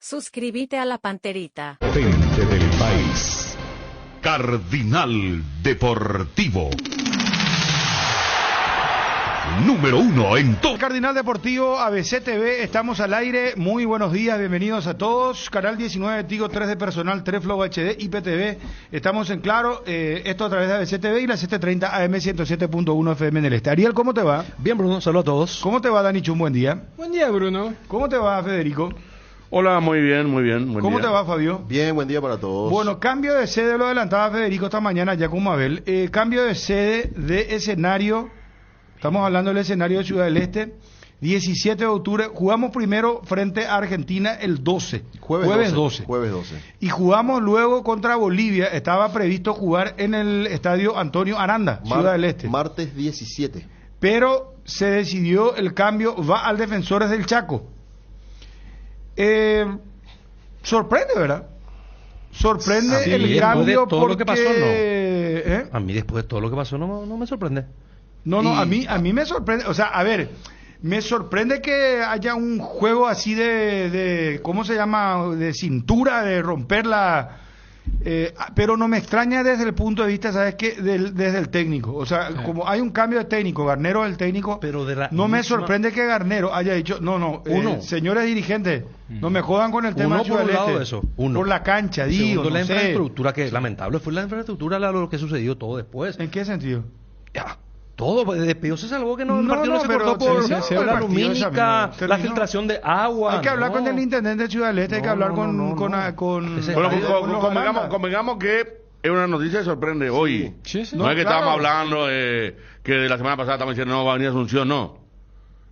Suscríbete a la Panterita. Gente del país. Cardinal Deportivo. Número 1 en todo. Cardinal Deportivo, ABC TV, estamos al aire. Muy buenos días, bienvenidos a todos. Canal 19, Tigo 3 de personal, 3 Flow HD, IPTV. Estamos en claro, esto a través de ABC TV y la 730 AM 107.1 FM en el este. Ariel, ¿cómo te va? Bien, Bruno, saludos a todos. ¿Cómo te va, Dani Chun? Buen día. Buen día, Bruno. ¿Cómo te va, Federico? Hola, muy bien, muy bien. Buen ¿Cómo día. te va, Fabio? Bien, buen día para todos. Bueno, cambio de sede, lo adelantaba Federico esta mañana ya con Mabel. Cambio de sede, de escenario. Estamos hablando del escenario de Ciudad del Este. 17 de octubre. Jugamos primero frente a Argentina el 12. Jueves 12. Jueves 12. Y jugamos luego contra Bolivia. Estaba previsto jugar en el estadio Antonio Aranda, Ciudad del Este. Martes 17. Pero se decidió el cambio, va al Defensores del Chaco. Sorprende, ¿verdad? Sorprende Sí, el después cambio de todo porque... lo que pasó, no. ¿Eh? A mí después de todo lo que pasó no me sorprende. No, a mí me sorprende, o sea, a ver, me sorprende que haya un juego así de ¿cómo se llama? De cintura, de romperla, pero no me extraña desde el punto de vista, ¿sabes qué? Desde el técnico, o sea, como hay un cambio de técnico, Garnero es el técnico, Pero de la no me misma... sorprende que Garnero haya dicho, señores dirigentes, no me jodan con el tema Uno de Ciudad por un del lado Este. de eso, uno. Por la cancha, digo, Segundo, no la sé. infraestructura, que lamentable fue la infraestructura lo que sucedió todo después. ¿En qué sentido? Ya, todo, de despido se salvó que el No, partido no se pero cortó por se- la el partido lumínica, esa la terminó. filtración de agua. Hay que hablar no. con el intendente de Ciudad del Este, hay que hablar con Ese- Bueno, con los Aranda. convengamos que es una noticia que sorprende hoy. Sí, sí. No, No, es que claro. estábamos hablando que de la semana pasada estamos diciendo no va a venir Asunción, no.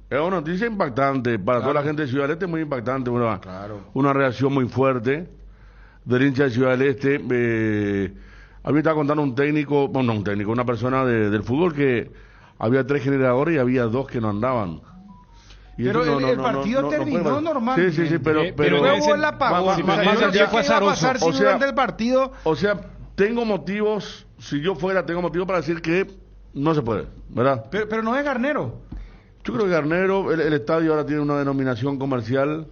Es una noticia impactante para toda la gente de Ciudad del Este, muy impactante, una reacción muy fuerte del hincha de Ciudad del Este. A mí me estaba contando un técnico, una persona del fútbol que había 3 generadores y había 2 que no andaban. Y Pero eso el partido terminó puede- normal. Sí, pero Luego el apagón. más- O sea, más yo no sé allá- qué iba a pasar si o sea- durante el partido... O sea, tengo motivos, si yo fuera, tengo motivos para decir que no se puede, ¿verdad? Pero no es Garnero. Yo creo que Garnero, el estadio ahora tiene una denominación comercial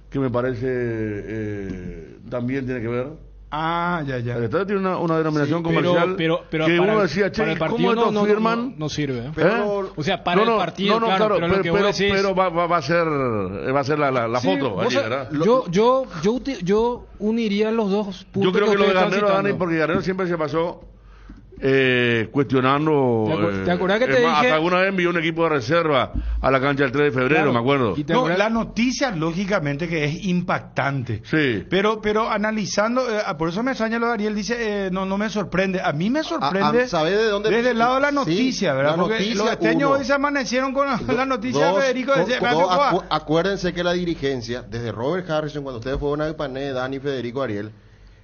que me parece también tiene que ver. Ah, ya. El estadio tiene una denominación Pero comercial pero que para uno el- decía, para che, el ¿cómo partido estos no firman? no sirve. Pero O sea, para el partido, claro, pero lo que vos decís... pero va a ser la Sí, foto vos allí, sabés, ¿verdad? yo uniría los dos puntos. Yo creo que lo de ustedes están Garnero, Dani, citando. porque Garnero siempre se pasó cuestionando. ¿Te acordás que te es más, dije? hasta alguna vez envió un equipo de reserva a la cancha el 3 de febrero, Claro. me acuerdo. Y te No, acordás- la noticia, lógicamente, que es impactante. Sí. Pero analizando, por eso me extraña lo de Ariel, dice, no me sorprende. A mí me sorprende ¿sabe de dónde? desde el lado de la Sí, noticia, ¿verdad? la Porque noticia, los esteños uno. hoy se amanecieron con la noticia de Federico. Acuérdense que la dirigencia, desde Robert Harrison, cuando ustedes fueron a Pané, Dani, Federico, Ariel,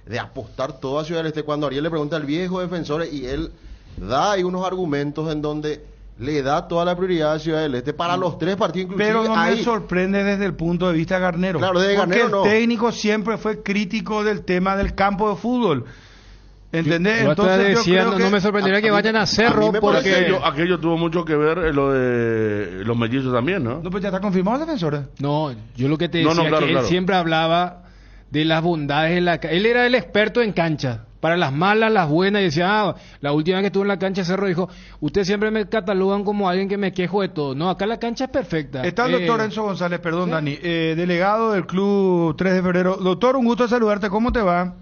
de apostar todo a Ciudad del Este, cuando Ariel le pregunta al viejo defensor y él da ahí unos argumentos en donde le da toda la prioridad a Ciudad del Este para los 3 partidos, inclusive Pero no ahí. me sorprende desde el punto de vista Garnero. Claro, desde porque Garnero el no. técnico siempre fue crítico del tema del campo de fútbol. ¿Entendés? Yo hasta Entonces yo decía, creo no me sorprendería que vayan a Cerro me porque... parece Aquello tuvo mucho que ver lo de los mellizos también, ¿no? No, pues ya está confirmado el defensor. No, yo lo que te No, decía claro, que claro. él siempre hablaba de las bondades en la cancha. Él era el experto en cancha, para las malas, las buenas, y decía, la última vez que estuve en la cancha Cerro dijo, ustedes siempre me catalogan como alguien que me quejo de todo. No, acá la cancha es perfecta. Está el doctor Enzo González, perdón, Dani, delegado del Club 3 de febrero. Doctor, un gusto saludarte, ¿cómo te va?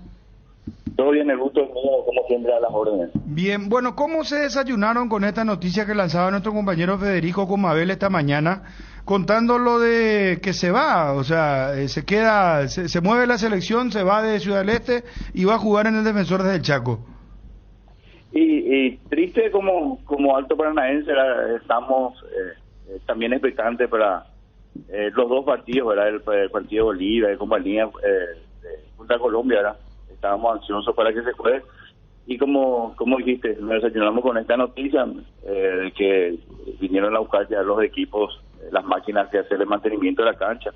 Todo bien, el gusto es mío, como siempre, a las órdenes. Bien, bueno, ¿cómo se desayunaron con esta noticia que lanzaba nuestro compañero Federico con Mabel esta mañana, contando lo de que se va, o sea, se mueve la selección, se va de Ciudad del Este y va a jugar en el Defensores del Chaco? Y triste como Alto Paranaense, estamos también expectantes para los 2 partidos, ¿verdad? El partido de Bolivia, de compañía, Punta Colombia, ¿verdad? Estábamos ansiosos para que se juegue. Y como dijiste, nos desayunamos con esta noticia de que vinieron a buscar ya los equipos, las máquinas que hacen el mantenimiento de la cancha.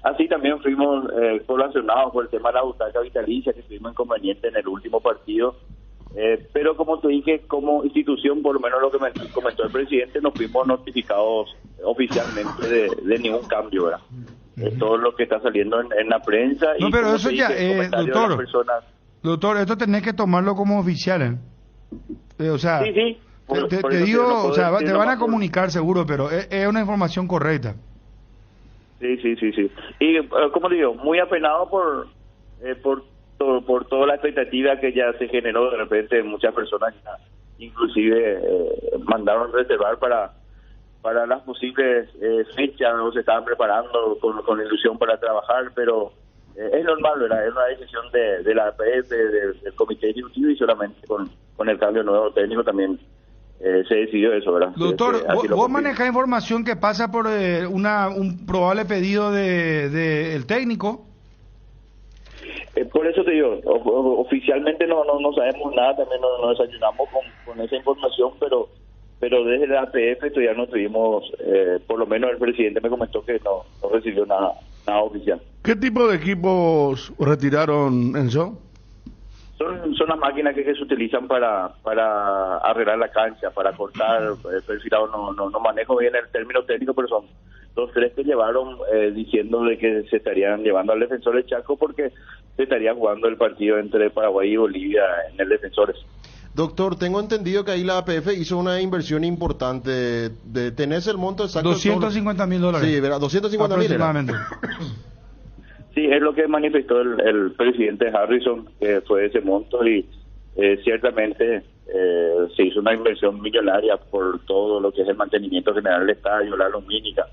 Así también fuimos colacionados por el tema de la butaca vitalicia, que tuvimos inconveniente en el último partido. Pero como te dije, como institución, por lo menos lo que me comentó el presidente, no fuimos notificados oficialmente de ningún cambio, ¿verdad? todo lo que está saliendo en la prensa. No, y pero como eso te ya, dije, comentarios de las doctor. personas. Doctor, esto tenés que tomarlo como oficial, o sea, Sí, sí. Por te eso yo digo, no puedo o sea, decir te van a nomás por- comunicar seguro, pero es una información correcta. Sí. Y como digo, muy apenado por toda la expectativa que ya se generó. De repente muchas personas ya inclusive mandaron reservar para las posibles fechas, o se estaban preparando con ilusión para trabajar, pero es normal, ¿verdad? Es una decisión de la APF, del comité ejecutivo, y solamente con el cambio nuevo técnico también se decidió eso, ¿verdad? Doctor, Así vos lo confirmo. manejás información que pasa por un probable pedido de el técnico. Por eso te digo, oficialmente no sabemos nada, también no desayunamos con esa información, pero desde la APF todavía no tuvimos, por lo menos el presidente me comentó que no recibió nada oficial. ¿Qué tipo de equipos retiraron, Enzo? Son las máquinas que se utilizan para arreglar la cancha, para cortar, perfilado, no manejo bien el término técnico, pero son 2-3 que llevaron diciendo de que se estarían llevando al Defensor del Chaco porque se estaría jugando el partido entre Paraguay y Bolivia en el Defensores. Doctor, tengo entendido que ahí la APF hizo una inversión importante. ¿Tenés el monto exacto? $250,000. Sí, ¿verdad? 250,000 era. aproximadamente. Sí, es lo que manifestó el presidente Harrison, que fue ese monto, y ciertamente se hizo una inversión millonaria por todo lo que es el mantenimiento general del estadio, la lumínica.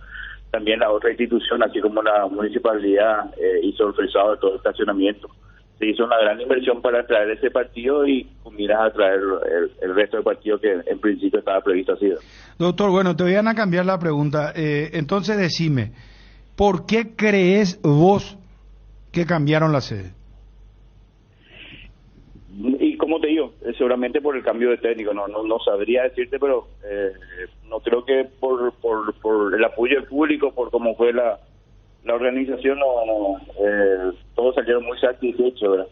También la otra institución, así como la municipalidad, hizo el fresado de todo el estacionamiento. Se hizo una gran inversión para traer ese partido y con miras a traer el resto del partido que en principio estaba previsto así. Doctor, bueno, te voy a cambiar la pregunta. Entonces decime, ¿por qué crees vos que cambiaron la sede? Y como te digo, seguramente por el cambio de técnico, no sabría decirte, pero no creo que por el apoyo del público, por cómo fue la organización, todos salieron muy satisfechos, ¿verdad?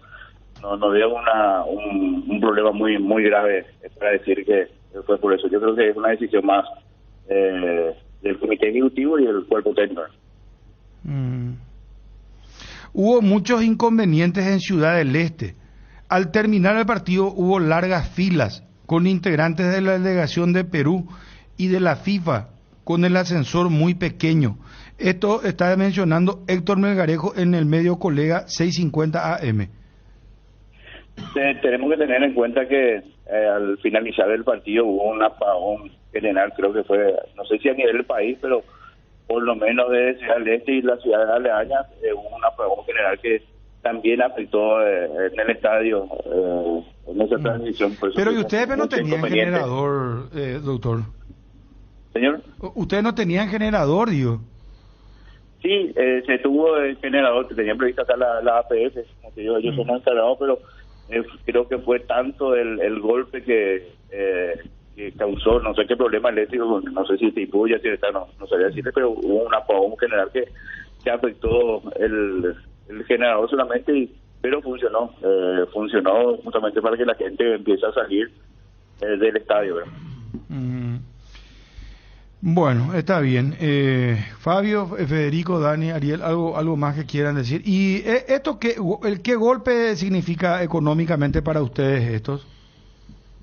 No veo un problema muy grave para decir que fue por eso. Yo creo que es una decisión más del comité ejecutivo y el cuerpo técnico. Hubo muchos inconvenientes en Ciudad del Este. Al terminar el partido hubo largas filas con integrantes de la delegación de Perú y de la FIFA con el ascensor muy pequeño. Esto está mencionando Héctor Melgarejo en el medio Colega 650 AM. Tenemos que tener en cuenta que al finalizar el partido hubo un apagón general, creo que fue, no sé si a nivel del país, pero por lo menos de Ciudad del Este y la ciudad de aledañas, hubo un apagón general que también afectó en el estadio, en esa transmisión. Pero ¿y ustedes no tenían generador, doctor? Señor. ¿Ustedes no tenían generador, digo? Sí, se tuvo el generador que tenían previsto acá la APF, como te digo, ellos son encargados, pero creo que fue tanto el golpe que causó, no sé qué problema eléctrico, no sé si tipo ya no sabía decirle, pero hubo un apagón general que afectó el generador solamente, pero funcionó justamente para que la gente empiece a salir del estadio, ¿verdad? Bueno, está bien. Fabio, Federico, Dani, Ariel, algo más que quieran decir. ¿Y esto qué golpe significa económicamente para ustedes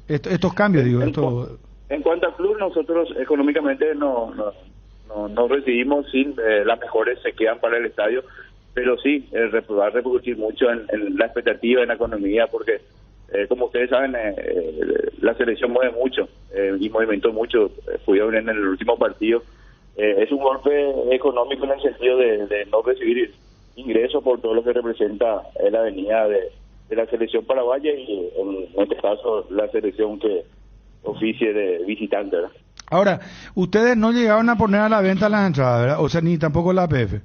estos cambios? En cuanto al club, nosotros económicamente no recibimos, sin las mejores se quedan para el estadio, pero sí va a repercutir mucho en la expectativa, en la economía, porque como ustedes saben, la selección mueve mucho y movimentó mucho. Pudieron en el último partido. Es un golpe económico en el sentido de no recibir ingresos por todo lo que representa la venida de la selección paraguaya y en este caso la selección que oficie de visitante, ¿verdad? Ahora, ustedes no llegaron a poner a la venta las entradas, ¿verdad? O sea, ni tampoco la APF.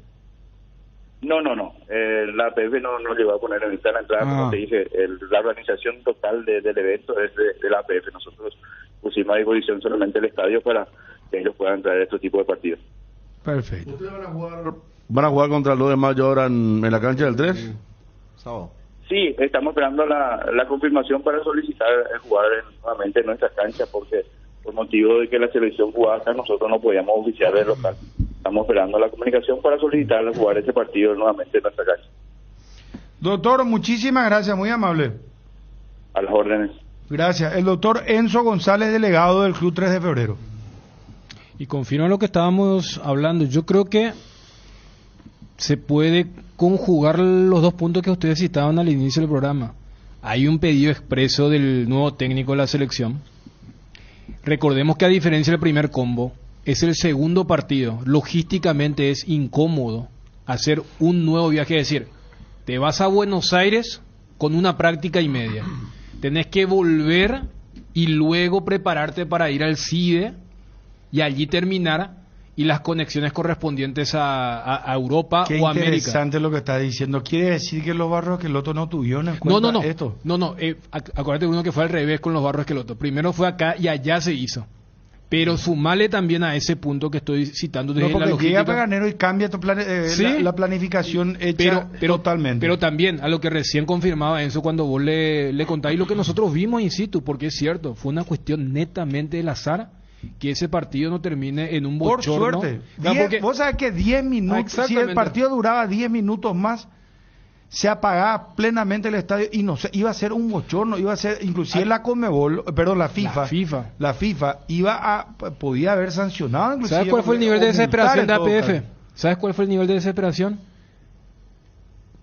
No. La APF no llegó a poner en venta la entrada, como te dije. La organización total del evento es de la APF. Nosotros pusimos a disposición solamente el estadio para que ellos puedan traer este tipo de partidos. Perfecto. ¿Ustedes van a jugar contra los de Mayo ahora en la cancha del 3? Sábado. Sí, estamos esperando la confirmación para solicitar jugar nuevamente en nuestra cancha, porque por motivo de que la selección jugaba acá, nosotros no podíamos oficiar el local. estamos esperando la comunicación para solicitar jugar ese partido nuevamente en nuestra cancha. Doctor, muchísimas gracias, muy amable. A las órdenes. Gracias. El doctor Enzo González, delegado del Club 3 de Febrero. Y confirmo lo que estábamos hablando. Yo creo que se puede conjugar los dos puntos que ustedes citaban al inicio del programa. Hay un pedido expreso del nuevo técnico de la selección. Recordemos que a diferencia del primer combo, es el segundo partido. Logísticamente es incómodo hacer un nuevo viaje. Es decir, te vas a Buenos Aires con una práctica y media. Tenés que volver y luego prepararte para ir al CIDE y allí terminar y las conexiones correspondientes a Europa Qué o América. Qué interesante lo que está diciendo. ¿Quiere decir que los Barros Esqueloto no tuvieron en cuenta esto? No. Acuérdate uno que fue al revés con los Barros Esqueloto. Primero fue acá y allá se hizo. Pero sumale también a ese punto que estoy citando desde porque la logística. Llega Paganero y cambia ¿Sí? la planificación hecha totalmente. Pero también a lo que recién confirmaba Enzo cuando vos le contáis lo que nosotros vimos in situ, porque es cierto, fue una cuestión netamente del azar que ese partido no termine en un bochorno. Por suerte. Vos sabés que 10 minutos, si el partido duraba 10 minutos más, se apagaba plenamente el estadio y no sé, iba a ser un bochorno, iba a ser, inclusive la Conmebol, perdón, la FIFA podía haber sancionado inclusive. ¿Sabes cuál fue el nivel de desesperación de APF? ¿Sabes cuál fue el nivel de desesperación?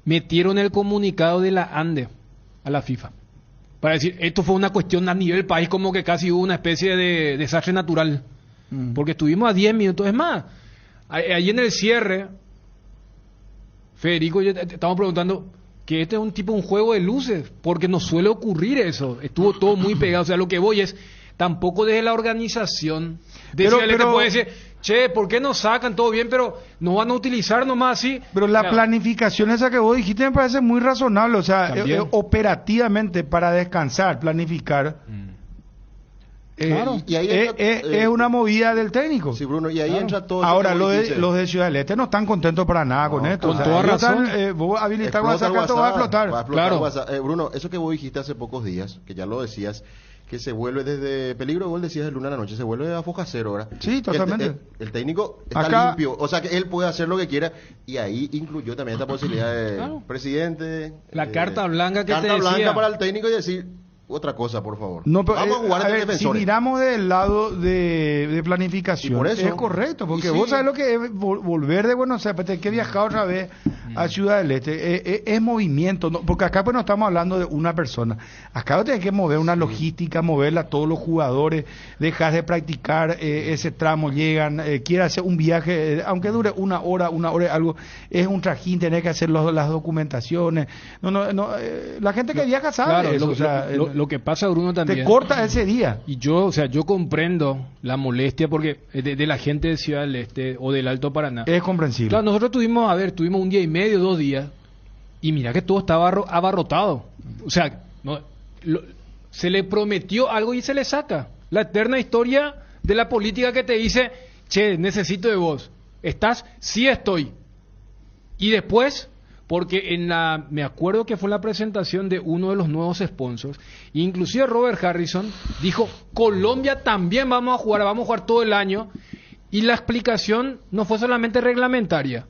Metieron el comunicado de la ANDE a la FIFA para decir, esto fue una cuestión a nivel país, como que casi hubo una especie de desastre natural, porque estuvimos a 10 minutos, es más, ahí en el cierre Federico, yo te estamos preguntando que este es un juego de luces, porque no suele ocurrir eso. Estuvo todo muy pegado. O sea, lo que voy es, tampoco desde la organización de Ciudad del Este puede decir, che, ¿por qué nos sacan? Todo bien, pero no van a utilizar nomás así. Pero la planificación esa que vos dijiste me parece muy razonable. O sea, operativamente para descansar, planificar. Claro. Y ahí es una movida del técnico. Sí, Bruno, y ahí entra todo. Ahora, los de Ciudad del Este no están contentos para nada con esto. Con toda razón. Vos habilitar WhatsApp, esto va a explotar. Claro. Bruno, eso que vos dijiste hace pocos días, que ya lo decías, que se vuelve desde peligro de gol, decías de Luna a la noche, se vuelve a foja cero ahora. Sí, totalmente. El técnico está limpio, o sea que él puede hacer lo que quiera, y ahí incluyó también esta posibilidad de presidente. La carta blanca que carta te decía. blanca para el técnico y decir otra cosa, por favor. No, pero, vamos a jugar de defensores. Si miramos del lado de planificación, por eso, es correcto, porque vos sabés lo que es volver de Buenos Aires, tener que viajar otra vez a Ciudad del Este, es movimiento, ¿no? Porque acá pues no estamos hablando de una persona, acá tenés que mover una logística, moverla a todos los jugadores, dejas de practicar ese tramo, llegan, quieres hacer un viaje, aunque dure una hora y algo, es un trajín, tenés que hacer las documentaciones, la gente que viaja sabe claro, eso, lo que pasa, Bruno, también te corta ese día. Y yo comprendo la molestia porque de la gente de Ciudad del Este o del Alto Paraná. Es comprensible. Claro, nosotros tuvimos un día y medio, 2 días, y mira que todo estaba abarrotado. O sea, se le prometió algo y se le saca. La eterna historia de la política que te dice, che, necesito de vos. ¿Estás? Sí estoy. Y después, porque me acuerdo que fue la presentación de uno de los nuevos sponsors, inclusive Robert Harrison dijo, Colombia también vamos a jugar todo el año, y la explicación no fue solamente reglamentaria,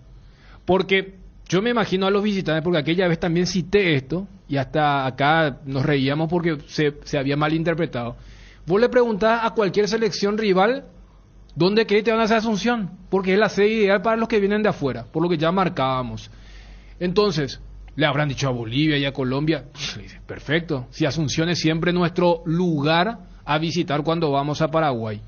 porque yo me imagino a los visitantes, porque aquella vez también cité esto, y hasta acá nos reíamos porque se había malinterpretado. Vos le preguntás a cualquier selección rival, ¿dónde crees que te van a hacer Asunción? Porque es la sede ideal para los que vienen de afuera, por lo que ya marcábamos. Entonces, le habrán dicho a Bolivia y a Colombia, perfecto, si Asunción es siempre nuestro lugar a visitar cuando vamos a Paraguay.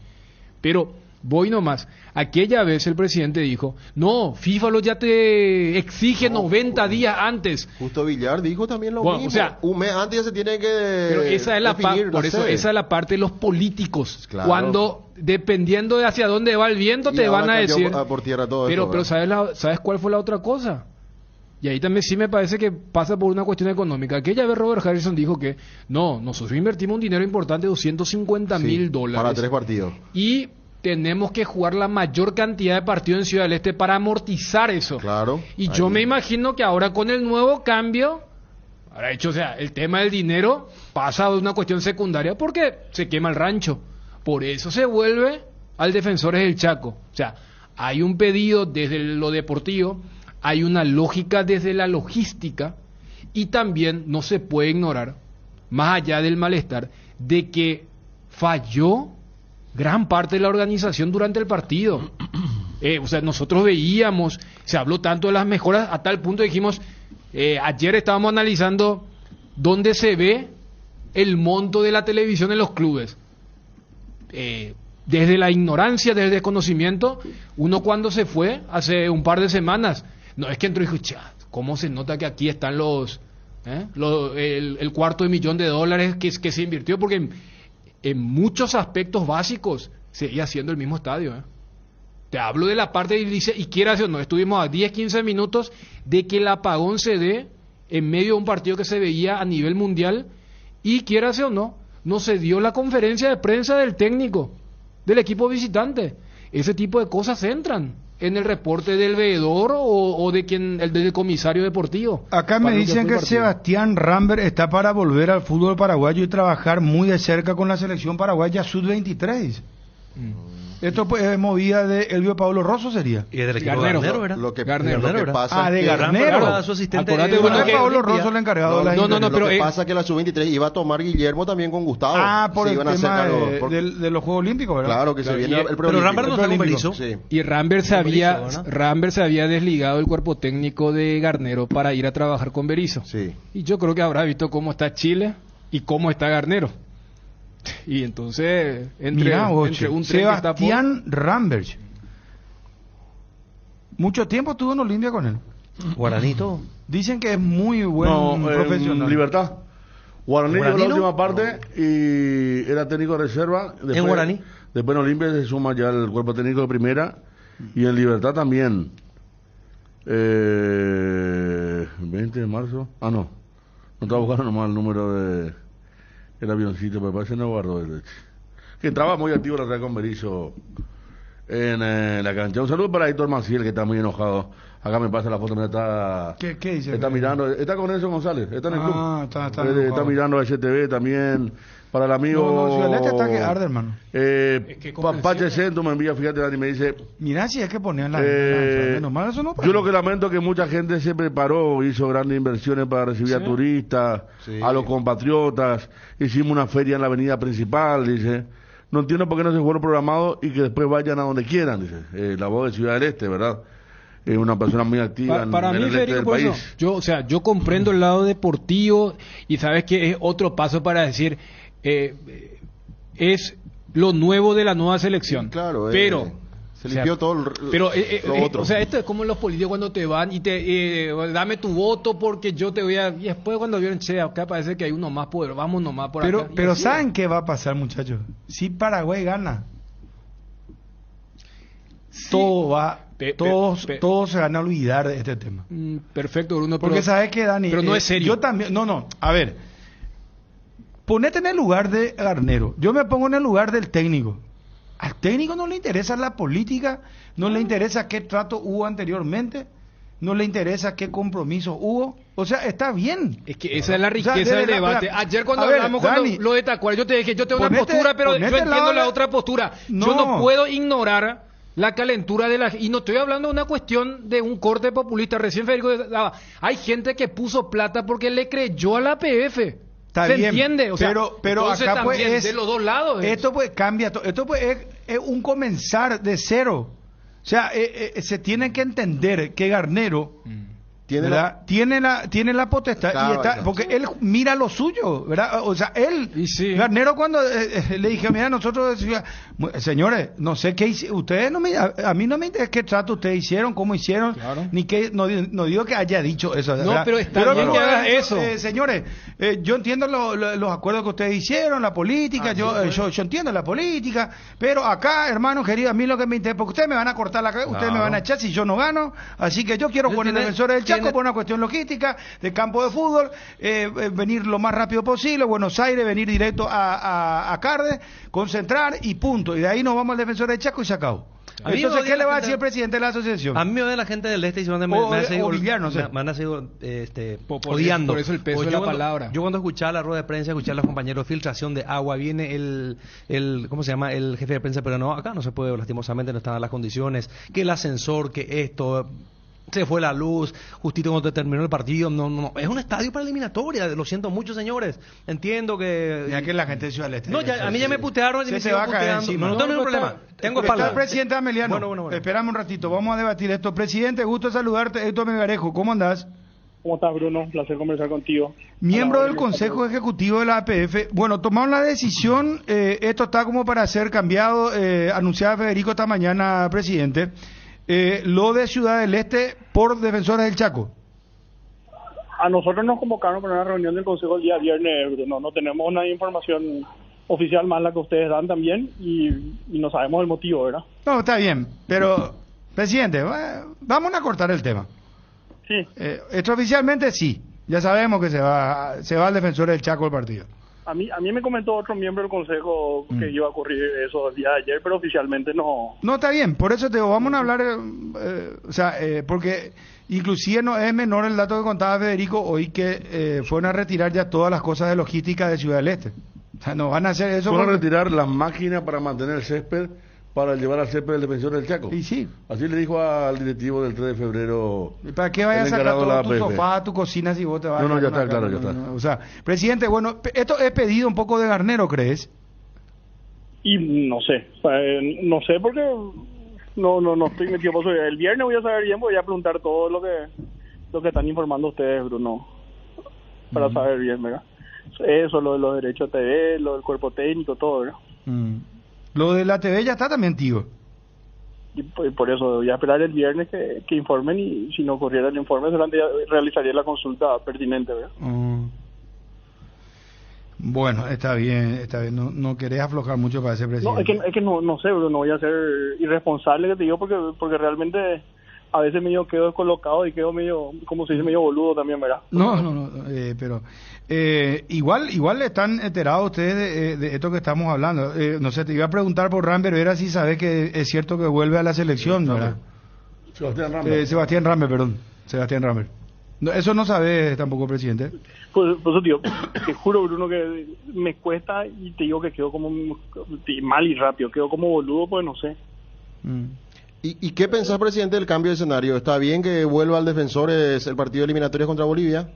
Pero voy nomás, aquella vez el presidente dijo, no, FIFA ya te exige 90 días antes. Justo Villar dijo también lo mismo. O sea, un mes antes ya se tiene que pero esa es esa es la parte de los políticos. Claro. Cuando, dependiendo de hacia dónde va el viento, te van a decir... por tierra todo pero ¿sabes cuál fue la otra cosa? Y ahí también sí me parece que pasa por una cuestión económica. Aquella vez Robert Harrison dijo que nosotros invertimos un dinero importante, $250,000. Para 3 partidos. Y tenemos que jugar la mayor cantidad de partidos en Ciudad del Este para amortizar eso. Claro. Y yo me imagino que ahora con el nuevo cambio, ahora hecho, o sea, el tema del dinero pasa de una cuestión secundaria porque se quema el rancho. Por eso se vuelve al Defensores del Chaco. O sea, hay un pedido desde lo deportivo, hay una lógica desde la logística, y también no se puede ignorar, más allá del malestar, de que falló gran parte de la organización durante el partido. O sea, nosotros veíamos, se habló tanto de las mejoras, a tal punto dijimos, ayer estábamos analizando dónde se ve el monto de la televisión en los clubes. Desde la ignorancia, desde el desconocimiento, uno cuando se fue, hace un par de semanas, no es que entró y dijo, ¿cómo se nota que aquí están el $250,000 que se invirtió? Porque en muchos aspectos básicos seguía siendo el mismo estadio. Te hablo de la parte y dice, y quiera o no, estuvimos a 10-15 minutos de que el apagón se dé en medio de un partido que se veía a nivel mundial, y quiera o no, no se dio la conferencia de prensa del técnico del equipo visitante. Ese tipo de cosas entran en el reporte del veedor o de del comisario deportivo. Acá me dicen que Sebastián Rambert está para volver al fútbol paraguayo y trabajar muy de cerca con la selección paraguaya sub-23. Esto pues es movida de Elvio Pablo Rosso, sería. Y del equipo Garnero. Garnero, ¿verdad? Lo que Garnero, pasa de es que Garnero. Era su asistente. Acordate, Bueno, bueno, que Pablo Rosso el encargado de la no, lo pero que pasa es que la sub-23 iba a tomar Guillermo también con Gustavo. por Se el iban a hacer tema cargo, de los Juegos Olímpicos, ¿verdad? Claro que se viene el Pero Rambert no está con Berizzo. Sí. Y Rambert se Berizzo, había desligado el cuerpo técnico de Garnero para ir a trabajar con Berizzo. Sí. Y yo creo que habrá visto cómo está Chile y cómo está Garnero. Y entonces, entre un tren que está Sebastián Rambert. Mucho tiempo estuvo en Olimpia con él. Guaranito. Dicen que es muy buen profesional. Libertad. Guaraní llegó la ¿Guaraní, no? última parte y era técnico de reserva. Después, ¿En Guaraní? Después en Olimpia se suma ya el cuerpo técnico de primera, y en Libertad también. 20 de marzo. No estaba buscando nomás el número de el avioncito, pero parece que no guardó. Que estaba muy activo la con Berizzo en la cancha. Un saludo para Héctor Maciel, que está muy enojado. Acá me pasa la foto, mira, está... ¿Qué dice? Está mirando, está con Enzo González, está en el club. Está Está mirando a STV también. Para el amigo... No, Ciudad del Este está que arde, hermano. Pache Centro me envía, fíjate, Dani, me dice... Mirá si es que ponían la... menos mal, eso no pasa. Yo lo que lamento es que mucha gente se preparó, hizo grandes inversiones para recibir a turistas, a los compatriotas. Hicimos una feria en la avenida principal, dice... No entiendo por qué no se fueron programados y que después vayan a donde quieran, dice. La voz de Ciudad del Este, ¿verdad? Es una persona muy activa para en mí, el Federico, este por del eso, país. yo comprendo el lado deportivo, y sabes que es otro paso para decir, es lo nuevo de la nueva selección. Claro, pero se limpió todo lo otro. O sea, esto es como los políticos cuando te van y te dame tu voto porque yo te voy a... Y después cuando vieron, acá parece que hay uno más poderoso, vamos nomás por acá. Pero ¿saben qué va a pasar, muchachos? Si Paraguay gana, todos se van a olvidar de este tema. Perfecto, Bruno. Porque sabes que, Dani, pero no es serio. Yo también, a ver, ponete en el lugar de Garnero. Yo me pongo en el lugar del técnico. Al técnico no le interesa la política, no le interesa qué trato hubo anteriormente, no le interesa qué compromiso hubo. O sea, está bien. Es que esa es la riqueza del debate. Ayer cuando hablamos Dani, lo de Tacuara, yo te dije, yo tengo una postura, pero yo entiendo la otra postura. Yo no puedo ignorar la calentura de la... Y no estoy hablando de una cuestión de un corte populista. Recién Federico daba, hay gente que puso plata porque le creyó a la PF. Está ¿Se bien, entiende? O sea, pero acá pues es, de los dos lados. Esto pues cambia, esto pues es un comenzar de cero. O sea, se tiene que entender que Garnero tiene la potestad, claro, y está, porque él mira lo suyo, ¿verdad? O sea, Garnero cuando le dije, mira, nosotros decíamos, señores, no sé qué hicieron, ustedes a mí no me interesa qué trato ustedes hicieron, cómo hicieron, claro, ni que no digo que haya dicho eso, ¿verdad? No, pero está bien que haga eso. Señores, yo entiendo los acuerdos que ustedes hicieron, la política, yo entiendo la política, pero acá, hermano querido, a mí lo que me interesa, porque ustedes me van a cortar la cabeza, ustedes me van a echar si yo no gano, así que yo quiero poner defensores del Chaco por una cuestión logística, de campo de fútbol, venir lo más rápido posible, Buenos Aires, venir directo a Cardes, concentrar y punto. Y de ahí nos vamos al defensor del Chaco y se acabó. A mí Entonces, odia ¿qué le la va a gente- decir el presidente de la asociación? A mí me odia la gente del este y se van O- me han seguido- o Villar, no sé. me han seguido, Por odiando. eso el peso Porque de yo la cuando- palabra. Yo cuando escuchaba la rueda de prensa, escuchaba a los compañeros, filtración de agua, viene el ¿cómo se llama? El jefe de prensa, pero no, acá no se puede, lastimosamente no están las condiciones, que el ascensor, que esto, se fue la luz, justito cuando terminó el partido, no, es un estadio para eliminatoria, lo siento mucho, señores, entiendo que... Ya que la gente de Ciudad del Este. No, ya, a mí ya me putearon y Se me te siguen va a caer puteando. encima. No tengo ningún pero problema. Tengo está espalda. el presidente Ameliano. Bueno. Esperame un ratito, vamos a debatir esto. Presidente, gusto saludarte. Héctor Melgarejo, ¿cómo andás? ¿Cómo estás, Bruno? Un placer conversar contigo. Miembro Hola, del hola, Consejo Ejecutivo de la APF. Bueno, tomaron la decisión, esto está como para ser cambiado, anunciaba Federico esta mañana, presidente, lo de Ciudad del Este por Defensores del Chaco. A nosotros nos convocaron para una reunión del Consejo el día viernes, Bruno. No tenemos una información oficial más la que ustedes dan también y no sabemos el motivo, ¿verdad? No, está bien, pero, presidente, vamos a cortar el tema. Sí. Extraoficialmente sí, ya sabemos que se va al Defensor del Chaco el partido. A mí me comentó otro miembro del Consejo que iba a ocurrir eso el día de ayer, pero oficialmente no. No, está bien, por eso te digo, vamos a hablar, porque inclusive no es menor el dato que contaba Federico hoy que fueron a retirar ya todas las cosas de logística de Ciudad del Este. O sea, no van a hacer eso. Van a porque- retirar las máquinas para mantener el césped, para llevar al césped del Defensor del Chaco. Y sí. Así le dijo al directivo del 3 de febrero. ¿Y ¿Para qué vayas a el sacar encargado de la todo tu APF? sofá, tu cocina si vos te vas No, a no, ya quedar está con claro, una ya cama? está. O sea, presidente, bueno, esto es pedido un poco de Garnero, ¿crees? Y no sé. No sé porque no estoy metido por eso. El viernes voy a saber bien, voy a preguntar todo lo que están informando ustedes, Bruno, para saber bien, ¿verdad? Eso, lo de los derechos TV, lo del cuerpo técnico, todo, ¿verdad? Lo de la TV ya está también, tío. Y por eso voy a esperar el viernes que informen y si no ocurriera el informe solamente realizaría la consulta pertinente, ¿verdad? Bueno, está bien. No querés aflojar mucho para ese presidente. No, es que no sé, Bruno, no voy a ser irresponsable que te digo porque realmente a veces medio quedo descolocado y quedo medio, como se dice, medio boludo también, ¿verdad? No, pero igual están enterados ustedes de esto que estamos hablando. No sé, te iba a preguntar por Rambert Vera si sabes que es cierto que vuelve a la selección, ¿verdad? Sebastián Rambert. No, eso no sabes tampoco, presidente. Pues eso, tío, te juro, Bruno, que me cuesta y te digo que quedo como mal y rápido, quedo como boludo, pues no sé. ¿Y qué pensás, presidente, del cambio de escenario? ¿Está bien que vuelva al Defensores el partido eliminatorio contra Bolivia?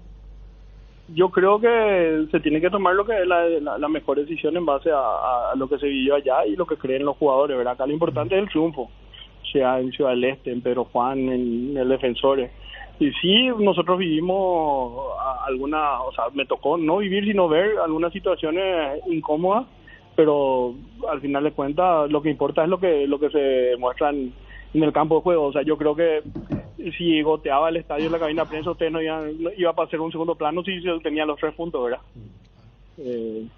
Yo creo que se tiene que tomar lo que es la mejor decisión en base a lo que se vivió allá y lo que creen los jugadores, ¿verdad? Acá lo importante es el triunfo, sea en Ciudad del Este, en Pedro Juan, en el Defensores. Y sí, nosotros vivimos o sea, me tocó no vivir sino ver algunas situaciones incómodas, pero al final de cuentas lo que importa es lo que se muestra en el campo de juego. O sea, yo creo que si goteaba el estadio en la cabina de prensa, usted no iba a pasar un segundo plano si se tenía los 3 puntos, ¿verdad?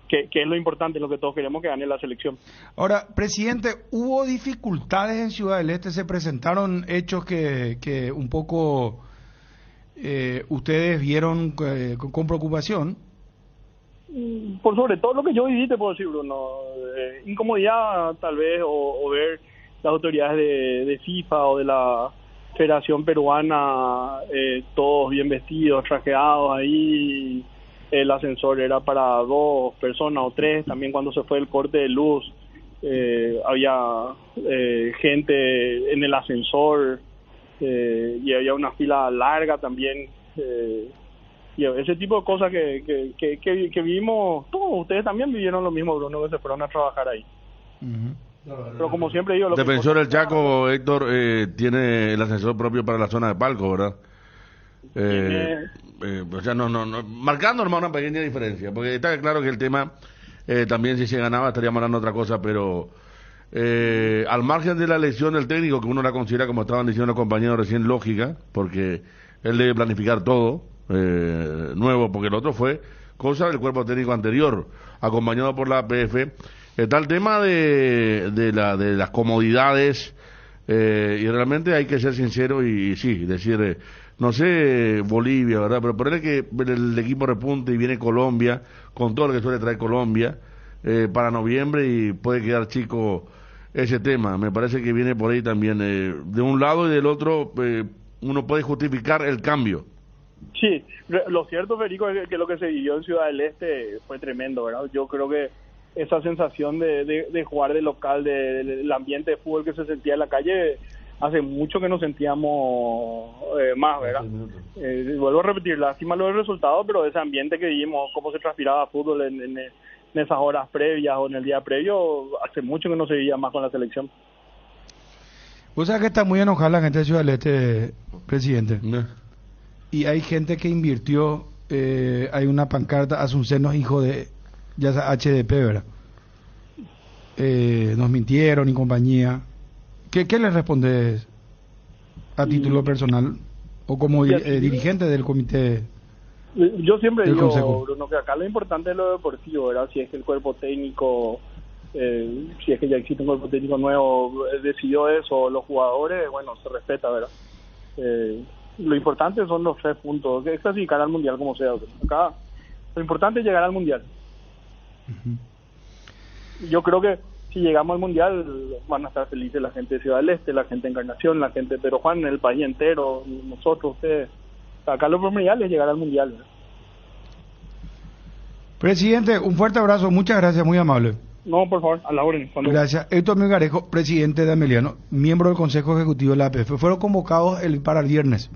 Que es lo importante, lo que todos queremos que gane la selección. Ahora, presidente, ¿hubo dificultades en Ciudad del Este? ¿Se presentaron hechos que un poco ustedes vieron con preocupación? Por sobre todo lo que yo viví, te puedo decir, Bruno, incomodidad tal vez, o ver las autoridades de FIFA o de la Federación Peruana, todos bien vestidos, trajeados ahí. El ascensor era para 2 personas o 3, también cuando se fue el corte de luz había gente en el ascensor y había una fila larga también, y ese tipo de cosas que vivimos todos. Ustedes también vivieron lo mismo, Bruno, que se fueron a trabajar ahí. Pero como siempre digo, Defensor del Chaco, Héctor, tiene el ascensor propio para la zona de palco, ¿verdad? O sea, no, marcando nomás una pequeña diferencia, porque está claro que el tema también si se ganaba estaríamos hablando de otra cosa, pero al margen de la elección del técnico, que uno la considera, como estaban diciendo los compañeros recién, lógica, porque él debe planificar todo nuevo, porque el otro fue cosa del cuerpo técnico anterior, acompañado por la APF. Está el tema de las comodidades, y realmente hay que ser sincero y sí, decir, no sé, Bolivia, ¿verdad? Pero ponerle que el equipo repunte y viene Colombia, con todo lo que suele traer Colombia, para noviembre, y puede quedar chico ese tema. Me parece que viene por ahí también. De un lado y del otro, uno puede justificar el cambio. Sí, lo cierto, Federico, es que lo que se vivió en Ciudad del Este fue tremendo, ¿verdad? Yo creo que esa sensación de jugar de local, del ambiente de fútbol que se sentía en la calle, hace mucho que no sentíamos más, ¿verdad? Vuelvo a repetir, lástima los resultados, pero ese ambiente que vimos, cómo se transpiraba fútbol en esas horas previas o en el día previo, hace mucho que no se vivía más con la selección. O sea que está muy enojada la gente de Ciudad del Este, presidente. Y hay gente que invirtió, hay una pancarta, Azucenos, hijo de, ya sea HDP, ¿verdad? Nos mintieron y compañía. ¿Qué les respondes a título personal o como dirigente del comité? Yo siempre digo, consejo? Bruno, que acá lo importante es lo deportivo, ¿verdad? Si es que el cuerpo técnico, si es que ya existe un cuerpo técnico nuevo, decidió eso, los jugadores, bueno, se respeta, ¿verdad? Lo importante son los 3 puntos, que es clasificar al Mundial como sea. Acá lo importante es llegar al Mundial. Yo creo que si llegamos al Mundial van a estar felices la gente de Ciudad del Este, la gente de Encarnación, la gente de Pedro Juan, el país entero, nosotros, ustedes. Acá lo primordial es llegar al Mundial, ¿verdad? Presidente, un fuerte abrazo, muchas gracias, muy amable. No, por favor, a la orden. Gracias. Héctor Melgarejo, presidente de Ameliano, miembro del Consejo Ejecutivo de la APF, fueron convocados para el viernes.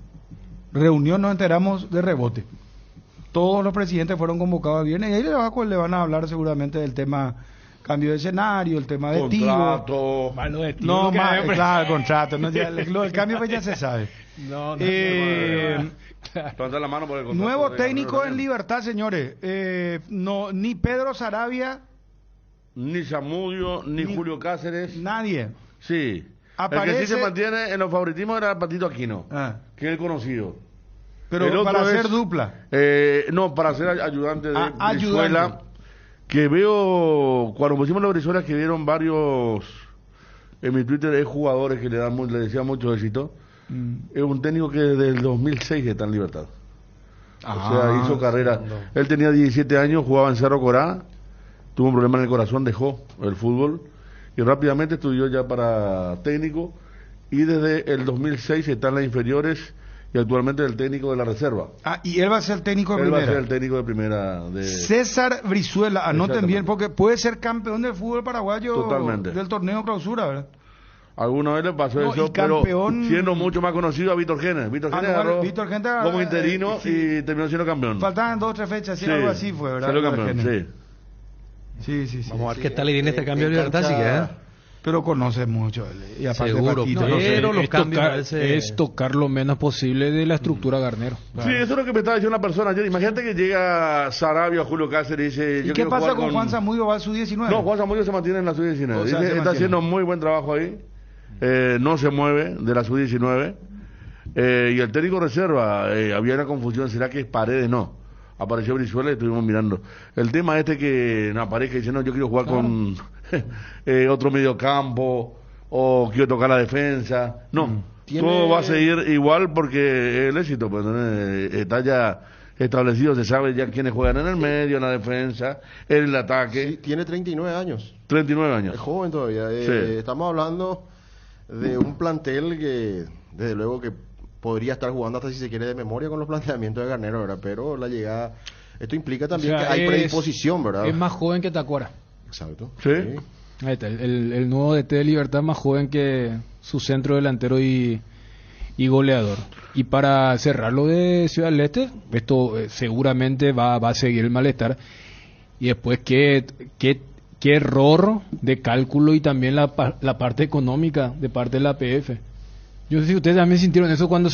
Reunión, nos enteramos de rebote. Todos los presidentes fueron convocados el viernes y ahí le van a hablar seguramente del tema cambio de escenario, el tema de contrato. No, claro, contrato. No, ya, lo del cambio pues ya se sabe. La mano por el contrato, nuevo técnico en Libertad, señores. No, ni Pedro Sarabia, ni Zamudio, ni Julio Cáceres. Nadie. Sí. Aparece... El que sí se mantiene en los favoritismos era Patito Aquino, que es el conocido. Pero para hacer dupla. No, para ser ayudante de Brizuela. Que veo, cuando pusimos la Brizuela, que vieron varios en mi Twitter, jugadores que le decía mucho éxito. Es un técnico que desde el 2006 está en Libertad. O sea, hizo carrera. Él tenía 17 años, jugaba en Cerro Corá, tuvo un problema en el corazón, dejó el fútbol y rápidamente estudió ya para técnico y desde el 2006 está en las inferiores y actualmente es el técnico de la reserva. Y él va a ser el técnico de primera. Él va a ser el técnico de primera. César Brizuela, anoten bien, porque puede ser campeón del fútbol paraguayo. Totalmente. Del torneo clausura, ¿verdad? Alguna vez le pasó eso, campeón... pero siendo mucho más conocido a Víctor Genes. Víctor Genes agarró como interino y terminó siendo campeón. Faltaban 2 o 3 fechas, algo así fue, ¿verdad? Salió campeón, sí. Vamos a ver qué tal le viene este cambio de Libertad, sí que pero conoce mucho y aparte seguro, pero los cambios es tocar lo menos posible de la estructura Garnero. Sí, eso es lo que me estaba diciendo una persona ayer. Imagínate que llega Sarabia o Julio Cáceres y dice... ¿Y qué pasa con Juan Zamudio? ¿Va a su 19? No, Juan Zamudio se mantiene en la sub-19. O sea, está haciendo muy buen trabajo ahí. No se mueve de la sub-19. Y el técnico reserva, había una confusión, ¿será que es Paredes? No. Apareció Brizuela y estuvimos mirando. El tema que no aparezca y dice, no, yo quiero jugar con otro mediocampo o quiero tocar la defensa. No, todo va a seguir igual porque el éxito pues está ya establecido, se sabe ya quiénes juegan en el medio, en la defensa, en el ataque. Sí, tiene 39 años. 39 años. Es joven todavía. Sí. Estamos hablando de un plantel que, desde luego, que podría estar jugando hasta si se quiere de memoria con los planteamientos de Garnero, ¿verdad? Pero la llegada, esto implica también que hay predisposición, ¿verdad? Es más joven que Tacuara. Exacto. Sí. Ahí está, el nuevo DT de Libertad más joven que su centro delantero y goleador. Y para cerrar lo de Ciudad del Este, esto seguramente va a seguir el malestar. Y después, ¿qué error de cálculo y también la parte económica de parte de la APF? Yo no sé si ustedes también sintieron eso cuando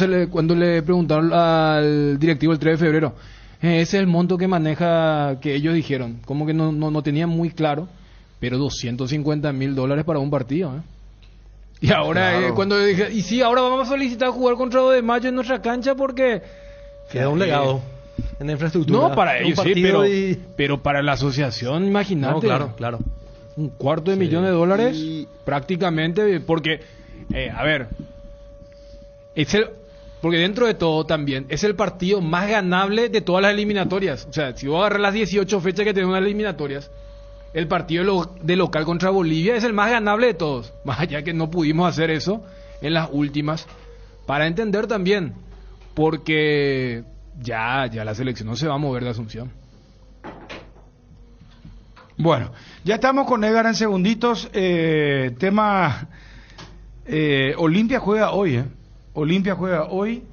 le preguntaron al directivo el 3 de febrero. Ese es el monto que maneja, que ellos dijeron. Como que no tenían muy claro, pero $250,000 para un partido. Y ahora, claro. Cuando dije, y sí, ahora vamos a solicitar jugar contra 2 de mayo en nuestra cancha porque... queda un legado en la infraestructura. No, para ellos sí, pero para la asociación, imagínate. No, claro. $250,000 prácticamente, porque, a ver... porque dentro de todo también es el partido más ganable de todas las eliminatorias. O sea, si vos agarras las 18 fechas que tenemos en las eliminatorias, el partido de local contra Bolivia es el más ganable de todos, más allá que no pudimos hacer eso en las últimas, para entender también, porque ya la selección no se va a mover de Asunción. Bueno, ya estamos con Edgar en segunditos. Tema Olimpia juega hoy, Olimpia juega hoy.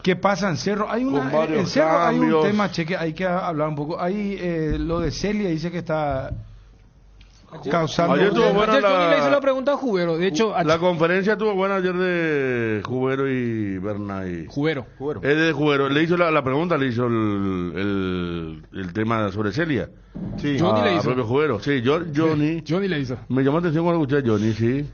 ¿Qué pasa en Cerro? Hay en Cerro hay un tema, cheque, hay que hablar un poco. Hay lo de Celia, dice que está causando... Ayer tuvo buena Johnny le hizo la pregunta a Jubero, de hecho... La conferencia tuvo buena ayer de Jubero y Bernay. Jubero. Es de Jubero, le hizo la pregunta, le hizo el tema sobre Celia. Sí. Johnny le hizo. Propio Jubero, sí, Johnny le hizo. me llamó la atención cuando escuché a Johnny, sí.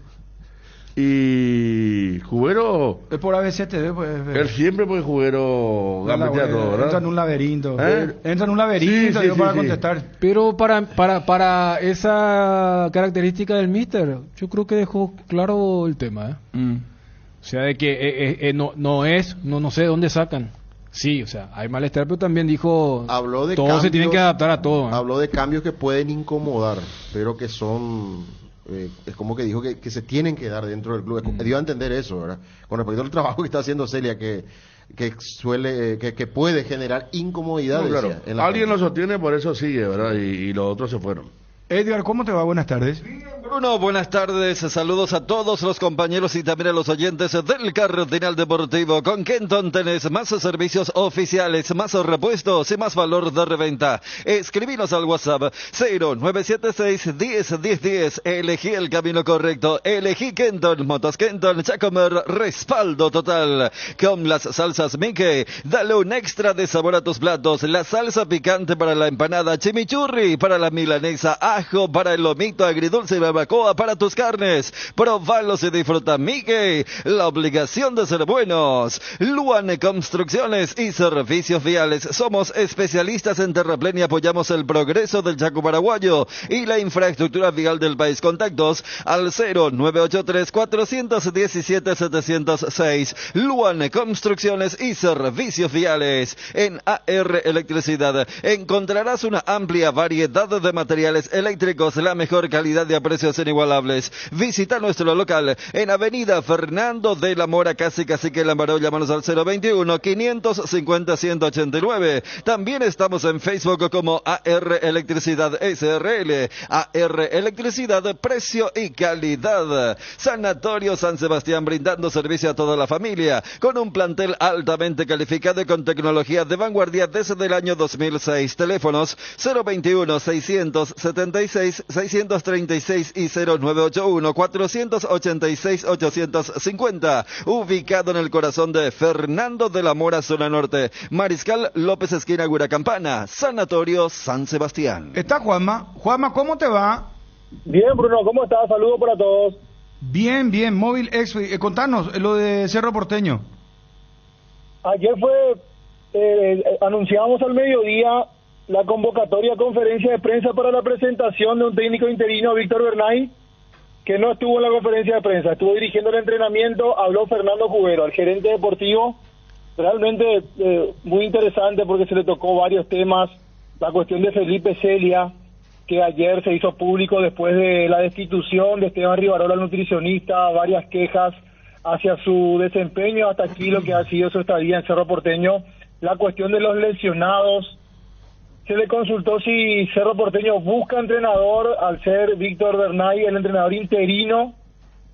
Y Jubero, Es por ABC TV, pues. él siempre fue Jubero gambetea todo, ¿verdad? Entra en un laberinto. ¿Eh? Entra en un laberinto, Sí, digo, sí, para sí. contestar. Pero para esa característica del Mister, yo creo que dejó claro el tema, O sea, de que no sé de dónde sacan. Sí, o sea, hay malestar, pero también dijo, Habló de todos cambios, se tienen que adaptar a todo. Habló de cambios que pueden incomodar, pero que son... es como que dijo que se tienen que dar dentro del club. Dio a entender eso, ¿verdad? Con respecto al trabajo que está haciendo Celia, que puede generar incomodidades. No, claro. Alguien lo sostiene, por eso sigue, ¿verdad? Y los otros se fueron. Edgar, ¿cómo te va? Buenas tardes. Bruno, buenas tardes, saludos a todos los compañeros y también a los oyentes del Cardinal Deportivo. Con Kenton tenés más servicios oficiales, más repuestos y más valor de reventa. Escribinos al WhatsApp 0976-101010. Elegí el camino correcto, elegí Kenton, Motos Kenton, Chacomer, respaldo total. Con las salsas Mickey, dale un extra de sabor a tus platos. La salsa picante para la empanada, chimichurri para la milanesa, ajo para el lomito, agridulce y barbacoa para tus carnes. Probalos y disfruta. Mickey, la obligación de ser buenos. Luan Construcciones y Servicios Viales. Somos especialistas en terraplén y apoyamos el progreso del Chaco paraguayo y la infraestructura vial del país. Contactos al 0983-417-706. Luan Construcciones y Servicios Viales. En AR Electricidad encontrarás una amplia variedad de materiales eléctricos, la mejor calidad de precios inigualables. Visita nuestro local en Avenida Fernando de la Mora, casi Cacique Lambaró. Llámanos al 021-550-189. También estamos en Facebook como AR Electricidad SRL. AR Electricidad, precio y calidad. Sanatorio San Sebastián, brindando servicio a toda la familia, con un plantel altamente calificado y con tecnología de vanguardia desde el año 2006. Teléfonos 021-676-636 y 0981-486-850. Ubicado en el corazón de Fernando de la Mora, zona norte. Mariscal López, esquina Guracampana. Sanatorio San Sebastián. Está Juanma. Juanma, ¿cómo te va? Bien, Bruno, ¿cómo estás? Saludos para todos. Bien, bien. Móvil X. Contanos lo de Cerro Porteño. Ayer anunciamos al mediodía la convocatoria a conferencia de prensa para la presentación de un técnico interino, Víctor Bernay, que no estuvo en la conferencia de prensa, estuvo dirigiendo el entrenamiento. Habló Fernando Jubero, el gerente deportivo. Realmente muy interesante porque se le tocó varios temas. La cuestión de Felipe Celia, que ayer se hizo público después de la destitución de Esteban Rivarola, el nutricionista, varias quejas hacia su desempeño hasta aquí, lo que ha sido su estadía en Cerro Porteño. La cuestión de los lesionados. Se le consultó si Cerro Porteño busca entrenador, al ser Víctor Bernay el entrenador interino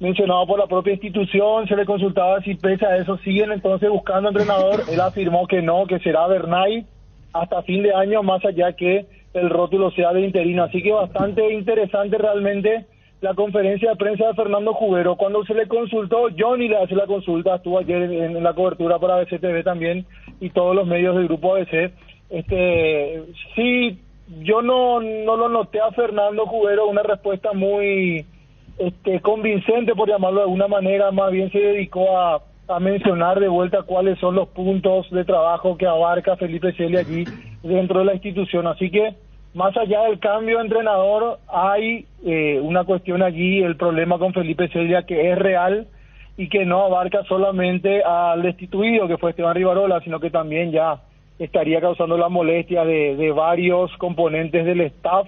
mencionado por la propia institución. Se le consultaba si pese a eso siguen entonces buscando entrenador. Él afirmó que no, que será Bernay hasta fin de año, más allá que el rótulo sea de interino. Así que bastante interesante realmente la conferencia de prensa de Fernando Jubero. Cuando se le consultó, Johnny le hace la consulta, estuvo ayer en la cobertura para ABC TV también y todos los medios del grupo ABC. Sí, yo no lo noté a Fernando Jubero una respuesta muy convincente, por llamarlo de alguna manera. Más bien se dedicó a mencionar de vuelta cuáles son los puntos de trabajo que abarca Felipe Celia allí dentro de la institución. Así que más allá del cambio de entrenador, hay una cuestión allí, el problema con Felipe Celia, que es real y que no abarca solamente al destituido, que fue Esteban Rivarola, sino que también ya estaría causando la molestia de varios componentes del staff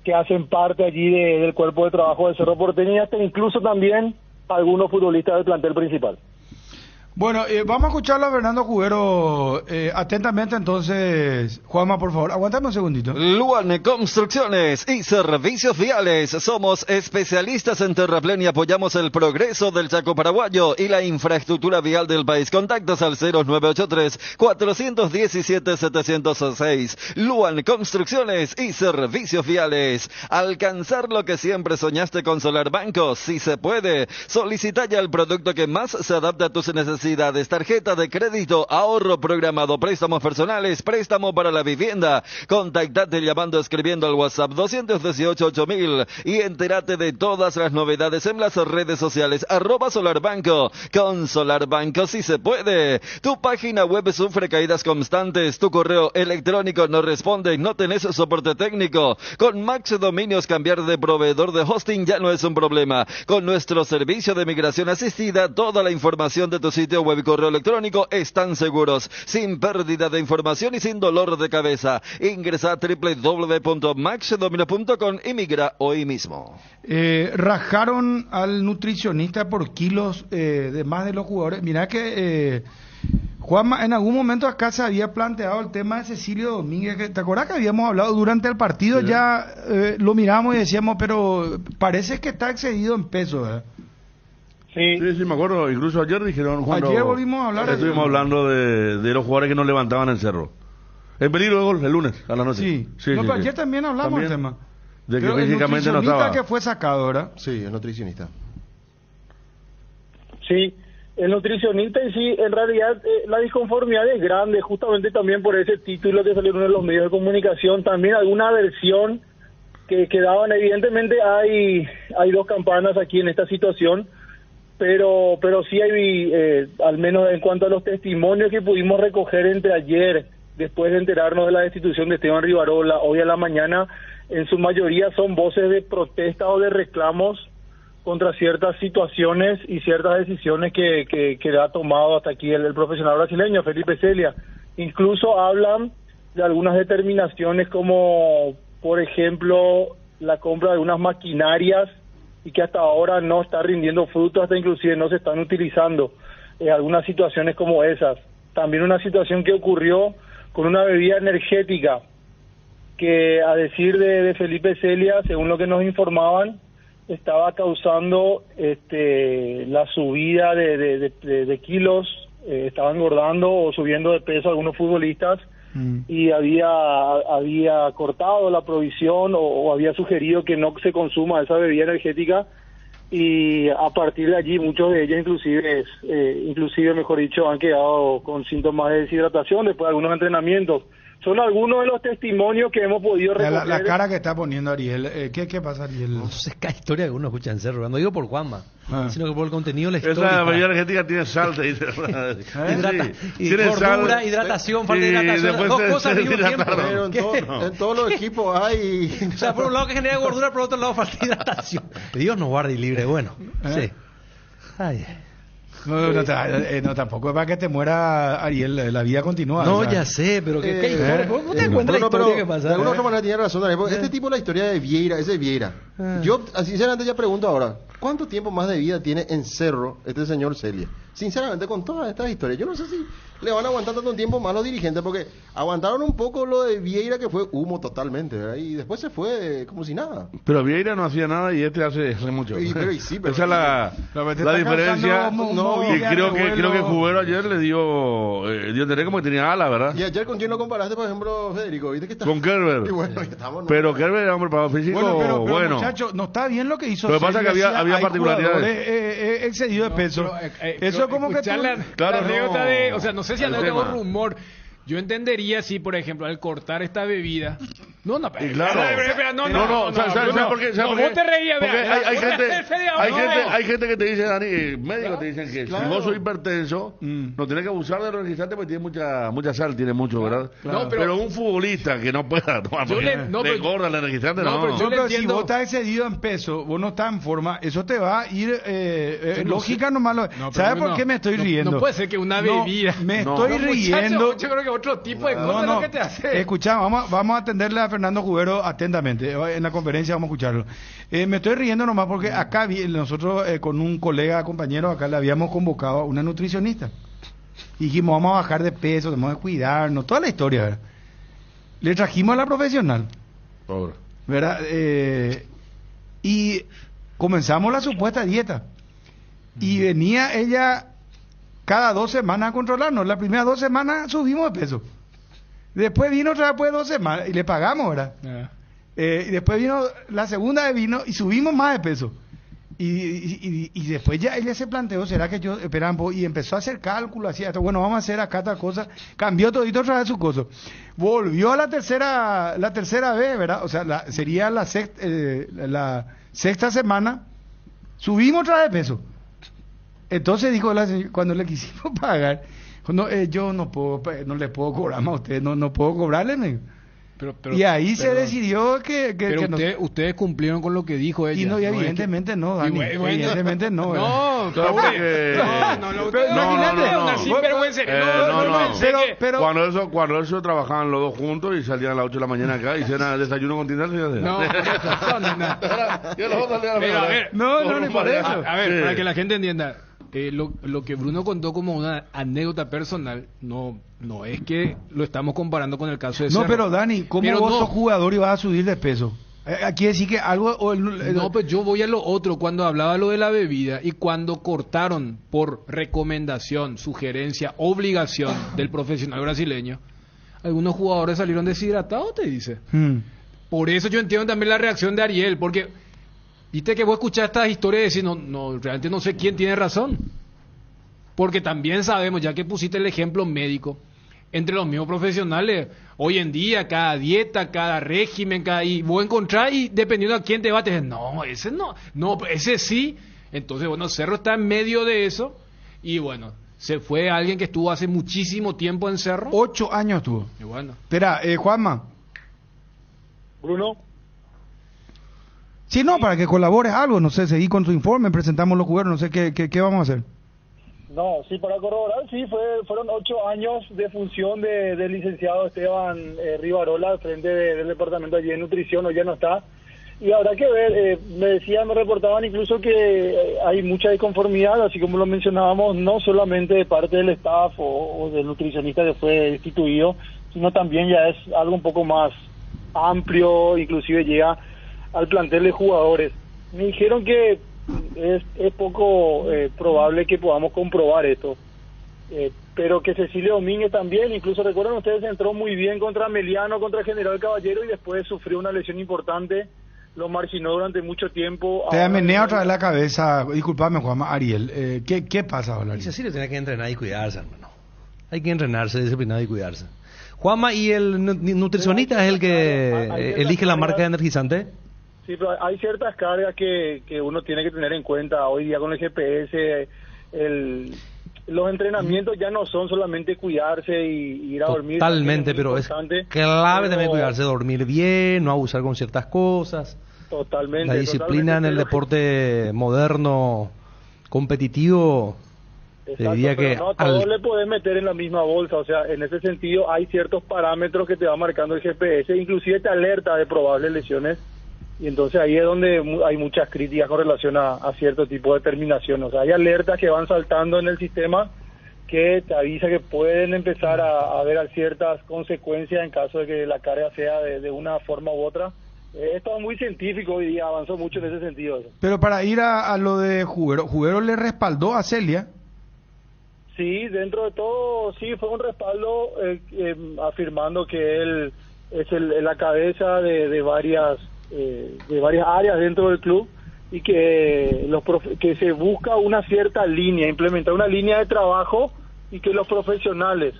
que hacen parte allí del cuerpo de trabajo de Cerro Porteño y hasta incluso también algunos futbolistas del plantel principal. Bueno, vamos a escucharlo a Fernando Cubero atentamente entonces. Juanma, por favor, aguántame un segundito. Luan Construcciones y Servicios Viales. Somos especialistas en terraplén y apoyamos el progreso del Chaco paraguayo y la infraestructura vial del país. Contactos al 0983-417-706. Luan Construcciones y Servicios Viales. Alcanzar lo que siempre soñaste con Solar Banco, si se puede. Solicita ya el producto que más se adapta a tus necesidades. Tarjeta de crédito, ahorro programado, préstamos personales, préstamo para la vivienda. Contactate llamando, escribiendo al WhatsApp 218-8000 y entérate de todas las novedades en las redes sociales @SolarBanco. Con Solar Banco si se puede. Tu página web sufre caídas constantes, tu correo electrónico no responde, no tenés soporte técnico. Con Max Dominios cambiar de proveedor de hosting ya no es un problema. Con nuestro servicio de migración asistida, toda la información de tu sitio web y correo electrónico están seguros, sin pérdida de información y sin dolor de cabeza. Ingresa a www.maxdominios.com y migra hoy mismo. Rajaron al nutricionista por kilos de más de los jugadores. Mirá que Juanma, en algún momento acá se había planteado el tema de Cecilio Domínguez. ¿Te acuerdas que habíamos hablado durante el partido? Sí. Ya lo miramos y decíamos, pero parece que está excedido en peso, ¿verdad? Sí, me acuerdo. Incluso ayer dijeron, ayer volvimos a hablar. Estuvimos hablando de los jugadores que no levantaban el cerro. En peligro de gol el lunes a la noche. Sí, pero ayer también hablamos del tema. De que físicamente no estaba. Que fue sacado, ¿verdad? Sí, el nutricionista. Sí, el nutricionista y sí, en realidad la disconformidad es grande, justamente también por ese título que salieron en los medios de comunicación. También alguna versión que daban, evidentemente hay dos campanas aquí en esta situación. Pero sí hay, al menos en cuanto a los testimonios que pudimos recoger entre ayer, después de enterarnos de la destitución de Esteban Rivarola, hoy a la mañana, en su mayoría son voces de protesta o de reclamos contra ciertas situaciones y ciertas decisiones que ha tomado hasta aquí el profesional brasileño, Felipe Celia. Incluso hablan de algunas determinaciones como, por ejemplo, la compra de algunas maquinarias y que hasta ahora no está rindiendo frutos, hasta inclusive no se están utilizando, algunas situaciones como esas. También una situación que ocurrió con una bebida energética que, a decir de Felipe Celia, según lo que nos informaban, estaba causando la subida de kilos, estaban engordando o subiendo de peso algunos futbolistas, y había cortado la provisión o había sugerido que no se consuma esa bebida energética, y a partir de allí muchos de ellos inclusive mejor dicho, han quedado con síntomas de deshidratación después de algunos entrenamientos. Son algunos de los testimonios que hemos podido recoger. La cara que está poniendo Ariel, ¿qué pasa, Ariel? No sé, cada historia que uno escucha en Cerro, no digo por Juanma, sino que por el contenido de la historia. Esa bebida energética tiene sal, te dice. Y gordura, hidratación, falta de hidratación, dos cosas al mismo tiempo. Pero en todos los equipos hay... O sea, por un lado que genera gordura, por otro lado falta de hidratación. Dios nos guarde y libre, bueno. Sí. Ay. No, tampoco es para que te muera, Ariel, la vida continúa. No, ya sé, pero ¿qué historia? ¿Cómo te cuentas la historia que pasa? De alguna otra manera tiene razón, Ariel, porque este tipo, la historia de Vieira, es de Vieira. Yo, sinceramente, ya pregunto ahora, ¿cuánto tiempo más de vida tiene en Cerro este señor Celia? Sinceramente, con todas estas historias, yo no sé si le van a aguantar tanto tiempo más los dirigentes, porque aguantaron un poco lo de Vieira, que fue humo totalmente, ¿verdad? Y después se fue como si nada. Pero Vieira no hacía nada y hace mucho. Pero esa es la diferencia. Y creo que Cubero ayer le dio entender como que tenía ala, ¿verdad? Y ayer con quién lo comparaste, por ejemplo, Federico, ¿viste que está? Con Kerber. Pero Kerber era un preparado físico bueno. Muchacho, no está bien lo que hizo. Lo que pasa es que había particularidades. Excedido de peso. Eso es como que tú... La anécdota de... O sea, no sé si anécdota o rumor. Yo entendería si, por ejemplo, al cortar esta bebida... No, ¿sabes por qué? Vos te reías, hay gente que te dice, Dani, médicos te dicen que si vos sos hipertenso, no tienes que abusar de los energizantes porque tiene mucha sal, tiene mucho, ¿verdad? Pero un futbolista que no pueda tomar, le gorda el energizante, pero si vos estás excedido en peso, vos no estás en forma, eso te va a ir, lógica nomás. ¿Sabes por qué me estoy riendo? No puede ser que una bebida... Me estoy riendo... Yo creo que otro tipo de cosas lo que te hace. Escuchá, vamos a atenderle a Fernando Jubero atentamente. En la conferencia vamos a escucharlo. Me estoy riendo nomás porque acá nosotros con un colega, compañero, acá le habíamos convocado a una nutricionista. Y dijimos, vamos a bajar de peso, tenemos que cuidarnos, toda la historia, ¿verdad? Le trajimos a la profesional. Pobre. ¿Verdad? Y comenzamos la supuesta dieta. Y venía ella cada 2 semanas a controlarnos. Las primeras 2 semanas subimos de peso. Después vino otra vez después de 2 semanas y le pagamos, ¿verdad? Y después vino la segunda vez vino y subimos más de peso. Y después ya ella se planteó, ¿será que yo esperaba? Y empezó a hacer cálculos, así, hasta, bueno, vamos a hacer acá tal cosa. Cambió todito otra vez su cosa. Volvió a la tercera vez, ¿verdad? O sea, sería la sexta semana. Subimos otra vez de peso. Entonces dijo la señora, cuando le quisimos pagar, no, yo no le puedo cobrar más a usted, no puedo cobrarle. Y ahí se decidió que ustedes cumplieron con lo que dijo ella. Y no, y evidentemente no, Dani. Evidentemente no. No, pero cuando eso trabajaban los dos juntos y salían a las 8 de la mañana acá y hacían desayuno continental. No, no, por eso. A ver, para que la gente entienda. Lo que Bruno contó como una anécdota personal no es que lo estamos comparando con el caso de Cerro. No, pero Dani, ¿cómo vos sos jugador y vas a subir de peso? Quiere decir que algo... No, pues yo voy a lo otro, cuando hablaba lo de la bebida y cuando cortaron por recomendación, sugerencia, obligación del profesional brasileño, algunos jugadores salieron deshidratados, te dice. Por eso yo entiendo también la reacción de Ariel, porque... Viste que vos escuchás estas historias y decís, no, realmente no sé quién tiene razón. Porque también sabemos, ya que pusiste el ejemplo médico, entre los mismos profesionales, hoy en día, cada dieta, cada régimen, y vos encontrás y dependiendo a quién te va, te dices, no, ese sí. Entonces, bueno, Cerro está en medio de eso y bueno, se fue alguien que estuvo hace muchísimo tiempo en Cerro. 8 años estuvo. Y bueno. Espera, Juanma. Bruno. Sí, no, para que colabores algo, no sé, seguí con tu informe, presentamos los jugadores, no sé qué vamos a hacer. No, sí, para corroborar, sí, fueron 8 años de función del licenciado Esteban Rivarola al frente del departamento allí de nutrición, hoy ya no está. Y habrá que ver, me reportaban incluso que hay mucha disconformidad, así como lo mencionábamos, no solamente de parte del staff o del nutricionista que fue destituido, sino también ya es algo un poco más amplio, inclusive llega al plantel de jugadores. Me dijeron que es poco probable que podamos comprobar esto, pero que Cecilio Domínguez también, incluso recuerdan ustedes, entró muy bien contra Meliano, contra General Caballero y después sufrió una lesión importante, lo marginó durante mucho tiempo. Te menea otra vez la cabeza, disculpame Juanma, Ariel, ¿qué pasa, Valerio? Cecilio tiene que entrenar y cuidarse, hermano. Hay que entrenarse, disciplinar y cuidarse. Juanma, ¿y el nutricionista es el que elige la marca de energizante? Sí, pero hay ciertas cargas que uno tiene que tener en cuenta. Hoy día con el GPS, los entrenamientos ya no son solamente cuidarse y ir a dormir. Totalmente, pero es clave también cuidarse, dormir bien, no abusar con ciertas cosas. Totalmente. La disciplina en el deporte moderno, competitivo, exacto, diría que no todo le podés meter en la misma bolsa. O sea, en ese sentido hay ciertos parámetros que te va marcando el GPS, inclusive te alerta de probables lesiones. Y entonces ahí es donde hay muchas críticas con relación a cierto tipo de determinación. O sea, hay alertas que van saltando en el sistema que te avisa que pueden empezar a haber ciertas consecuencias en caso de que la carga sea de una forma u otra. Esto es muy científico y avanzó mucho en ese sentido. Pero para ir a lo de Jubero le respaldó a Celia. Sí, dentro de todo, sí, fue un respaldo afirmando que él es la cabeza de varias áreas dentro del club y que que se busca una cierta línea, implementar una línea de trabajo y que los profesionales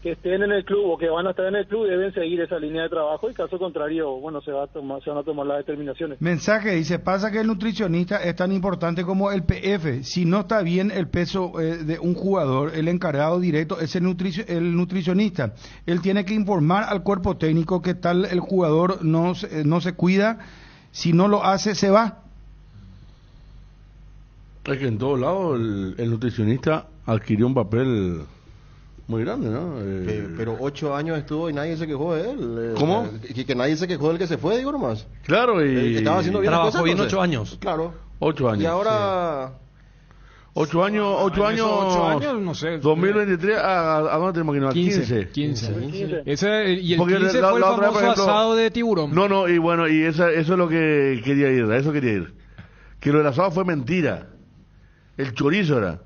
que estén en el club o que van a estar en el club deben seguir esa línea de trabajo y caso contrario, bueno, se van a tomar las determinaciones. Mensaje dice, pasa que el nutricionista es tan importante como el PF, si no está bien el peso de un jugador, el encargado directo es el nutricionista, él tiene que informar al cuerpo técnico que tal el jugador no se cuida, si no lo hace se va. Es que en todos lados el nutricionista adquirió un papel Muy grande, ¿no? Pero 8 años estuvo y nadie se quejó de él. ¿Cómo? Que nadie se quejó del que se fue, digo nomás. Claro, y... Estaba haciendo bien las Trabajó cosas, bien entonces. 8 años. Claro. 8 años. Y ahora... 8 años, 8 años... 8 años, no sé. 2023, ¿a dónde tenemos que ir? 15. Y el Porque 15 la fue el otra vez, famoso por ejemplo, asado de tiburón. No, y bueno, y eso es lo que quería ir, a eso quería ir. Que lo del asado fue mentira. El chorizo era.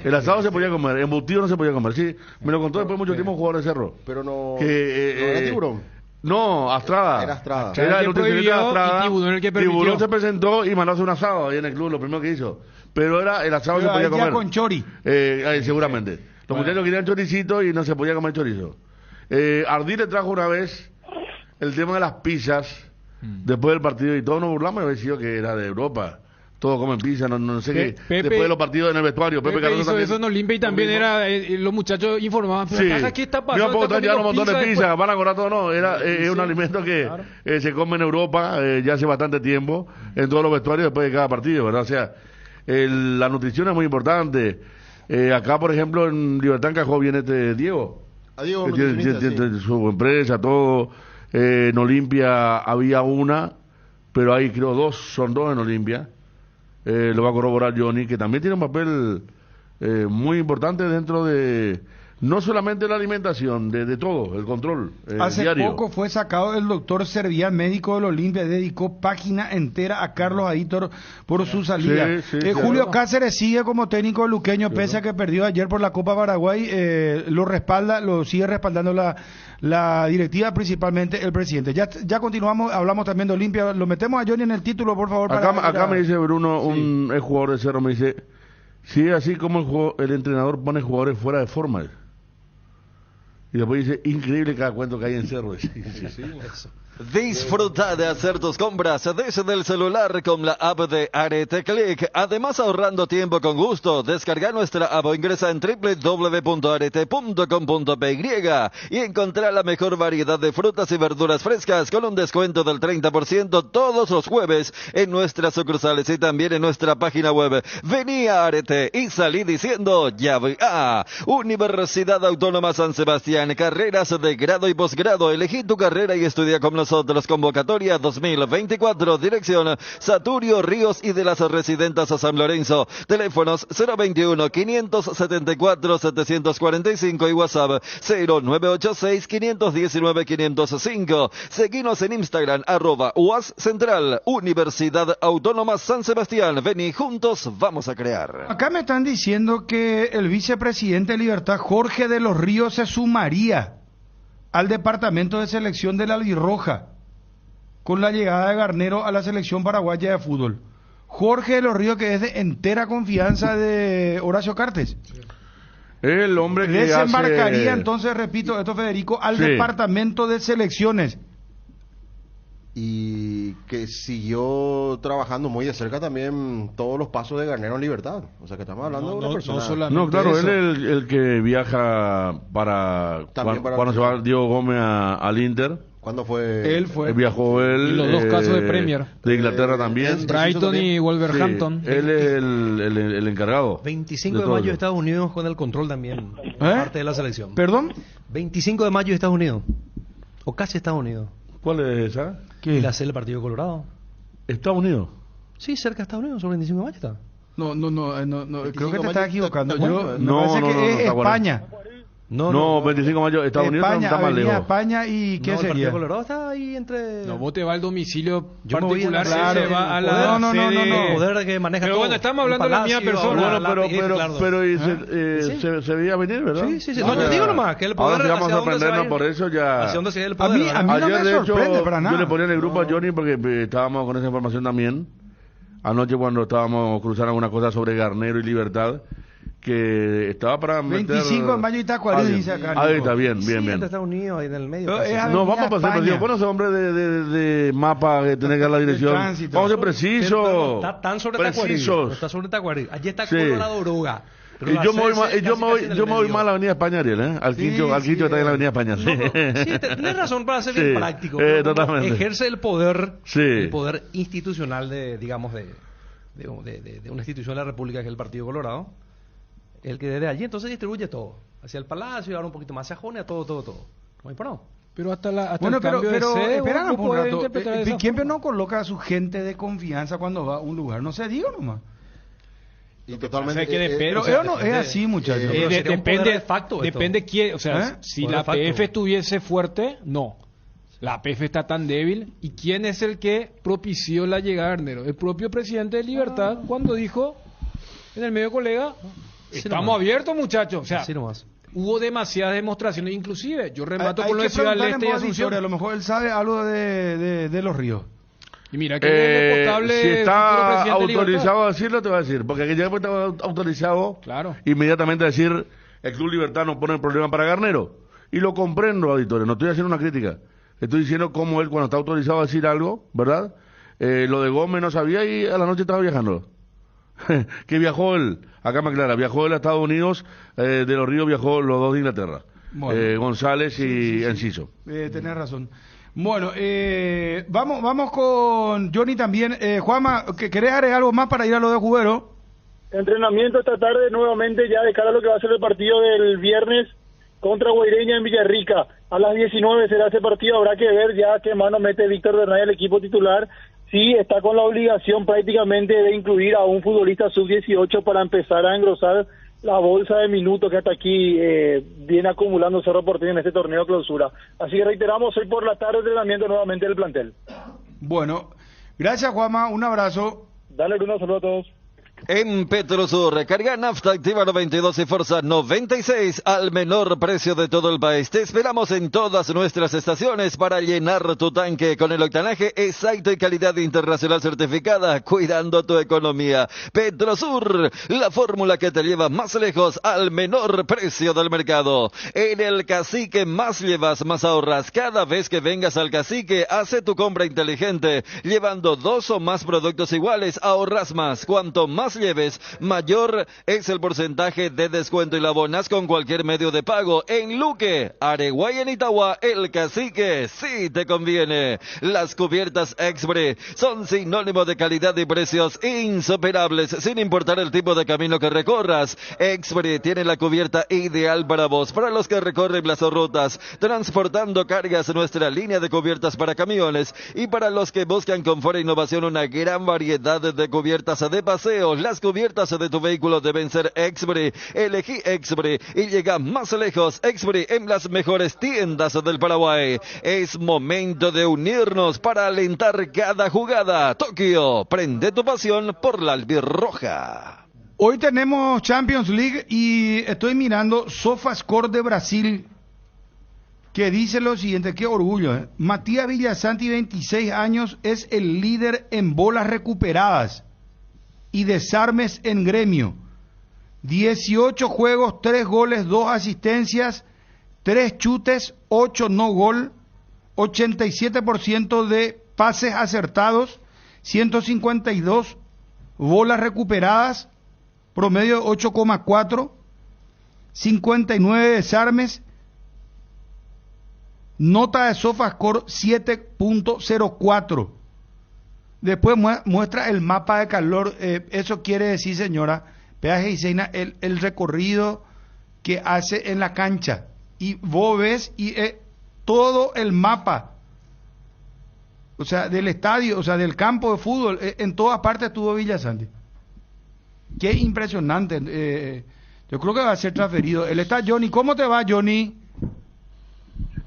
El asado se podía comer, embutido no se podía comer. Sí, me lo contó después de mucho tiempo un jugador de Cerro. Pero no... Que, ¿no era tiburón? No, Astrada. Era Astrada. Era el nutricionista de Astrada. Y Tiburón el que permitió. Tiburón se presentó y mandó a hacer un asado ahí en el club, lo primero que hizo. Pero era el asado Pero se podía ahí ya comer. con chori. Seguramente. Los muchachos querían choricito y no se podía comer chorizo. Ardí le trajo una vez el tema de las pizzas después del partido y todos nos burlamos y había sido que era de Europa. Todos comen pizza, no sé qué. Después de los partidos en el vestuario. Pepe Cardoso hizo también. eso en Olimpia y también era los muchachos informaban. Sí. ¿Qué está Yo pasando? puedo Está estar llevando un comiendo montón de pizza pizza, van a cobrar todo, no. Es un alimento que se come en Europa ya hace bastante tiempo, en todos los vestuarios después de cada partido, ¿verdad? O sea, la nutrición es muy importante. Acá, por ejemplo, en Libertad en Cajó viene Diego. A Diego, Que tiene su empresa, todo. En Olimpia había una, pero hay creo son dos en Olimpia. Lo va a corroborar Johnny, que también tiene un papel muy importante dentro de no solamente la alimentación, de todo, el control Hace diario. poco fue sacado el doctor Servián, médico del Olimpia, dedicó página entera a Carlos Aitor por su salida. Sí, Julio claro. Cáceres sigue como técnico luqueño, pese a que perdió ayer por la Copa Paraguay, lo sigue respaldando la directiva, principalmente el presidente. Ya continuamos, hablamos también de Olimpia, lo metemos a Johnny en el título, por favor. Acá me dice Bruno, un ex jugador de Cerro, me dice, si es así como el entrenador pone jugadores fuera de forma. Y después dice, increíble cada cuento que hay en Cerro. Disfruta de hacer tus compras desde el celular con la app de Arete Click. Además, ahorrando tiempo con gusto. Descarga nuestra app o ingresa en www.arete.com.py y encontrá la mejor variedad de frutas y verduras frescas con un descuento del 30% todos los jueves en nuestras sucursales y también en nuestra página web. Vení a Arete y salí diciendo llave A. Universidad Autónoma San Sebastián, carreras de grado y posgrado. Elegí tu carrera y estudia con nosotros. Convocatoria 2024, dirección Saturio Ríos y de las Residentas a San Lorenzo. Teléfonos 021-574-745 y WhatsApp 0986-519-505. Seguinos en Instagram, @UAS Central, Universidad Autónoma San Sebastián. Vení, juntos vamos a crear. Acá me están diciendo que el vicepresidente de Libertad, Jorge de los Ríos, se sumaría al departamento de selección de la Albirroja con la llegada de Garnero a la selección paraguaya de fútbol. Jorge de los Ríos, que es de entera confianza de Horacio Cartes. El hombre que desembarcaría entonces, repito, esto Federico, al departamento de selecciones. Y que siguió trabajando muy de cerca también todos los pasos de Garnero en Libertad. O sea que estamos hablando de una persona. No, claro, él es el que viaja cuando se va Diego Gómez al Inter. ¿Cuándo fue? Él fue. Viajó él. Y los dos casos de Premier. De Inglaterra también. Brighton y Wolverhampton. Sí, él es el encargado. 25 de mayo de Estados Unidos con el control también. Parte de la selección. ¿Perdón? 25 de mayo de Estados Unidos. O casi Estados Unidos. ¿Cuál es esa? ¿Qué? La el partido de Colorado. ¿Estados Unidos? Sí, cerca de Estados Unidos, sobre el 25 de mayo está. No, creo que te estás equivocando. Me no, parece que es no, España. No, 25 de mayo, Estados Unidos España, está más Avenida lejos. España y ¿qué el partido sería? de Colorado está ahí entre... No, vos te vas al domicilio Yo me voy a particular, la- se va a el la poder- no, sede. El poder que maneja Pero todo. bueno, estamos hablando El de la misma palacio, persona. ahora Bueno, claro. se veía venir, ¿verdad? Sí. No, yo digo nomás que el poder... Ahora sí vamos hacia a dónde se va sorprendernos ir. por eso ya. ¿Hacia dónde se va el A poder? mí ¿verdad? no Ayer, me de hecho, sorprende para nada. yo le ponía en el grupo a Johnny porque estábamos con esa información también. Anoche cuando estábamos cruzando alguna cosa sobre Garnero y Libertad, que estaba para meter... 25 de mayo y Tacuarí, dice acá. Ahí Nico. está, bien. Sí, entre Estados Unidos, ahí en el medio. Pero casi. es No, vamos a Avenida pasar preciso. España. Bueno, ese hombre de mapa que tiene que dar la dirección. tránsito. Vamos a ser precisos. Pero está tan sobre Tacuarí. Precisos. Está sobre Tacuarí. Allí está Sí. Colorado Oruga. Y yo me voy más a la Avenida España, Ariel, ¿eh? Al quincho que está en la Avenida España. Sí, Sí, tenés razón para ser Sí, bien práctico. totalmente. Ejerce el poder institucional de una institución de la República que es el Partido Colorado. El que desde allí entonces distribuye todo. hacia el Palacio, y ahora un poquito más hacia Jonia, todo. No hay por no. Pero hasta Bueno, el cambio pero de sede, espera vos un podés rato. interpretar de esa Siempre forma. no coloca a su gente de confianza cuando va a un lugar. No se diga nomás. Y totalmente. pasa es que depende, Pero o sea, no es así, muchachos. pero sería un poder de facto esto. Depende quién, o sea, ¿Eh? si Poder la de facto. APF estuviese fuerte, no. La APF está tan débil. ¿Y quién es el que propició la llegada de Arnero? El propio presidente de Libertad, cuando dijo en el medio colega, estamos nomás. abiertos, muchachos. O sea, Así nomás. hubo demasiadas demostraciones. Inclusive, yo remato Hay con lo de que Ciudad del preguntarle Este y en voz de Asunción. historia, a lo mejor él sabe algo de los ríos. Y mira, que es potable Si futuro está presidente de Libertad. autorizado a decirlo, te va a decir. Porque aquí ya está autorizado, Claro. inmediatamente a decir, el Club Libertad no pone el problema para Garnero. Y lo comprendo, auditores, no estoy haciendo una crítica. Estoy diciendo cómo él, cuando está autorizado a decir algo, ¿verdad? Lo de Gómez no sabía y a la noche estaba viajando. Que viajó él, acá me aclara, viajó él a Estados Unidos, de los Ríos viajó los dos de Inglaterra. Bueno. González y Enciso. Tenés razón. Bueno, vamos con Johnny también. Juanma, ¿querés agregar algo más para ir a lo de Jubero? Entrenamiento esta tarde nuevamente ya de cara a lo que va a ser el partido del viernes contra Guaireña en Villarrica. A las 19 será ese partido, habrá que ver ya qué mano mete Víctor Bernay al equipo titular. Sí, está con la obligación prácticamente de incluir a un futbolista sub-18 para empezar a engrosar la bolsa de minutos que hasta aquí viene acumulando Cerro Porteño en este torneo clausura. Así que reiteramos, hoy por la tarde entrenamiento nuevamente del plantel. Bueno, gracias Juanma, un abrazo. Dale, Bruno, saludos a todos. En Petrosur, recarga nafta activa 92 y Forza 96 al menor precio de todo el país. Te esperamos en todas nuestras estaciones para llenar tu tanque con el octanaje exacto y calidad internacional certificada, cuidando tu economía. Petrosur, la fórmula que te lleva más lejos al menor precio del mercado. En el Cacique más llevas, más ahorras. Cada vez que vengas al Cacique, hace tu compra inteligente. Llevando 2 o más productos iguales, ahorras más. Cuanto más lleves, mayor es el porcentaje de descuento y la abonas con cualquier medio de pago. En Luque, Areguay, en Itagua, el Cacique, sí te conviene. Las cubiertas Expre son sinónimo de calidad y precios insuperables, sin importar el tipo de camino que recorras. Expre tiene la cubierta ideal para vos, para los que recorren las rutas, transportando cargas, nuestra línea de cubiertas para camiones, y para los que buscan confort e innovación, una gran variedad de cubiertas de paseo. Las cubiertas de tu vehículo deben ser Expre. Elegí Expre y llega más lejos. Expre en las mejores tiendas del Paraguay. Es momento de unirnos para alentar cada jugada. Tokio, prende tu pasión por la albirroja. Hoy tenemos Champions League y estoy mirando SofaScore de Brasil, que dice lo siguiente, qué orgullo. Matías Villasanti, 26 años, es el líder en bolas recuperadas y desarmes en gremio. 18 juegos, 3 goles, 2 asistencias, 3 chutes, 8 no gol, 87% de pases acertados, 152 bolas recuperadas, promedio de 8,4, 59 desarmes, nota de SofaScore 7.04. Después muestra el mapa de calor. Eso quiere decir, señora Peaje y Seina, el recorrido que hace en la cancha. Y vos ves todo el mapa, o sea, del estadio, o sea, del campo de fútbol. En todas partes estuvo Villasanti. Qué impresionante. Yo creo que va a ser transferido. Él está Johnny. ¿Cómo te va, Johnny?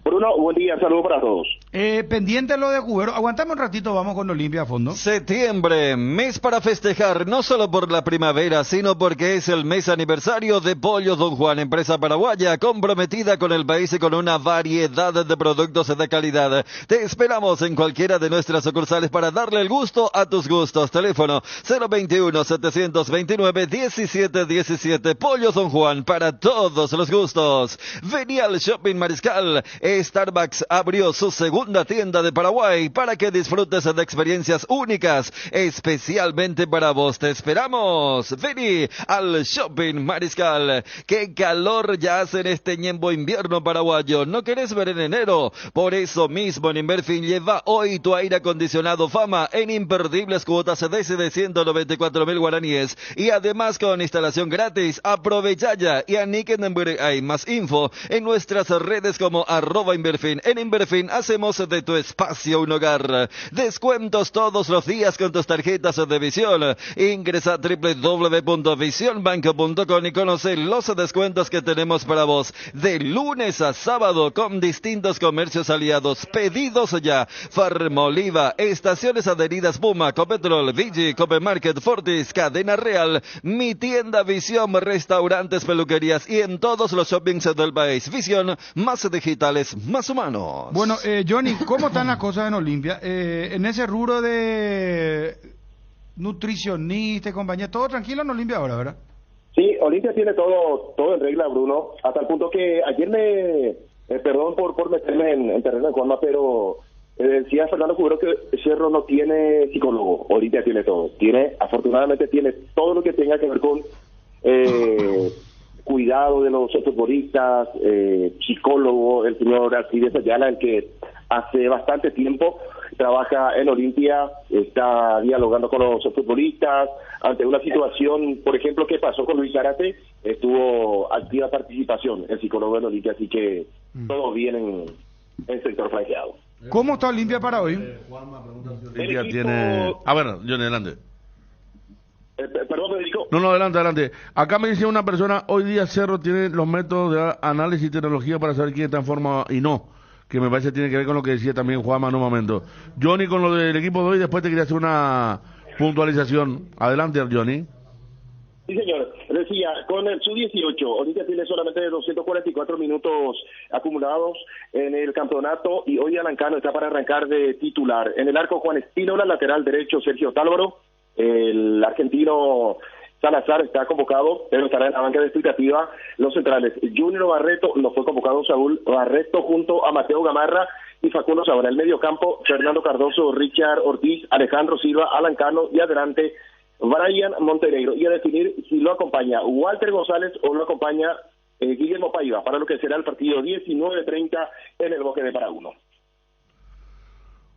Bruno, buen día, saludos para todos. Pendiente lo de Jubero. Aguantame un ratito, vamos con Olimpia a fondo. Septiembre, mes para festejar, no solo por la primavera, sino porque es el mes aniversario de Pollos Don Juan, empresa paraguaya comprometida con el país y con una variedad de productos de calidad. Te esperamos en cualquiera de nuestras sucursales para darle el gusto a tus gustos. Teléfono 021-729-1717. Pollos Don Juan, para todos los gustos. Vení al Shopping Mariscal. Starbucks abrió su segundo segunda tienda de Paraguay para que disfrutes de experiencias únicas, especialmente para vos. Te esperamos. Vení al Shopping Mariscal. Qué calor ya hace en este ñembo invierno paraguayo. ¿No querés ver en enero? Por eso mismo en Inverfin lleva hoy tu aire acondicionado Fama en imperdibles cuotas de 194.000 guaraníes y además con instalación gratis. Aprovecha ya y hay más info en nuestras redes como @Inverfin. En Inverfin hacemos de tu espacio un hogar. Descuentos todos los días con tus tarjetas de visión. Ingresa a www.visionbanco.com y conoce los descuentos que tenemos para vos de lunes a sábado con distintos comercios aliados. Pedidos ya. Farmoliva, estaciones adheridas Puma, Copetrol, Vigi, Copemarket, Fortis, Cadena Real, Mi Tienda Visión, restaurantes, peluquerías y en todos los shoppings del país. Visión, más digitales, más humanos. Bueno, Johnny, ¿cómo están las cosas en Olimpia? En ese rubro de nutricionista y compañía, todo tranquilo en Olimpia ahora, ¿verdad? Sí, Olimpia tiene todo en regla, Bruno, hasta el punto que ayer perdón por meterme en terreno de Juanma, pero decía Fernando Cubero que Cerro no tiene psicólogo, Olimpia tiene todo, afortunadamente tiene todo lo que tenga que ver con cuidado de los futbolistas, psicólogo, el señor Alcides Ayala, el que hace bastante tiempo trabaja en Olimpia, está dialogando con los futbolistas, ante una situación, por ejemplo, que pasó con Luis Zárate, estuvo activa participación el psicólogo en Olimpia, así que todo bien en el sector franqueado. ¿Cómo está Olimpia para hoy? Olimpia tiene... A ver, Johnny, adelante. Perdón, Federico. No, adelante. Acá me dice una persona, hoy día Cerro tiene los métodos de análisis y tecnología para saber quién está en forma y no, que me parece tiene que ver con lo que decía también Juanma en un momento. Johnny, con lo del equipo de hoy, después te quería hacer una puntualización. Adelante, Johnny. Sí, señor. Decía, con el Sub-18, Olimpia tiene solamente 244 minutos acumulados en el campeonato y hoy Alan Cano está para arrancar de titular. En el arco, Juan Espínola, lateral derecho, Sergio Tálvaro, el argentino Salazar está convocado, pero estará en la banca de expectativa. Los centrales, Junior Barreto, no fue convocado Saúl Barreto junto a Mateo Gamarra y Facundo Sabra. El medio campo, Fernando Cardoso, Richard Ortiz, Alejandro Silva, Alan Cano y adelante Brian Montenegro. Y a definir si lo acompaña Walter González o lo acompaña Guillermo Paiva para lo que será el partido 19:30 en el Bosque de Paraguno.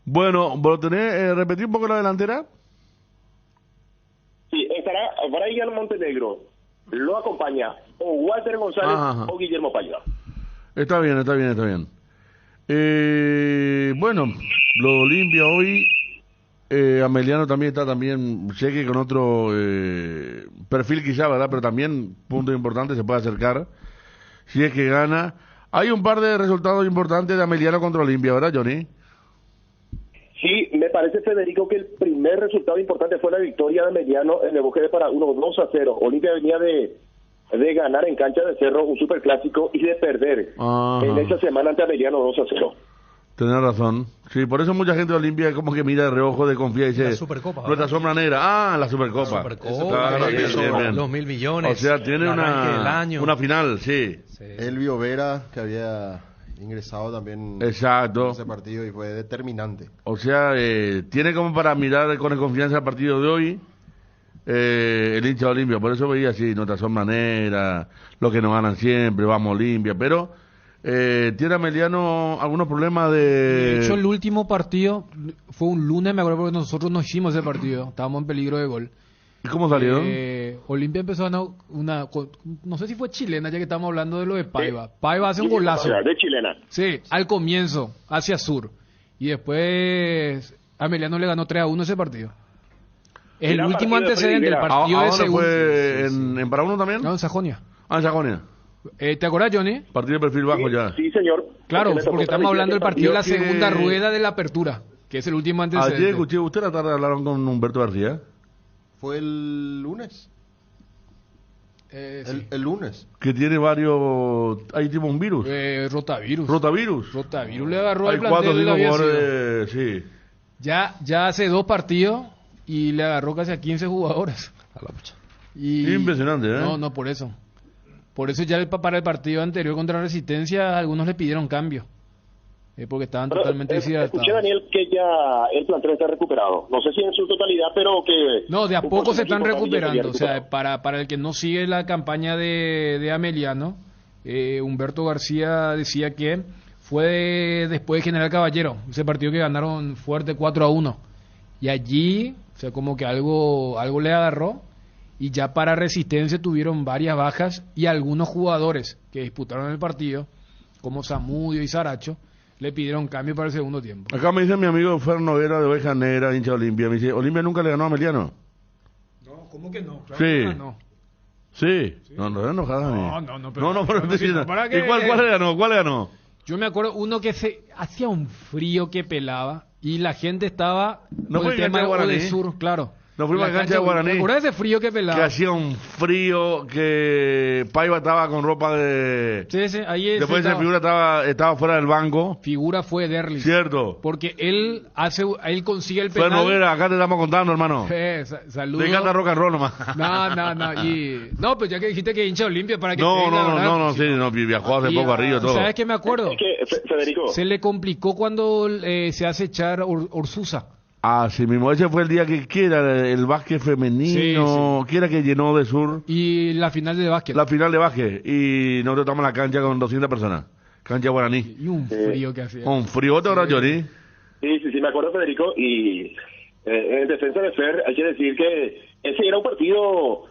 Bueno, ¿vos tenés repetir un poco la delantera? Sí, estará Brian Montenegro, lo acompaña o Walter González o Guillermo Paiva. Está bien. Bueno, lo de Olimpia hoy, Ameliano también está sé que con otro perfil quizá, ¿verdad? Pero también, punto importante, se puede acercar, si es que gana. Hay un par de resultados importantes de Ameliano contra Olimpia, ¿verdad, Johnny? Sí, me parece, Federico, que el primer resultado importante fue la victoria de Ameliano en el Bosque de Paraguno, 2-0. Olimpia venía de ganar en cancha de Cerro un superclásico y de perder en esa semana ante Ameliano 2-0. Tenés razón. Sí, por eso mucha gente de Olimpia como que mira de reojo, de confía y dice... La Supercopa. Nuestra sombra negra. La Supercopa. Claro, bien. Los 1.000 millones. O sea, tiene una final, sí. Elvio Vera, que había ingresado también Exacto. en ese partido y fue determinante. O sea, tiene como para mirar con confianza el partido de hoy el hincha de Olimpia. Por eso veía así, nuestra sombra negra, los que nos ganan siempre, vamos Olimpia, pero... ¿tiene Ameliano algunos problemas De hecho, el último partido fue un lunes, me acuerdo, porque nosotros no hicimos ese partido. Estábamos en peligro de gol. ¿Y cómo salió? Olimpia empezó no sé si fue chilena, ya que estamos hablando de lo de Paiva. Paiva hace un golazo. De chilena. Sí, al comienzo, hacia sur. Y después Ameliano le ganó 3-1 ese partido. Es el último antecedente del partido de segundo. ¿Fue en Paraguno también? No, en Sajonia. En Sajonia. ¿Te acordás, Johnny? Partido de perfil bajo ya. Sí, señor. Claro, porque estamos hablando del partido de la segunda rueda de la apertura, que es el último antecedente. Ayer escuché, usted la tarde hablaron con Humberto García. ¿Fue el lunes? Sí. El lunes. Que tiene varios... Hay tipo un virus. Rotavirus. Rotavirus le agarró al plantel. Hay 4 o 5 jugadores, sí. Ya hace 2 partidos y le agarró casi a 15 jugadores. A la pucha. Impresionante, ¿eh? No, por eso. Por eso ya para el partido anterior contra Resistencia algunos le pidieron cambio. porque estaban Pero, totalmente deshidratados. escuché, Daniel, que ya el plantel está recuperado. No sé si en su totalidad, pero que... No, de a un poco se porcentaje están importante ya recuperando. O sería sea, recuperado. para el que no sigue la campaña de Ameliano, Humberto García decía que fue después de General Caballero, ese partido que ganaron fuerte 4-1. Y allí, o sea, como que algo le agarró. Y ya para Resistencia tuvieron varias bajas y algunos jugadores que disputaron el partido, como Zamudio y Saracho, le pidieron cambio para el segundo tiempo. Acá me dice mi amigo Fer Noguera de Oveja Negra, hincha de Olimpia. Me dice, ¿Olimpia nunca le ganó a Ameliano? No, ¿cómo que no? Claro Sí. que ganó. Sí. No, no, enojada a mí. No, pero pero no, te decía- no, ¿para qué? ¿Y cuál le ganó? ¿Cuál le ganó? Yo me acuerdo uno que hacía un frío que pelaba y la gente estaba ¿No con fue el en tema cancha de Guaraní? de sur, claro. Nos fuimos La a cancha de Guaraní. ¿Te acuerdas de ese frío que Que pelaba? hacía un frío, que Paiva estaba con ropa de... Sí, ahí Después esa figura estaba fuera del banco. Figura fue Derlis. Cierto. Porque él consigue el Fer penal. Noguera, acá te estamos contando, hermano. Saludos. Te encanta rock and roll nomás. No, pues ya que dijiste que hincha Olimpia para que No, te diga la verdad. no, sí, no, viajó hace Y, poco a Río todo. ¿Sabes qué me acuerdo? Es que, Federico, Se le complicó cuando se hace echar Orsusa. Ah, sí mismo, ese fue el día que era el básquet femenino, que era que llenó de sur. Y la final de básquet. La final de básquet, y nosotros estamos en la cancha con 200 personas, cancha Guaraní. Y un frío que hacía. Un frío, ¿te acuerdas, Johnny? sí, me acuerdo, Federico, y en defensa de Fer, hay que decir que ese era un partido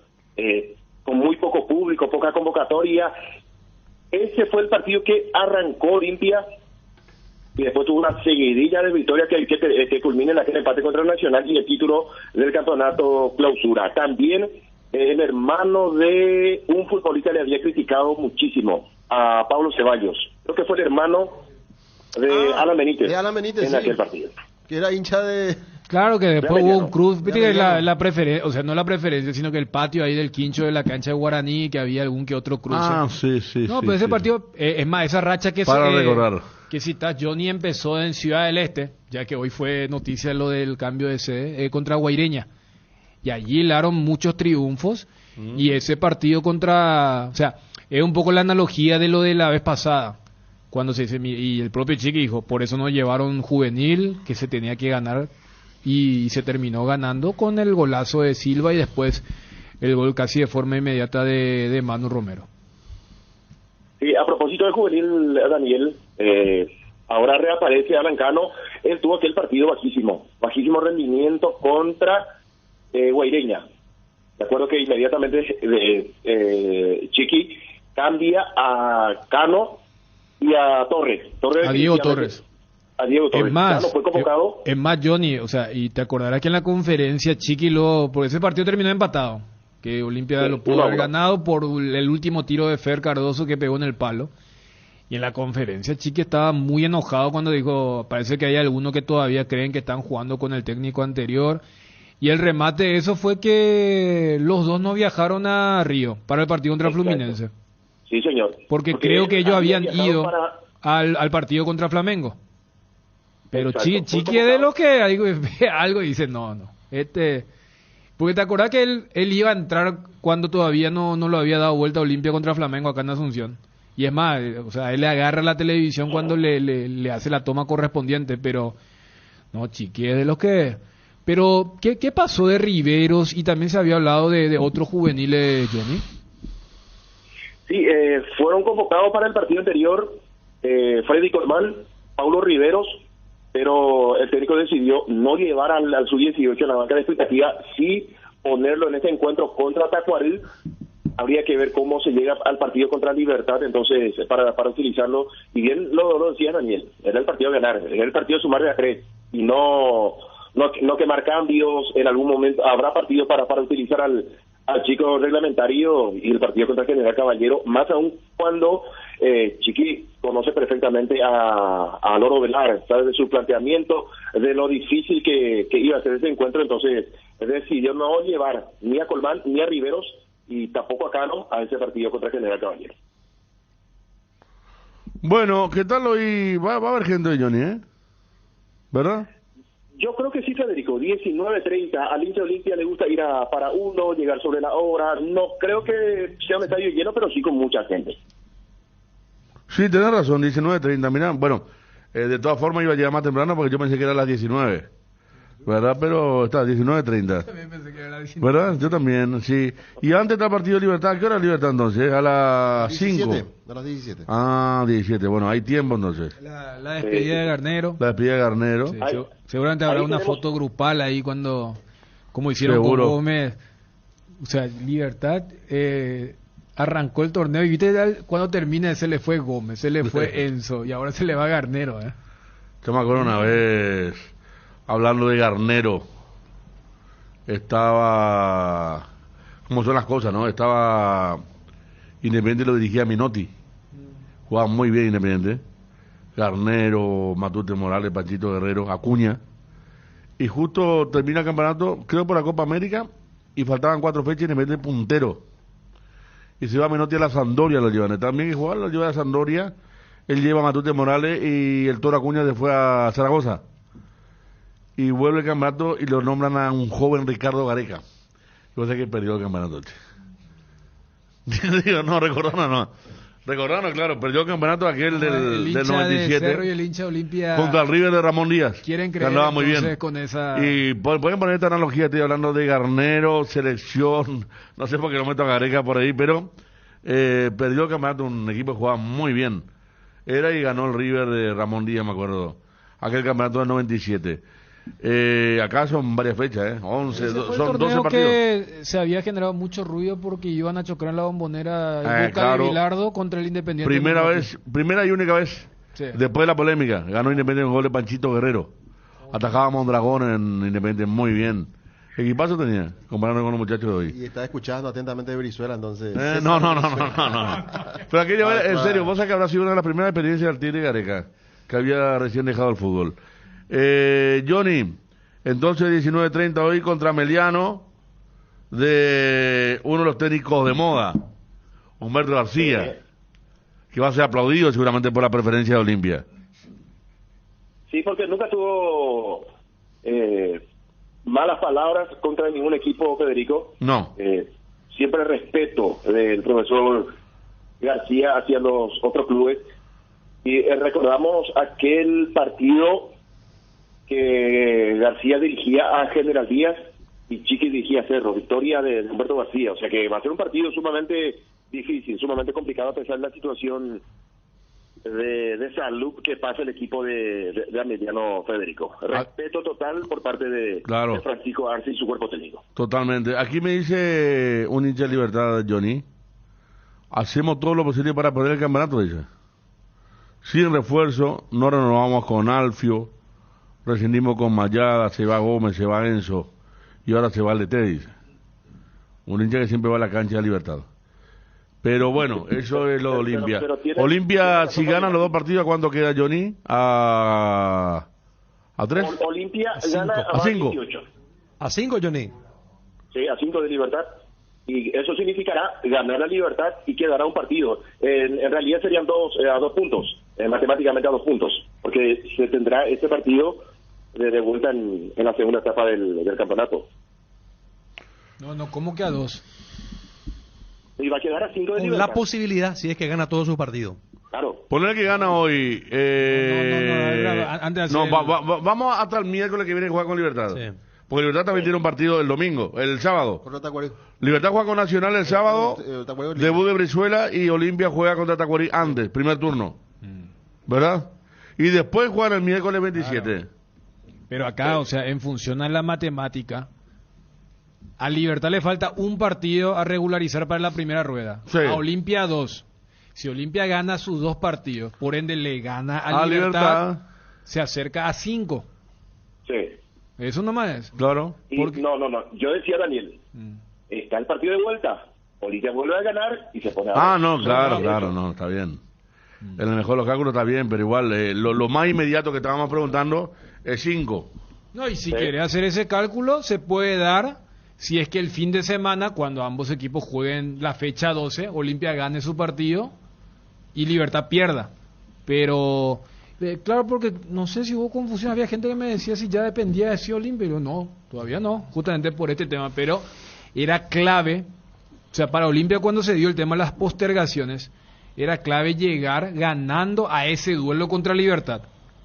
con muy poco público, poca convocatoria. Ese fue el partido que arrancó Olimpia y después tuvo una seguidilla de victorias que culmina en aquel empate contra el Nacional y el título del campeonato clausura. También el hermano de un futbolista le había criticado muchísimo a Pablo Ceballos. Creo que fue el hermano de Alan Benítez, de Alan Benítez, en sí. aquel partido. Que era hincha de... Claro que después Ameliano. hubo un cruz, viste De que Ameliano. la preferencia, o sea, no la preferencia, sino que el patio ahí del quincho de la cancha de Guaraní, que había algún que otro cruce. Ah, sí. No, sí, pero ese sí. partido, es más, esa racha que Para recordar. que citas, Johnny empezó en Ciudad del Este, ya que hoy fue noticia lo del cambio de sede, contra Guaireña. Y allí hilaron muchos triunfos, y ese partido contra, o sea, es un poco la analogía de lo de la vez pasada, cuando se dice, y el propio Chiqui dijo, por eso nos llevaron juvenil, que se tenía que ganar, y se terminó ganando con el golazo de Silva y después el gol casi de forma inmediata de Manu Romero. Sí, a propósito del juvenil, Daniel, ahora reaparece Alan Cano. Él tuvo aquel partido bajísimo rendimiento contra Guaireña. De acuerdo que inmediatamente Chiqui cambia a Cano y a Torres. A Diego Torres. A Diego Torres. Es más, Cano fue convocado. es más, Johnny, o sea, y te acordarás que en la conferencia Chiqui porque ese partido terminó empatado, que Olimpia Sí, lo pudo haber 1-1. ganado por el último tiro de Fer Cardoso que pegó en el palo. Y en la conferencia Chiqui estaba muy enojado cuando dijo, parece que hay algunos que todavía creen que están jugando con el técnico anterior. Y el remate de eso fue que los dos no viajaron a Río para el partido contra Exacto. Fluminense. Sí, señor. Porque creo que ellos habían viajado ido para- al partido contra Flamengo. Pero Exacto, fue Chiqui es de convocado. lo que ve algo y dice, no. Porque te acordás que él iba a entrar cuando todavía no lo había dado vuelta a Olimpia contra Flamengo acá en Asunción. Y es más, o sea, él le agarra la televisión cuando le hace la toma correspondiente, pero no, Chiqui es de los que... Pero, ¿qué pasó de Riveros? Y también se había hablado de otros juveniles, Johnny. Sí, fueron convocados para el partido anterior Freddy Colmán, Paulo Riveros, pero el técnico decidió no llevar al sub-18 en la banca de expectativa, sí ponerlo en este encuentro contra Tacuaril. Habría que ver cómo se llega al partido contra Libertad, entonces, para utilizarlo. Y bien lo decía Daniel, era el partido de ganar, era el partido de sumar de a 3, y no quemar cambios. En algún momento habrá partido para utilizar al chico reglamentario y el partido contra General Caballero, más aún cuando Chiqui conoce perfectamente a Loro Velar, sabe de su planteamiento, de lo difícil que iba a ser ese encuentro, entonces decidió no llevar ni a Colmán ni a Riveros y tampoco a Cano a ese partido contra General Caballero. Bueno, ¿qué tal hoy? Va a haber gente de Johnny, ¿verdad? Yo creo que sí, Federico, 19:30, al hincha de Olimpia le gusta ir para uno, llegar sobre la hora, no creo que sea un estadio lleno, pero sí con mucha gente. Sí, tenés razón, 19:30. Mirá, bueno, De todas formas iba a llegar más temprano porque yo pensé que era a las 19. ¿Verdad? Pero está 19:30. También pensé que era la 19. ¿Verdad? Yo también, sí. Y antes está el partido de Libertad. ¿Qué hora es Libertad entonces? A las 5. A las 17. Ah, 17. Bueno, hay tiempo entonces. La despedida de Garnero. La despedida de Garnero. Sí, seguramente habrá una foto grupal ahí cuando, como hicieron Seguro. con Gómez. O sea, Libertad arrancó el torneo y viste cuando termina se le fue Gómez, se le fue Enzo y ahora se le va Garnero. Yo me acuerdo una vez, hablando de Garnero, estaba, como son las cosas, ¿no? Estaba, Independiente lo dirigía Minotti, jugaba muy bien Independiente, Garnero, Matute Morales, Panchito Guerrero, Acuña, y justo termina el campeonato, creo por la Copa América, y faltaban 4 fechas y Independiente puntero, y se va Menotti a la Sampdoria, lo llevan, también que jugar, lo lleva a la Sampdoria, él lleva a Matute Morales y el Toro Acuña se fue a Zaragoza, y vuelve el campeonato y lo nombran a un joven Ricardo Gareca, yo sé que perdió el campeonato. Digo, no, Recordando, claro, perdió el campeonato aquel del 97 Cerro y el hincha Olimpia contra el River de Ramón Díaz. Quieren que creer andaba muy bien. Con esa... Y pueden poner esta analogía, estoy hablando de Garnero, selección, no sé por qué no meto a Gareca por ahí, pero perdió el campeonato un equipo que jugaba muy bien. Era y ganó el River de Ramón Díaz, me acuerdo. Aquel campeonato del 97. Acá son varias fechas, 11, son 12 partidos. Que se había generado mucho ruido porque iban a chocar en la Bombonera Boca claro. de Bilardo contra el Independiente. Primera y única vez. Sí. Después de la polémica, ganó Independiente con gol de Panchito Guerrero. Atajaba a Mondragón en Independiente muy bien. Equipazo tenía, comparando con los muchachos de hoy. Y está escuchando atentamente de Brizuela, entonces. No. Pero aquello, en serio, vos sabés que habrá sido una de las primeras experiencias del Tigre Gareca, que había recién dejado el fútbol. Johnny, entonces 19:30 hoy contra Meliano, de uno de los técnicos de moda, Humberto García, que va a ser aplaudido seguramente por la preferencia de Olimpia. Sí, porque nunca tuvo malas palabras contra ningún equipo, Federico. No. Siempre respeto del profesor García hacia los otros clubes. Y recordamos aquel partido que García dirigía a General Díaz y Chiqui dirigía a Cerro, victoria de Humberto García, o sea que va a ser un partido sumamente difícil, sumamente complicado a pesar de la situación de salud que pasa el equipo de Emiliano Federico. Respeto total por parte de Francisco Arce y su cuerpo técnico. Totalmente. Aquí me dice un hincha de Libertad, Johnny, hacemos todo lo posible para perder el campeonato, dice. Sin refuerzo, no renovamos con Alfio, rescindimos con Mayada, se va Gómez, se va Enzo y ahora se va el DT, dice. Un hincha que siempre va a la cancha de Libertad. Pero bueno, eso es lo de Olimpia. Olimpia, si gana los 2 partidos, ¿a cuánto queda, Johnny? ¿A 3? Olimpia gana a 5. 18. ¿A 5, Johnny? Sí, a 5 de Libertad. Y eso significará ganar la Libertad y quedará un partido. En realidad serían a 2 puntos, matemáticamente a 2 puntos, porque se tendrá este partido de vuelta en la segunda etapa del campeonato. No, ¿cómo que a 2? Y va a quedar a 5 de Con Libertad. la posibilidad, si es que gana todos sus partidos. Claro. Ponle que gana hoy. Vamos hasta el miércoles que viene a jugar con Libertad. Sí. Porque Libertad también tiene un partido el domingo, el sábado. Libertad juega con Nacional el sábado, debut de Brizuela, y Olimpia juega contra Tacuarí antes, primer turno. ¿Verdad? Y después juegan el miércoles 27. Claro. Pero acá, o sea, en función a la matemática, a Libertad le falta un partido a regularizar para la primera rueda. Sí. A Olimpia 2. Si Olimpia gana sus 2 partidos, por ende le gana a Libertad, se acerca a 5. Sí. Eso nomás es. Claro. Porque... No. Yo decía, Daniel, está el partido de vuelta. Olimpia vuelve a ganar y se pone a... Claro, no, está bien. En el mejor de los cálculos está bien, pero igual, lo más inmediato que estábamos preguntando es 5. No, y si quiere hacer ese cálculo, se puede dar, si es que el fin de semana, cuando ambos equipos jueguen la fecha 12, Olimpia gane su partido y Libertad pierda. Pero, claro, porque no sé si hubo confusión, había gente que me decía si ya dependía de si Olimpia, y yo no, todavía no, justamente por este tema, pero era clave, o sea, para Olimpia cuando se dio el tema de las postergaciones, era clave llegar ganando a ese duelo contra Libertad,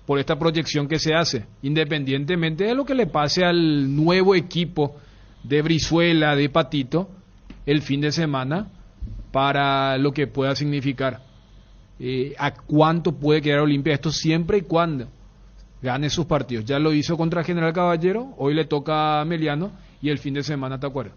por esta proyección que se hace, independientemente de lo que le pase al nuevo equipo de Brizuela, de Patito, el fin de semana, para lo que pueda significar. A cuánto puede quedar Olimpia, esto siempre y cuando gane sus partidos. Ya lo hizo contra General Caballero, hoy le toca a Meliano y el fin de semana Tacuara.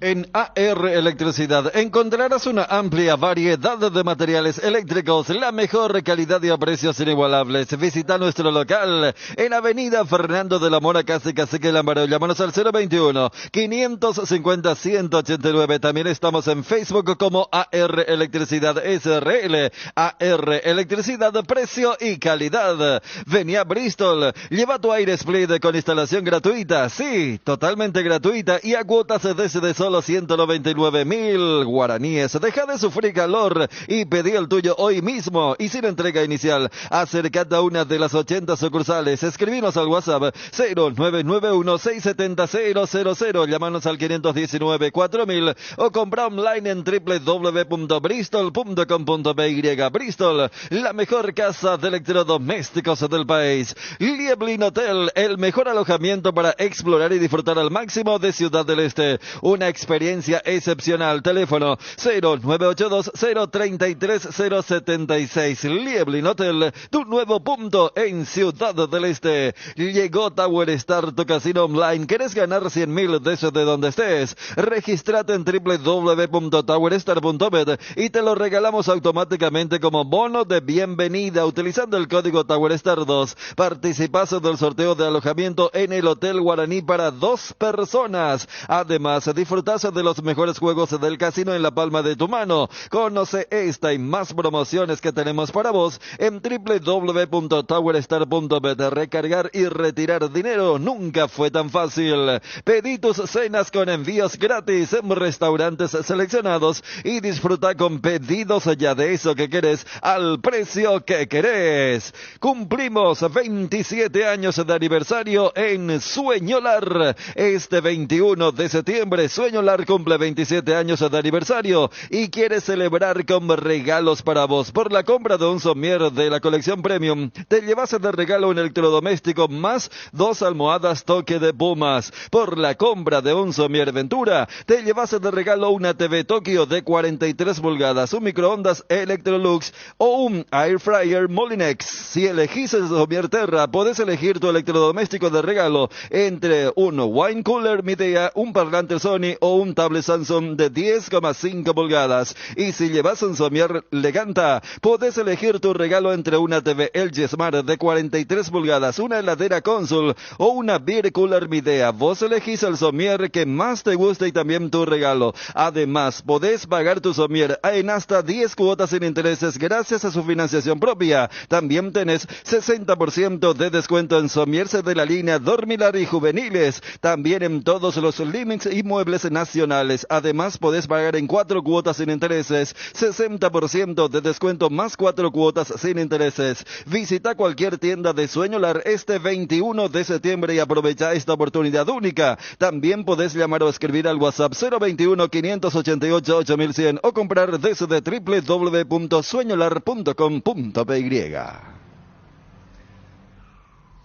En AR Electricidad encontrarás una amplia variedad de materiales eléctricos, la mejor calidad y a precios inigualables. Visita nuestro local en Avenida Fernando de la Mora, casi Cacique Lambaró. Llámanos al 021-550-189. También estamos en Facebook como AR Electricidad SRL. AR Electricidad, precio y calidad. Vení a Bristol, lleva tu aire split con instalación gratuita, sí, totalmente gratuita y a cuotas desde solo 199.000 guaraníes. Deja de sufrir calor y pedí el tuyo hoy mismo y sin entrega inicial. Acércate a una de las 80 sucursales. Escribinos al WhatsApp 0991-670-000. Llámanos al 519-4000 o compra online en www.bristol.com.py. Bristol, la mejor casa de electrodomésticos del país. Lieblin Hotel, el mejor alojamiento para explorar y disfrutar al máximo de Ciudad del Este. Una experiencia excepcional. Teléfono 0982-033-076. Lieblin Hotel, tu nuevo punto en Ciudad del Este. Llegó Tower Star, tu casino online. ¿Quieres ganar 100.000 desde donde estés? Regístrate en www.towerstar.bet y te lo regalamos automáticamente como bono de bienvenida utilizando el código TowerStar2. Participas del sorteo de alojamiento en el Hotel Guaraní para 2 personas. Además, disfrutas de los mejores juegos del casino en la palma de tu mano. Conoce esta y más promociones que tenemos para vos en www.towerstar.bet. Recargar y retirar dinero nunca fue tan fácil. Pedí tus cenas con envíos gratis en restaurantes seleccionados y disfruta con pedidos ya de eso que querés al precio que querés. Cumplimos 27 años de aniversario en Sueñolar. Este 21 de septiembre Sueñolar cumple 27 años de aniversario y quiere celebrar con regalos para vos. Por la compra de un somier de la colección Premium, te llevas de regalo un electrodoméstico más 2 almohadas toque de Pumas. Por la compra de un somier Ventura, te llevas de regalo una TV Tokio de 43 pulgadas, un microondas Electrolux o un Air Fryer Molinex. Si elegís el somier Terra, podés elegir tu electrodoméstico de regalo entre un wine cooler Midea, un parlante Sony o un tablet Samsung de 10,5 pulgadas. Y si llevas un somier Leganta, podés elegir tu regalo entre una TV LG Smart de 43 pulgadas, una heladera Consul o una Beer Cooler Midea. Vos elegís el somier que más te guste y también tu regalo. Además, podés pagar tu somier en hasta 10 cuotas sin intereses gracias a su financiación propia. También tenés 60% de descuento en somiers de la línea Dormilar y juveniles. También en todos los livings y muebles nacionales. Además, podés pagar en 4 cuotas sin intereses, 60% de descuento más 4 cuotas sin intereses. Visita cualquier tienda de Sueñolar este 21 de septiembre y aprovecha esta oportunidad única. También podés llamar o escribir al WhatsApp 021-588-8100 o comprar desde www.sueñolar.com.py.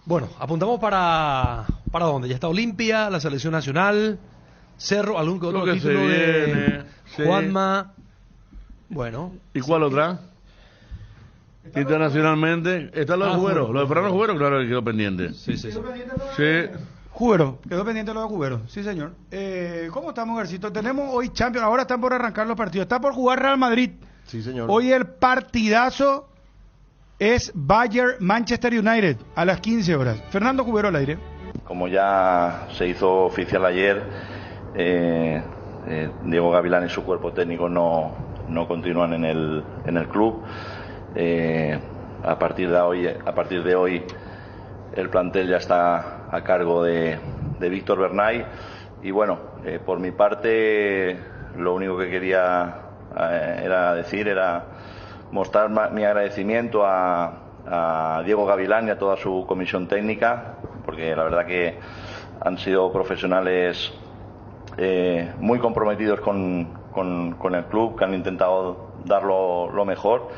Bueno, apuntamos para dónde. Ya está Olimpia, la selección nacional, Cerro, algún que otro Lo que título se de viene, sí. Juanma. Bueno. ¿Y cuál otra? Internacionalmente está lo de Jubero, lo de Fernando Jubero, claro que quedó pendiente. Sí. Sí. Jubero, quedó pendiente lo de Jubero, sí señor. ¿Cómo estamos, Garcito? Tenemos hoy Champions, ahora están por arrancar los partidos, está por jugar Real Madrid. Sí, señor. Hoy el partidazo es Bayern-Manchester United a las 15 horas. Fernando Jubero al aire. Como ya se hizo oficial ayer, Diego Gavilán y su cuerpo técnico no continúan en el club. A partir de hoy el plantel ya está a cargo de Víctor Bernay y bueno, por mi parte lo único que quería era mostrar mi agradecimiento a Diego Gavilán y a toda su comisión técnica, porque la verdad que han sido profesionales muy comprometidos con el club, que han intentado dar lo mejor.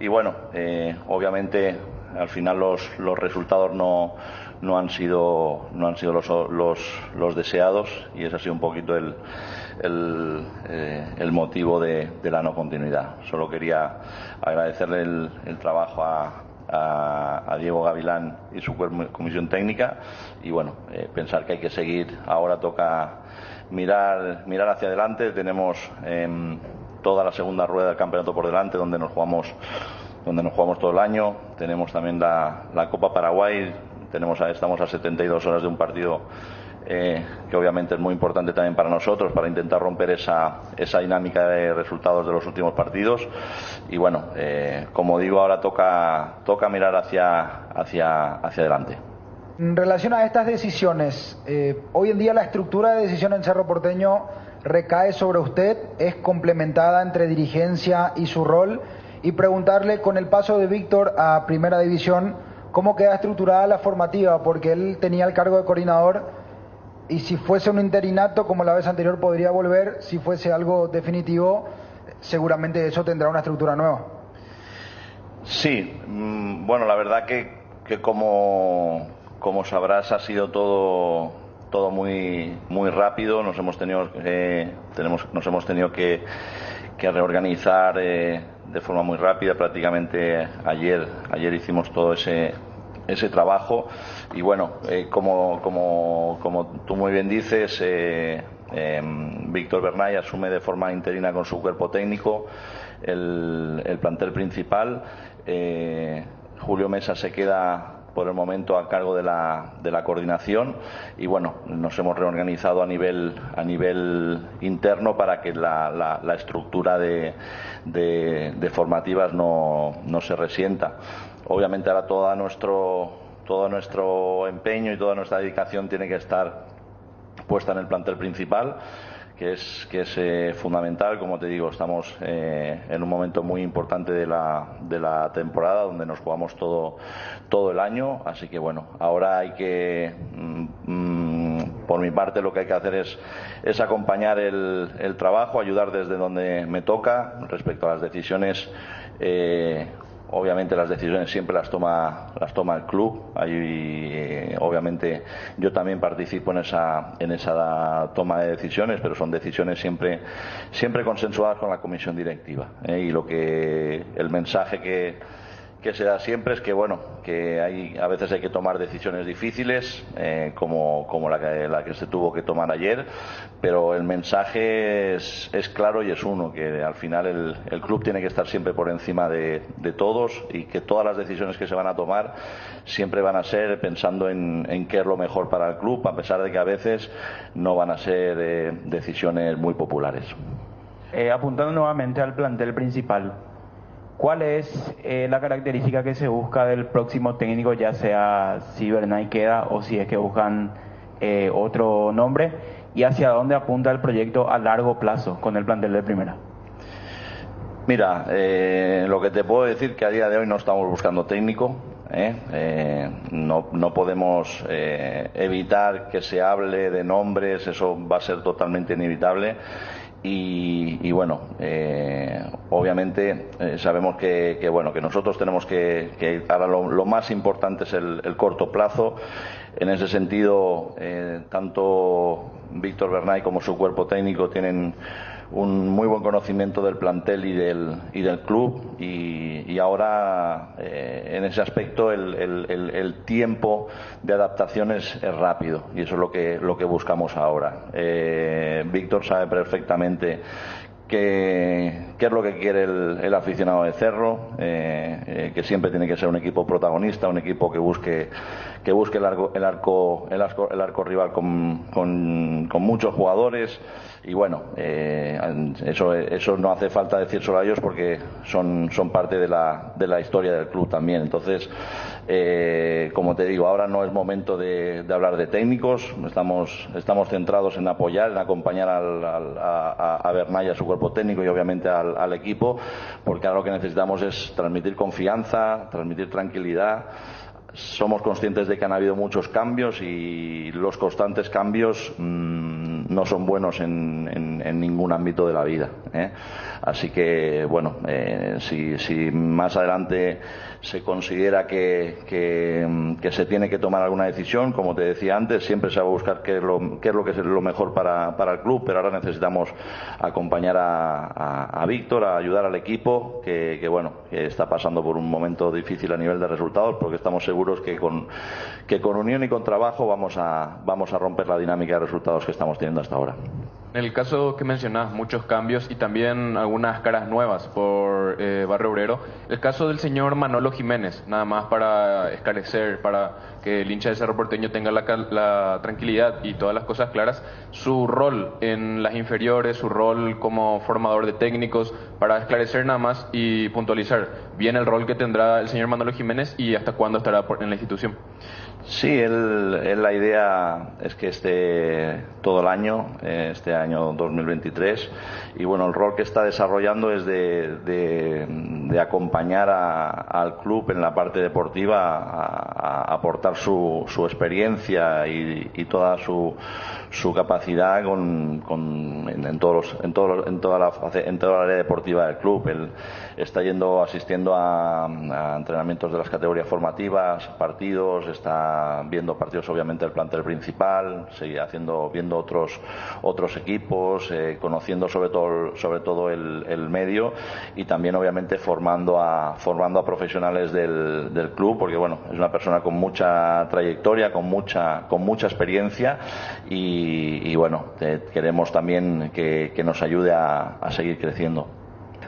Y bueno, obviamente al final los resultados no han sido los deseados, y ese ha sido un poquito el motivo de la no continuidad. Solo quería agradecerle el trabajo a Diego Gavilán y su comisión técnica, y bueno, pensar que hay que seguir. Ahora toca mirar hacia adelante. Tenemos toda la segunda rueda del campeonato por delante, donde nos jugamos todo el año. Tenemos también la Copa Paraguay. Estamos a 72 horas de un partido que obviamente es muy importante también para nosotros, para intentar romper esa dinámica de resultados de los últimos partidos. Y bueno, como digo, ahora toca mirar hacia adelante. En relación a estas decisiones, hoy en día la estructura de decisión en Cerro Porteño recae sobre usted, es complementada entre dirigencia y su rol, y preguntarle, con el paso de Víctor a Primera División, cómo queda estructurada la formativa, porque él tenía el cargo de coordinador, y si fuese un interinato como la vez anterior podría volver. Si fuese algo definitivo, seguramente eso tendrá una estructura nueva. Sí, bueno, la verdad que como sabrás, ha sido todo muy rápido. Nos hemos tenido que reorganizar de forma muy rápida. Prácticamente ayer hicimos todo ese trabajo, y bueno, como tú muy bien dices, Víctor Bernay asume de forma interina con su cuerpo técnico el plantel principal. Julio Mesa se queda por el momento a cargo de la coordinación, y bueno, nos hemos reorganizado a nivel interno para que la estructura de formativas no se resienta. Obviamente ahora todo nuestro empeño y toda nuestra dedicación tiene que estar puesta en el plantel principal, que es fundamental. Como te digo, estamos en un momento muy importante de la temporada, donde nos jugamos todo el año. Así que bueno, ahora hay que, por mi parte, lo que hay que hacer es acompañar el trabajo, ayudar desde donde me toca. Respecto a las decisiones, obviamente las decisiones siempre las toma el club. Obviamente yo también participo en esa toma de decisiones, pero son decisiones siempre consensuadas con la comisión directiva. Y el mensaje que se da siempre es que bueno, que a veces hay que tomar decisiones difíciles, como la que se tuvo que tomar ayer, pero el mensaje es claro y es uno, que al final el club tiene que estar siempre por encima de todos, y que todas las decisiones que se van a tomar siempre van a ser pensando en qué es lo mejor para el club, a pesar de que a veces no van a ser decisiones muy populares. Apuntando nuevamente al plantel principal, ¿cuál es la característica que se busca del próximo técnico, ya sea si Bernay queda o si es que buscan otro nombre, y hacia dónde apunta el proyecto a largo plazo con el plantel de primera? Mira, lo que te puedo decir que a día de hoy no estamos buscando técnico. No podemos evitar que se hable de nombres, eso va a ser totalmente inevitable. Y bueno, obviamente sabemos que nosotros tenemos que ahora lo más importante es el corto plazo. En ese sentido, tanto Víctor Bernay como su cuerpo técnico tienen un muy buen conocimiento del plantel y del club, y ahora en ese aspecto el tiempo de adaptación es rápido, y eso es lo que buscamos ahora. Víctor sabe perfectamente qué es lo que quiere el aficionado de Cerro, que siempre tiene que ser un equipo protagonista, un equipo que busque el arco rival con muchos jugadores. Y bueno, eso no hace falta decir solo a ellos, porque son parte de la historia del club también. Entonces, como te digo, ahora no es momento de hablar de técnicos. Estamos centrados en apoyar, en acompañar a Bernay, a su cuerpo técnico, y obviamente al equipo, porque ahora lo que necesitamos es transmitir confianza, transmitir tranquilidad. Somos conscientes de que han habido muchos cambios, y los constantes cambios no son buenos en ningún ámbito de la vida, ¿eh? Así que, bueno, si más adelante se considera que se tiene que tomar alguna decisión, como te decía antes, siempre se va a buscar qué es lo que es lo mejor para el club, pero ahora necesitamos acompañar a Víctor, a ayudar al equipo, que está pasando por un momento difícil a nivel de resultados, porque estamos seguros que con unión y con trabajo vamos a romper la dinámica de resultados que estamos teniendo hasta ahora. En el caso que mencionás, muchos cambios y también algunas caras nuevas por Barrio Obrero. El caso del señor Manolo Jiménez, nada más para esclarecer, para que el hincha de Cerro Porteño tenga la tranquilidad y todas las cosas claras, su rol en las inferiores, su rol como formador de técnicos, para esclarecer nada más y puntualizar bien el rol que tendrá el señor Manolo Jiménez y hasta cuándo estará en la institución. Sí, la idea es que esté todo el año, este año 2023, y bueno, el rol que está desarrollando es de acompañar al club en la parte deportiva, a aportar su experiencia y toda su capacidad en toda la área deportiva del club. Él está asistiendo a entrenamientos de las categorías formativas, partidos, está viendo partidos obviamente del plantel principal, sigue viendo otros equipos, conociendo sobre todo el medio, y también obviamente formando a profesionales del club, porque bueno, es una persona con mucha trayectoria, con mucha experiencia, y bueno, queremos también que nos ayude a seguir creciendo.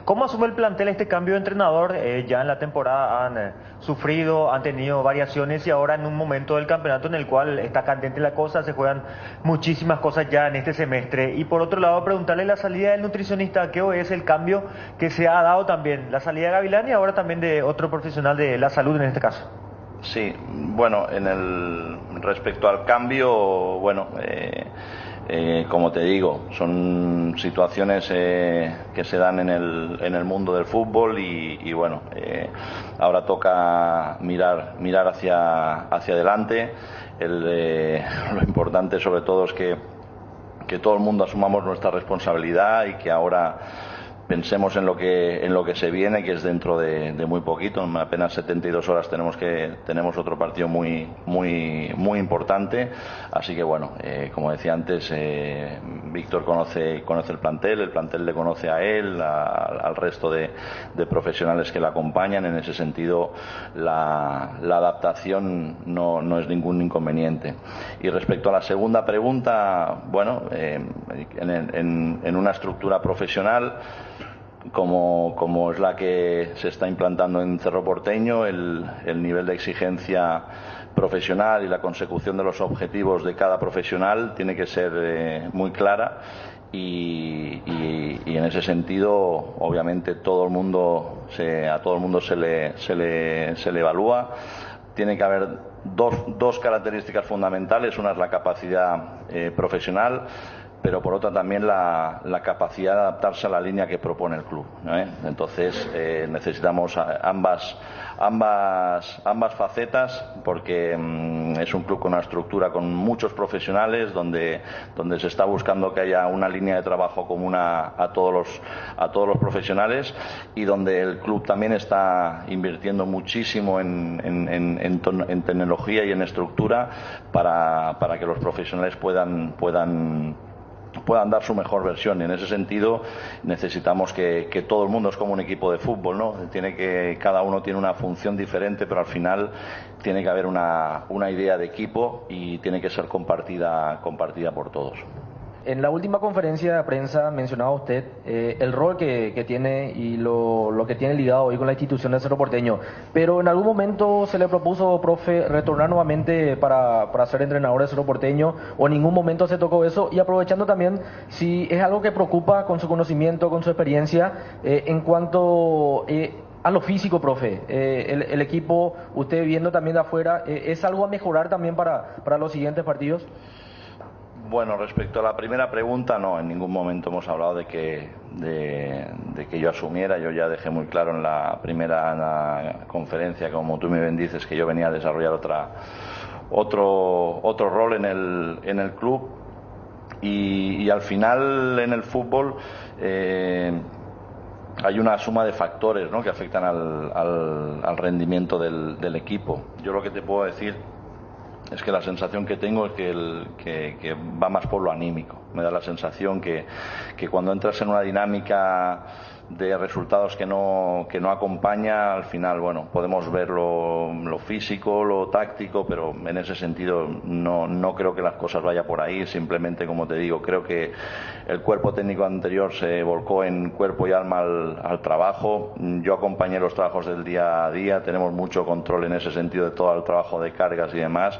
¿Cómo asume el plantel este cambio de entrenador? Ya en la temporada han sufrido, han tenido variaciones, y ahora en un momento del campeonato en el cual está candente la cosa, se juegan muchísimas cosas ya en este semestre. Y por otro lado, preguntarle la salida del nutricionista, ¿qué es el cambio que se ha dado también? La salida de Gavilán y ahora también de otro profesional de la salud en este caso. Sí, bueno, respecto al cambio, bueno, como te digo, son situaciones que se dan en el mundo del fútbol, y bueno, ahora toca mirar hacia adelante. Lo importante sobre todo es que todo el mundo asumamos nuestra responsabilidad y que ahora pensemos en lo que se viene, que es dentro de muy poquito, en apenas 72 horas tenemos otro partido muy importante. Así que bueno, como decía antes, Víctor conoce el plantel le conoce a él, al resto de profesionales que le acompañan. En ese sentido, la adaptación no es ningún inconveniente. Y respecto a la segunda pregunta, bueno, en una estructura profesional como es la que se está implantando en Cerro Porteño, el nivel de exigencia profesional y la consecución de los objetivos de cada profesional tiene que ser muy clara, y en ese sentido obviamente a todo el mundo se le evalúa. Tiene que haber dos características fundamentales: una es la capacidad profesional, pero por otra también la capacidad de adaptarse a la línea que propone el club, ¿eh? Entonces necesitamos ambas facetas, porque es un club con una estructura con muchos profesionales, donde se está buscando que haya una línea de trabajo común a todos los profesionales, y donde el club también está invirtiendo muchísimo en tecnología y en estructura para que los profesionales puedan dar su mejor versión. En ese sentido necesitamos que todo el mundo es como un equipo de fútbol, ¿no? Cada uno tiene una función diferente, pero al final tiene que haber una idea de equipo y tiene que ser compartida por todos. En la última conferencia de prensa mencionaba usted el rol que tiene y lo que tiene ligado hoy con la institución del Cerro Porteño, pero en algún momento se le propuso, profe, retornar nuevamente para ser entrenador del Cerro Porteño, o en ningún momento se tocó eso. Y aprovechando también, si es algo que preocupa con su conocimiento, con su experiencia, en cuanto a lo físico, profe, el equipo, usted viendo también de afuera, ¿es algo a mejorar también para los siguientes partidos? Bueno, respecto a la primera pregunta, no, en ningún momento hemos hablado de que yo asumiera. Yo ya dejé muy claro en la primera conferencia, como tú me bien dices, que yo venía a desarrollar otro rol en el club, y al final en el fútbol hay una suma de factores, ¿no?, que afectan al rendimiento del equipo. Yo lo que te puedo decir es que la sensación que tengo es que va más por lo anímico. Me da la sensación que cuando entras en una dinámica de resultados que no acompaña, al final, bueno, podemos ver lo físico, lo táctico, pero en ese sentido no creo que las cosas vayan por ahí. Simplemente, como te digo, creo que el cuerpo técnico anterior se volcó en cuerpo y alma al trabajo. Yo acompañé los trabajos del día a día, tenemos mucho control en ese sentido de todo el trabajo de cargas y demás,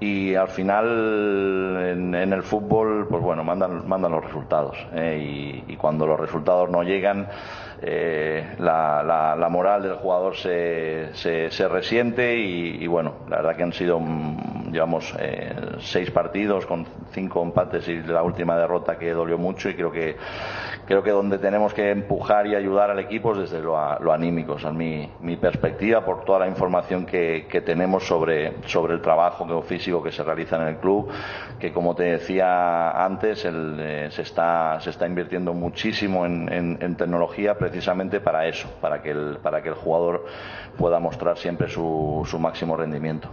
y al final en el fútbol, pues bueno, mandan los resultados, y cuando los resultados no llegan, la moral del jugador se resiente, y bueno, la verdad que han sido, llevamos 6 partidos con 5 empates y la última derrota que dolió mucho, y creo que donde tenemos que empujar y ayudar al equipo es desde lo anímico. O sea, mi perspectiva, por toda la información que tenemos sobre el trabajo físico que se realiza en el club, que como te decía antes, se está invirtiendo muchísimo en tecnología, precisamente para eso, para que el jugador pueda mostrar siempre su máximo rendimiento.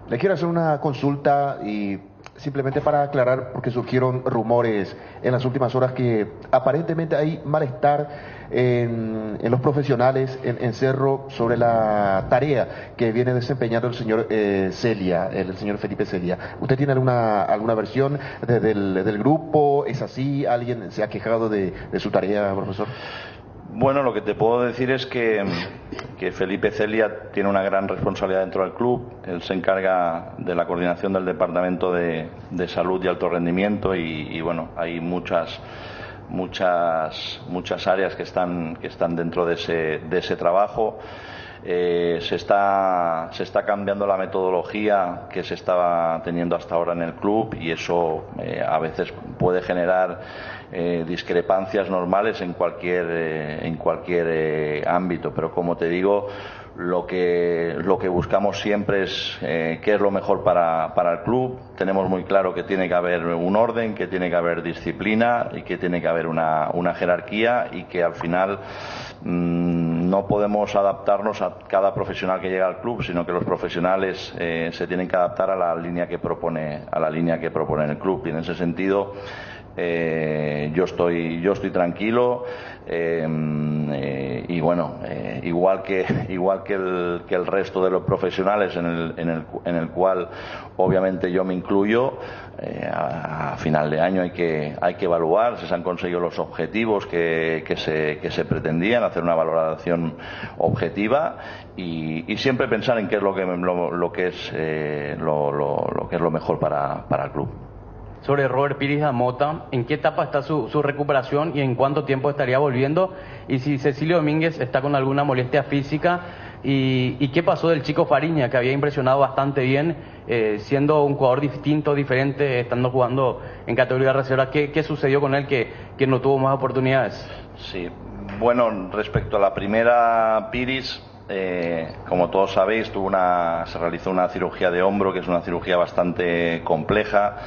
Le quiero hacer una consulta, y simplemente para aclarar, porque surgieron rumores en las últimas horas que aparentemente hay malestar en los profesionales en Cerro sobre la tarea que viene desempeñando el señor Celia, el señor Felipe Celia. ¿Usted tiene alguna versión del grupo? ¿Es así? ¿Alguien se ha quejado de su tarea, profesor? Bueno, lo que te puedo decir es que Felipe Celia tiene una gran responsabilidad dentro del club. Él se encarga de la coordinación del departamento de salud y alto rendimiento, y bueno, hay muchas áreas que están dentro de ese trabajo. Se está cambiando la metodología que se estaba teniendo hasta ahora en el club, y eso a veces puede generar discrepancias normales en cualquier ámbito, pero como te digo, lo que buscamos siempre es qué es lo mejor para el club. Tenemos muy claro que tiene que haber un orden, que tiene que haber disciplina, y que tiene que haber una jerarquía, y que al final no podemos adaptarnos a cada profesional que llega al club, sino que los profesionales se tienen que adaptar a la línea que propone el club, y en ese sentido yo estoy tranquilo, y bueno, igual que el resto de los profesionales, en el cual obviamente yo me incluyo. A final de año hay que evaluar si se han conseguido los objetivos que se pretendían, hacer una valoración objetiva, y siempre pensar en qué es lo que es lo mejor para el club. Sobre Robert Pires Amota, ¿en qué etapa está su recuperación y en cuánto tiempo estaría volviendo? Y si Cecilio Domínguez está con alguna molestia física, y qué pasó del chico Fariña, que había impresionado bastante bien, siendo un jugador distinto, diferente, estando jugando en categoría reserva. ¿Qué sucedió con él que no tuvo más oportunidades? Sí, bueno, respecto a la primera, Pires, como todos sabéis, se realizó una cirugía de hombro, que es una cirugía bastante compleja.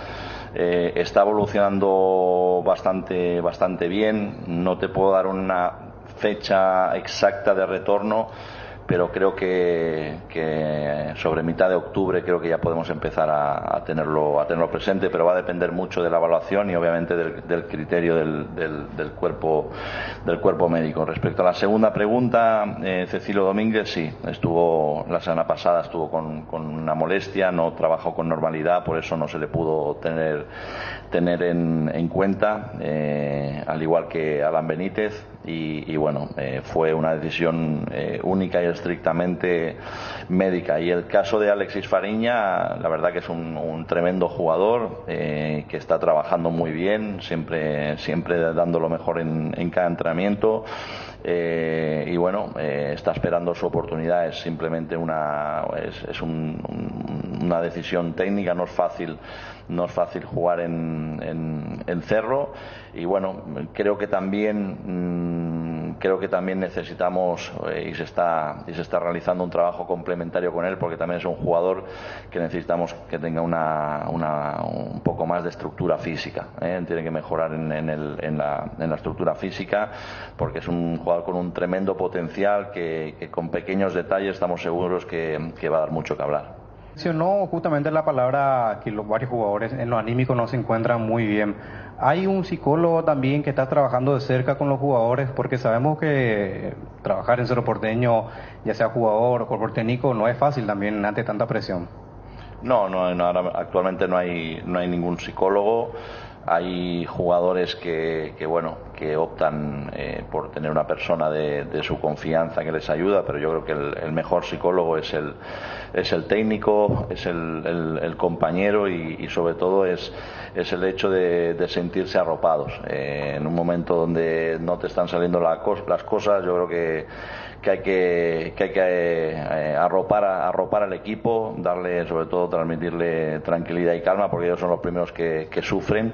Está evolucionando bastante bien. No te puedo dar una fecha exacta de retorno, pero creo que sobre mitad de octubre creo que ya podemos empezar a tenerlo presente, pero va a depender mucho de la evaluación y obviamente del criterio del cuerpo médico. Respecto a la segunda pregunta, Cecilio Domínguez sí, la semana pasada estuvo con una molestia, no trabajó con normalidad, por eso no se le pudo tener en cuenta, al igual que Alan Benítez, y bueno, fue una decisión única y estrictamente médica. Y el caso de Alexis Fariña, la verdad que es un tremendo jugador, que está trabajando muy bien, siempre dando lo mejor en cada entrenamiento. y bueno, está esperando su oportunidad. Es simplemente una decisión técnica. No es fácil jugar en Cerro, y bueno, creo que también necesitamos, y se está realizando un trabajo complementario con él, porque también es un jugador que necesitamos que tenga un poco más de estructura física, tiene que mejorar en la estructura física, porque es un jugador con un tremendo potencial que con pequeños detalles estamos seguros que va a dar mucho que hablar. Mencionó justamente la palabra que los varios jugadores en lo anímico no se encuentran muy bien. Hay un psicólogo también que está trabajando de cerca con los jugadores, porque sabemos que trabajar en Cerro Porteño, ya sea jugador o cuerpo técnico, no es fácil también ante tanta presión. No, actualmente no hay ningún psicólogo. Hay jugadores que optan por tener una persona de su confianza que les ayuda, pero yo creo que el mejor psicólogo es el técnico, es el compañero, y sobre todo es el hecho de sentirse arropados. En un momento donde no te están saliendo las cosas, yo creo que hay que arropar al equipo, sobre todo transmitirle tranquilidad y calma, porque ellos son los primeros que sufren,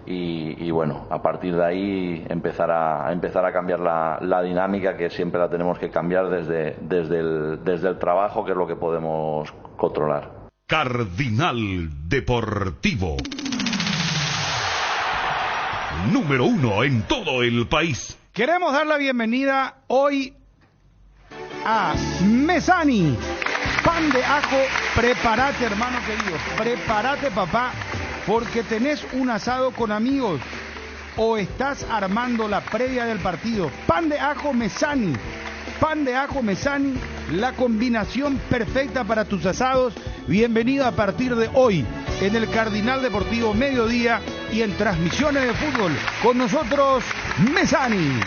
y bueno, a partir de ahí empezar a cambiar la dinámica, que siempre la tenemos que cambiar desde el trabajo, que es lo que podemos controlar. Cardinal Deportivo. Número 1 en todo el país. Queremos dar la bienvenida hoy a Mesani. Pan de ajo, prepárate, hermano querido, prepárate, papá, porque tenés un asado con amigos o estás armando la previa del partido. Pan de ajo Mesani. Pan de ajo Mesani, la combinación perfecta para tus asados. Bienvenido a partir de hoy en el Cardinal Deportivo Mediodía y en transmisiones de fútbol. Con nosotros, Mesani.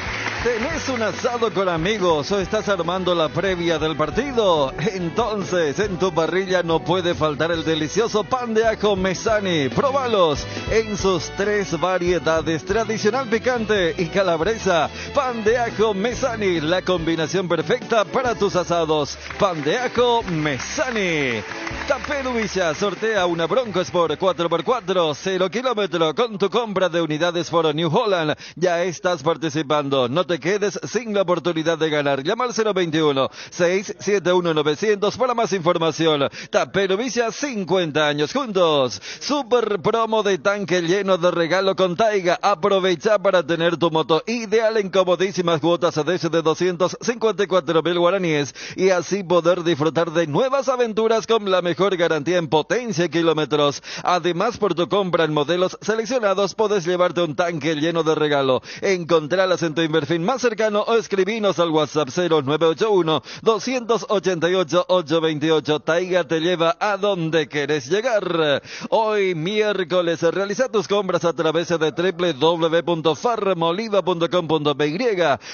¿Tenés un asado con amigos o estás armando la previa del partido? Entonces, en tu parrilla no puede faltar el delicioso pan de ajo Mesani. Próbalos en sus 3 variedades: tradicional, picante y calabresa. Pan de ajo Mesani, la combinación perfecta para tus asados. Pan de ajo Mesani. Tapero Villa sortea una Bronco Sport 4x4, 0 kilómetro. Con tu compra de unidades Ford New Holland ya estás participando. No te quedes sin la oportunidad de ganar. Llama al 021-671-900 para más información. Tapero Villa, 50 años juntos. Super promo de tanque lleno de regalo con Taiga. Aprovecha para tener tu moto ideal en comodísimas cuotas desde 254.000 guaraníes y así poder disfrutar de nuevas aventuras con la mejor garantía en potencia y kilómetros. Además, por tu compra en modelos seleccionados podés llevarte un tanque lleno de regalo. Encontralas en tu Inverfin más cercano o escribinos al WhatsApp 0981-288-828. Taiga te lleva a donde querés llegar. Hoy miércoles realiza tus compras a través de www.farmoliva.com.py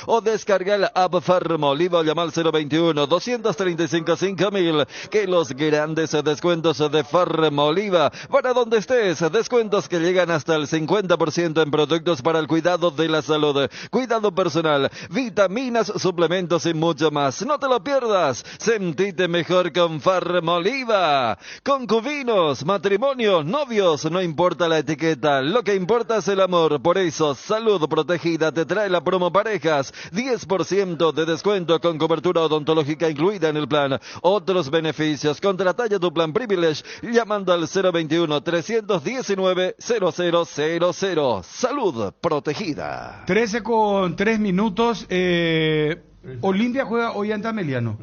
o descarga la app Farmoliva o llama al 021-235-5000. Que los grandes descuentos de Farmoliva, para donde estés, descuentos que llegan hasta el 50% en productos para el cuidado de la salud, cuidado personal, vitaminas, suplementos y mucho más. No te lo pierdas, sentite mejor con Farmoliva. Concubinos, matrimonio, novios, no importa la etiqueta, lo que importa es el amor. Por eso, Salud Protegida te trae la promo parejas, 10% de descuento con cobertura odontológica incluida en el plan. Otros beneficios, contrata ya tu plan Privilege llamando al 021-319-0000. Salud Protegida. 13:03. Olimpia juega hoy ante Ameliano.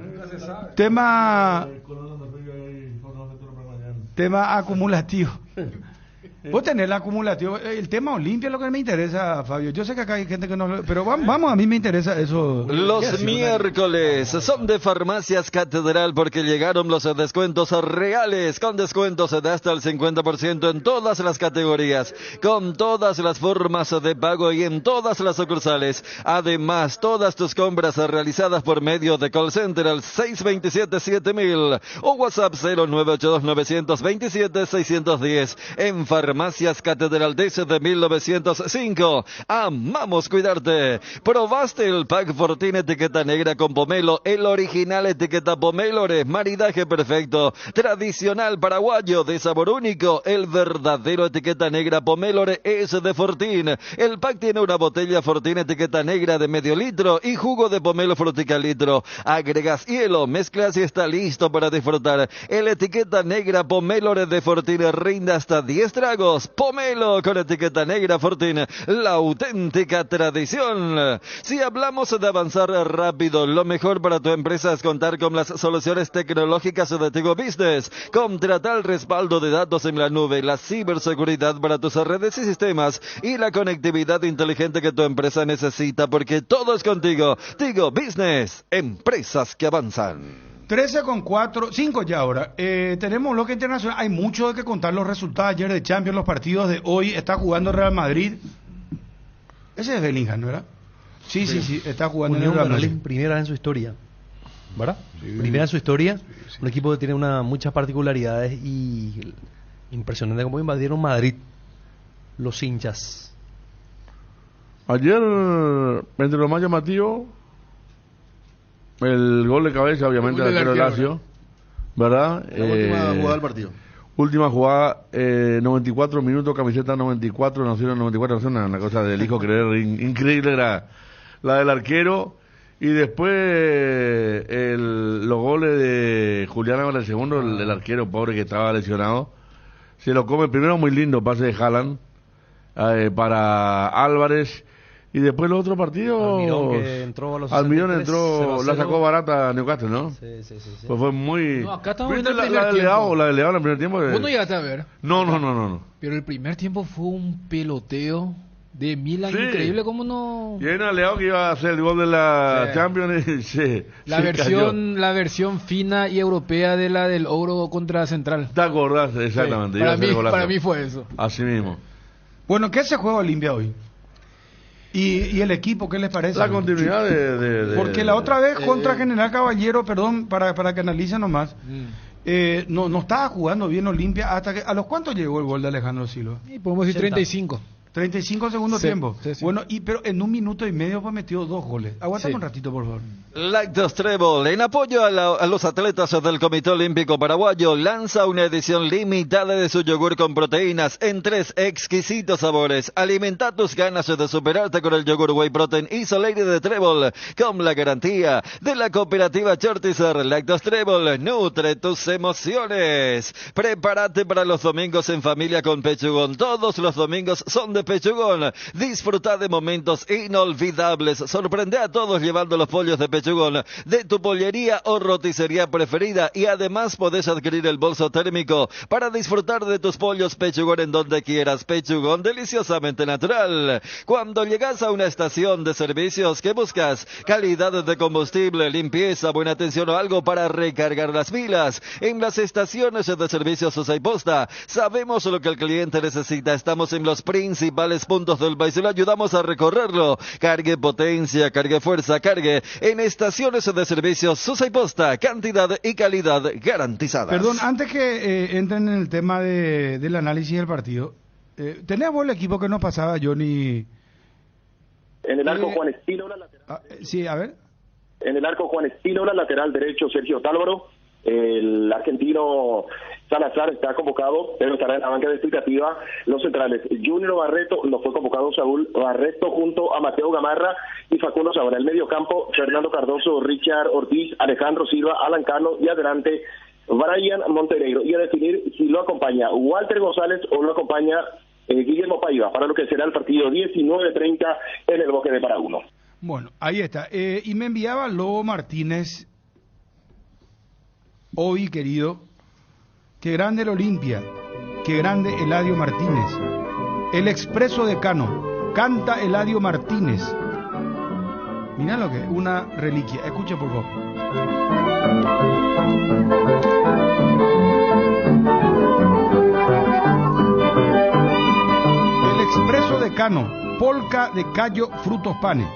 Tema acumulativo. Vos tenés el acumulativo. El tema Olimpia es lo que me interesa, Fabio. Yo sé que acá hay gente que no... Pero vamos, a mí me interesa eso. Los miércoles son de Farmacias Catedral porque llegaron los descuentos reales, con descuentos de hasta el 50% en todas las categorías, con todas las formas de pago y en todas las sucursales. Además, todas tus compras realizadas por medio de call center al 627-7000 o WhatsApp 0982-927-610. En Farmacias Farmacias Catedral desde 1905. Amamos cuidarte. ¿Probaste el pack Fortín etiqueta negra con pomelo? El original etiqueta pomelore. Maridaje perfecto. Tradicional paraguayo de sabor único. El verdadero etiqueta negra pomelore es de Fortín. El pack tiene una botella Fortín etiqueta negra de medio litro y jugo de pomelo frutica litro. Agregas hielo, mezclas y está listo para disfrutar. El etiqueta negra pomelore de Fortín rinde hasta 10 tragos. Pomelo con etiqueta negra Fortín, la auténtica tradición. Si hablamos de avanzar rápido, lo mejor para tu empresa es contar con las soluciones tecnológicas de Tigo Business. Contrata el respaldo de datos en la nube, la ciberseguridad para tus redes y sistemas y la conectividad inteligente que tu empresa necesita, porque todo es contigo. Tigo Business, empresas que avanzan. 13:04, 5 ya ahora. Tenemos bloque internacional. Hay mucho de que contar los resultados ayer de Champions, los partidos de hoy. Está jugando Real Madrid. Ese es Bellingham, ¿no era? Sí, está jugando en el Real Madrid. Primera en su historia, ¿verdad? Sí. Primera en su historia. Sí. Un equipo que tiene muchas particularidades y impresionante cómo invadieron Madrid los hinchas. Ayer, entre lo más llamativo, el gol de cabeza, obviamente, del arquero Lazio, ¿verdad? La última jugada del partido. Última jugada, 94 minutos, camiseta 94, nación 94, una cosa del hijo creer, increíble era la del arquero. Y después los goles de Julián Álvarez, el segundo, el arquero pobre que estaba lesionado, se lo come primero, muy lindo, pase de Haaland para Álvarez. Y después los otros partidos, Almirón entró, la sacó barata a Newcastle, ¿no? Sí. Pues fue muy... No, acá estamos viendo el primer tiempo. La delegado en el primer tiempo. Vos no llegaste a ver. No. Pero el primer tiempo fue un peloteo de Milan, increíble, como no... Y hay un delegado que iba a hacer el gol de la Champions y la versión fina y europea de la del Oro contra Central. ¿Te acordás? Exactamente. Sí. Para mí fue eso. Así mismo. Bueno, ¿qué se juega Olimpia hoy? ¿Y el equipo, qué les parece? La continuidad de porque la otra vez contra General Caballero, perdón, para que analicen nomás, no estaba jugando bien Olimpia hasta que... ¿A los cuántos llegó el gol de Alejandro Silva? Podemos decir 35. 35 segundos tiempo. Sí. Bueno, pero en 1 minuto y medio pues metió 2 goles. Aguántame un ratito, por favor. Lactos Trébol, en apoyo a los atletas del Comité Olímpico Paraguayo, lanza una edición limitada de su yogur con proteínas en 3 exquisitos sabores. Alimenta tus ganas de superarte con el yogur Whey Protein Isolated de Trébol, con la garantía de la cooperativa Chortizer. Lactos Trébol, nutre tus emociones. Prepárate para los domingos en familia con Pechugón. Todos los domingos son de Pechugón. Disfruta de momentos inolvidables. Sorprende a todos llevando los pollos de Pechugón de tu pollería o roticería preferida, y además podés adquirir el bolso térmico para disfrutar de tus pollos Pechugón en donde quieras. Pechugón, deliciosamente natural. Cuando llegas a una estación de servicios, ¿qué buscas? Calidad de combustible, limpieza, buena atención o algo para recargar las pilas. En las estaciones de servicios Usa y Posta sabemos lo que el cliente necesita. Estamos en los principales puntos del país y lo ayudamos a recorrerlo. Cargue potencia, cargue fuerza, cargue en estaciones de servicios Susa y Posta, cantidad y calidad garantizadas. Perdón, antes que entren en el tema del análisis del partido, ¿teníamos el equipo que nos pasaba, Johnny? En el arco Juan Espínola, lateral. Sí, a ver. En el arco Juan Espínola, lateral derecho Sergio Tálvaro. El argentino Salazar está convocado, pero estará en la banca de explicativa. Los centrales, Junior Barreto, no fue convocado Saúl Barreto junto a Mateo Gamarra y Facundo Sabra. El medio campo, Fernando Cardoso, Richard Ortiz, Alejandro Silva, Alan Cano y adelante Brian Montenegro. Y a definir si lo acompaña Walter González o lo acompaña Guillermo Paiva para lo que será el partido 19:30 en el Bosque de Paraguno. Bueno, ahí está. Y me enviaba Lobo Martínez hoy, querido, qué grande el Olimpia, qué grande Eladio Martínez. El Expreso de Cano, canta Eladio Martínez. Mirá lo que es, una reliquia. Escucha, por favor. El Expreso de Cano, polca de Cayo Frutos Pane.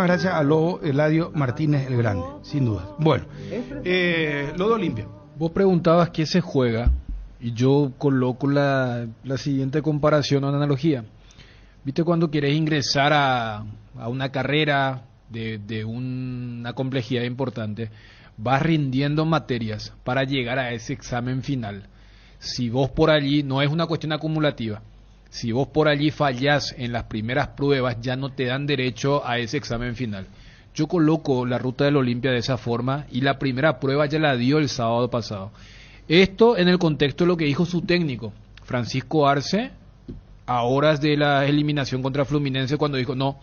muchísimas gracias a Lobo Eladio Martínez el Grande, sin duda. Bueno, lo de Olimpia. Vos preguntabas qué se juega y yo coloco la siguiente comparación o analogía. ¿Viste cuando querés ingresar a una carrera de una complejidad importante? Vas rindiendo materias para llegar a ese examen final. Si vos por allí, no es una cuestión acumulativa, si vos por allí fallás en las primeras pruebas, ya no te dan derecho a ese examen final. Yo coloco la ruta del Olimpia de esa forma y la primera prueba ya la dio el sábado pasado. Esto en el contexto de lo que dijo su técnico, Francisco Arce, a horas de la eliminación contra Fluminense, cuando dijo, no,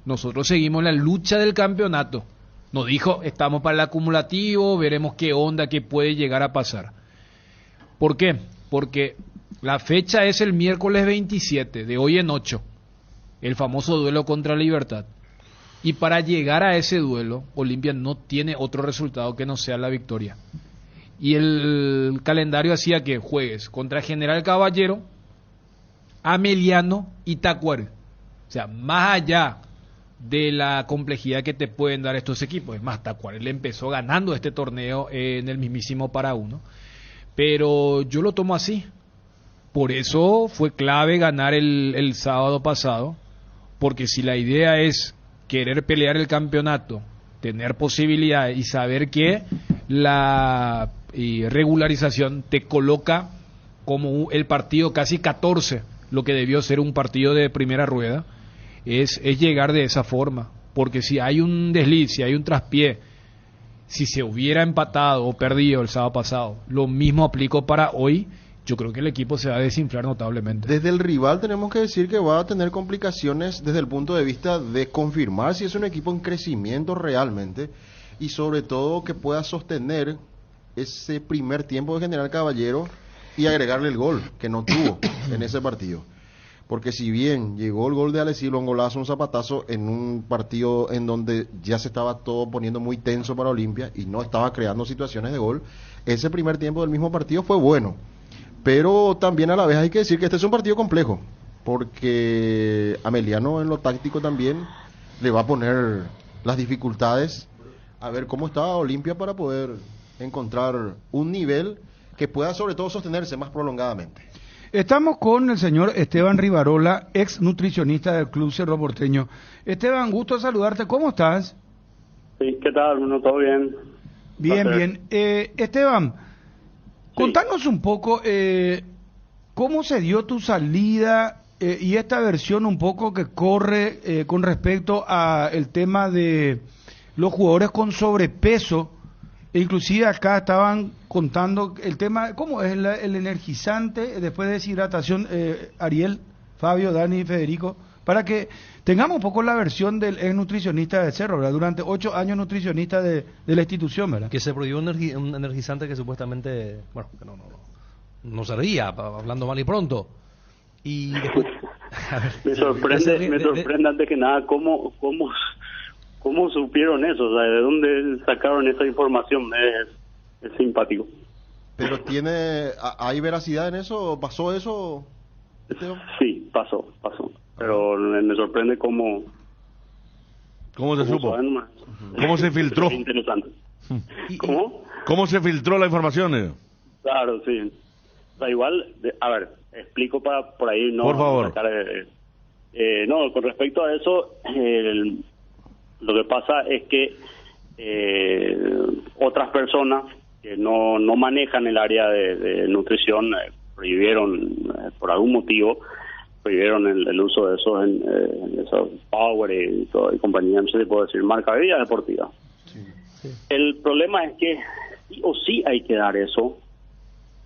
nosotros seguimos la lucha del campeonato. No dijo, estamos para el acumulativo, veremos qué onda, qué puede llegar a pasar. ¿Por qué? Porque la fecha es el miércoles 27, de hoy en 8, el famoso duelo contra Libertad. Y para llegar a ese duelo, Olimpia no tiene otro resultado que no sea la victoria. Y el calendario hacía que juegues contra General Caballero, Ameliano y Tacuary. O sea, más allá de la complejidad que te pueden dar estos equipos. Es más, Tacuary le empezó ganando este torneo en el mismísimo para uno. Pero yo lo tomo así. Por eso fue clave ganar el sábado pasado, porque si la idea es querer pelear el campeonato, tener posibilidades y saber que la regularización te coloca como el partido casi 14, lo que debió ser un partido de primera rueda, es llegar de esa forma, porque si hay un desliz, si hay un traspié, si se hubiera empatado o perdido el sábado pasado, lo mismo aplico para hoy. Yo creo que el equipo se va a desinflar notablemente. Desde el rival tenemos que decir que va a tener complicaciones desde el punto de vista de confirmar si es un equipo en crecimiento realmente y sobre todo que pueda sostener ese primer tiempo de General Caballero y agregarle el gol que no tuvo en ese partido. Porque si bien llegó el gol de Alecilo, un golazo, un zapatazo en un partido en donde ya se estaba todo poniendo muy tenso para Olimpia y no estaba creando situaciones de gol, ese primer tiempo del mismo partido fue bueno. Pero también a la vez hay que decir que este es un partido complejo, porque Ameliano en lo táctico también le va a poner las dificultades a ver cómo está Olimpia para poder encontrar un nivel que pueda sobre todo sostenerse más prolongadamente. Estamos con el señor Esteban Rivarola, ex nutricionista del Club Cerro Porteño. Esteban, gusto saludarte, ¿cómo estás? Sí, ¿qué tal? Bueno, ¿todo bien? Bien, bien. Esteban, contanos un poco cómo se dio tu salida y esta versión un poco que corre con respecto a el tema de los jugadores con sobrepeso. Inclusive acá estaban contando el tema, ¿cómo es el energizante después de deshidratación? Ariel, Fabio, Dani, Federico, para que tengamos un poco la versión del ex nutricionista de Cerro, ¿verdad? Durante 8 años nutricionista de la institución, ¿verdad? Que se prohibió un energizante que supuestamente, bueno, que no servía, hablando mal y pronto. Y después, me sorprende antes que nada cómo supieron eso, o sea, de dónde sacaron esa información. Es simpático. Pero ¿hay veracidad en eso? ¿Pasó eso, Esteban? Sí, pasó. Pero me sorprende cómo se supo. ¿Cómo se filtró? Es interesante. ¿Cómo se filtró la información? Claro, sí. O sea, igual, a ver, explico por ahí, no. Por favor. No, con respecto a eso, lo que pasa es que otras personas que no manejan el área de nutrición prohibieron, por algún motivo, el uso de esos Power y compañía, no sé si puedo decir, marca de vida deportiva. Sí. El problema es que sí o sí hay que dar eso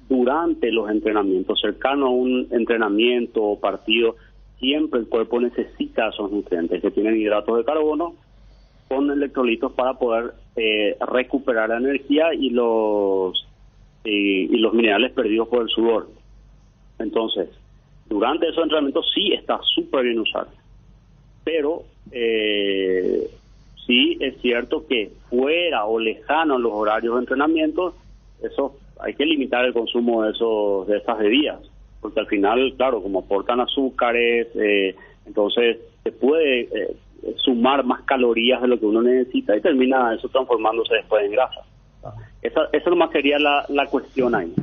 durante los entrenamientos, cercano a un entrenamiento o partido. Siempre el cuerpo necesita esos nutrientes que tienen hidratos de carbono con electrolitos para poder recuperar la energía y los minerales perdidos por el sudor. Entonces, durante esos entrenamientos sí está súper bien usar, pero sí es cierto que fuera o lejano a los horarios de entrenamiento, eso hay que limitar el consumo de estas bebidas, porque al final, claro, como aportan azúcares, entonces se puede sumar más calorías de lo que uno necesita y termina eso transformándose después en grasa. Esa nomás sería la cuestión ahí.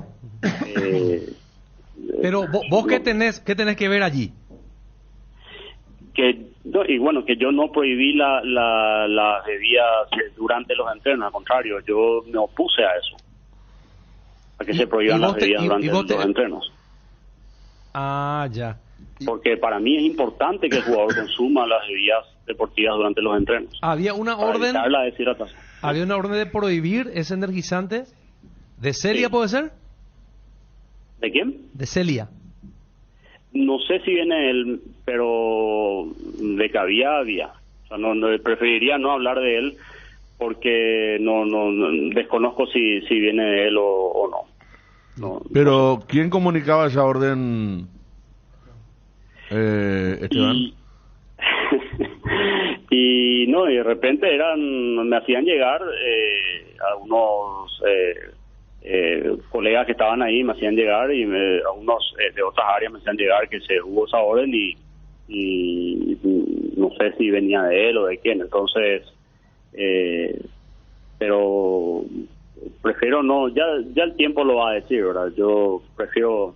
Pero vos ¿qué tenés que ver allí? Que yo no prohibí las bebidas durante los entrenos, al contrario, yo me opuse a eso, a que se prohíban las bebidas durante los entrenos. Ah, ya. Porque para mí es importante que el jugador consuma las bebidas deportivas durante los entrenos. Había una orden. Había una orden de prohibir ese energizante. ¿De Celia sí. puede ser? ¿De quién? De Celia. No sé si viene él, pero de que había. O sea, no preferiría no hablar de él porque no desconozco si viene de él o no. Pero ¿quién comunicaba esa orden, Esteban? Y de repente me hacían llegar algunos colegas que estaban ahí, me hacían llegar y algunos de otras áreas me hacían llegar que se hubo esa orden y no sé si venía de él o de quién. Entonces pero prefiero no, ya el tiempo lo va a decir, ¿verdad? Yo prefiero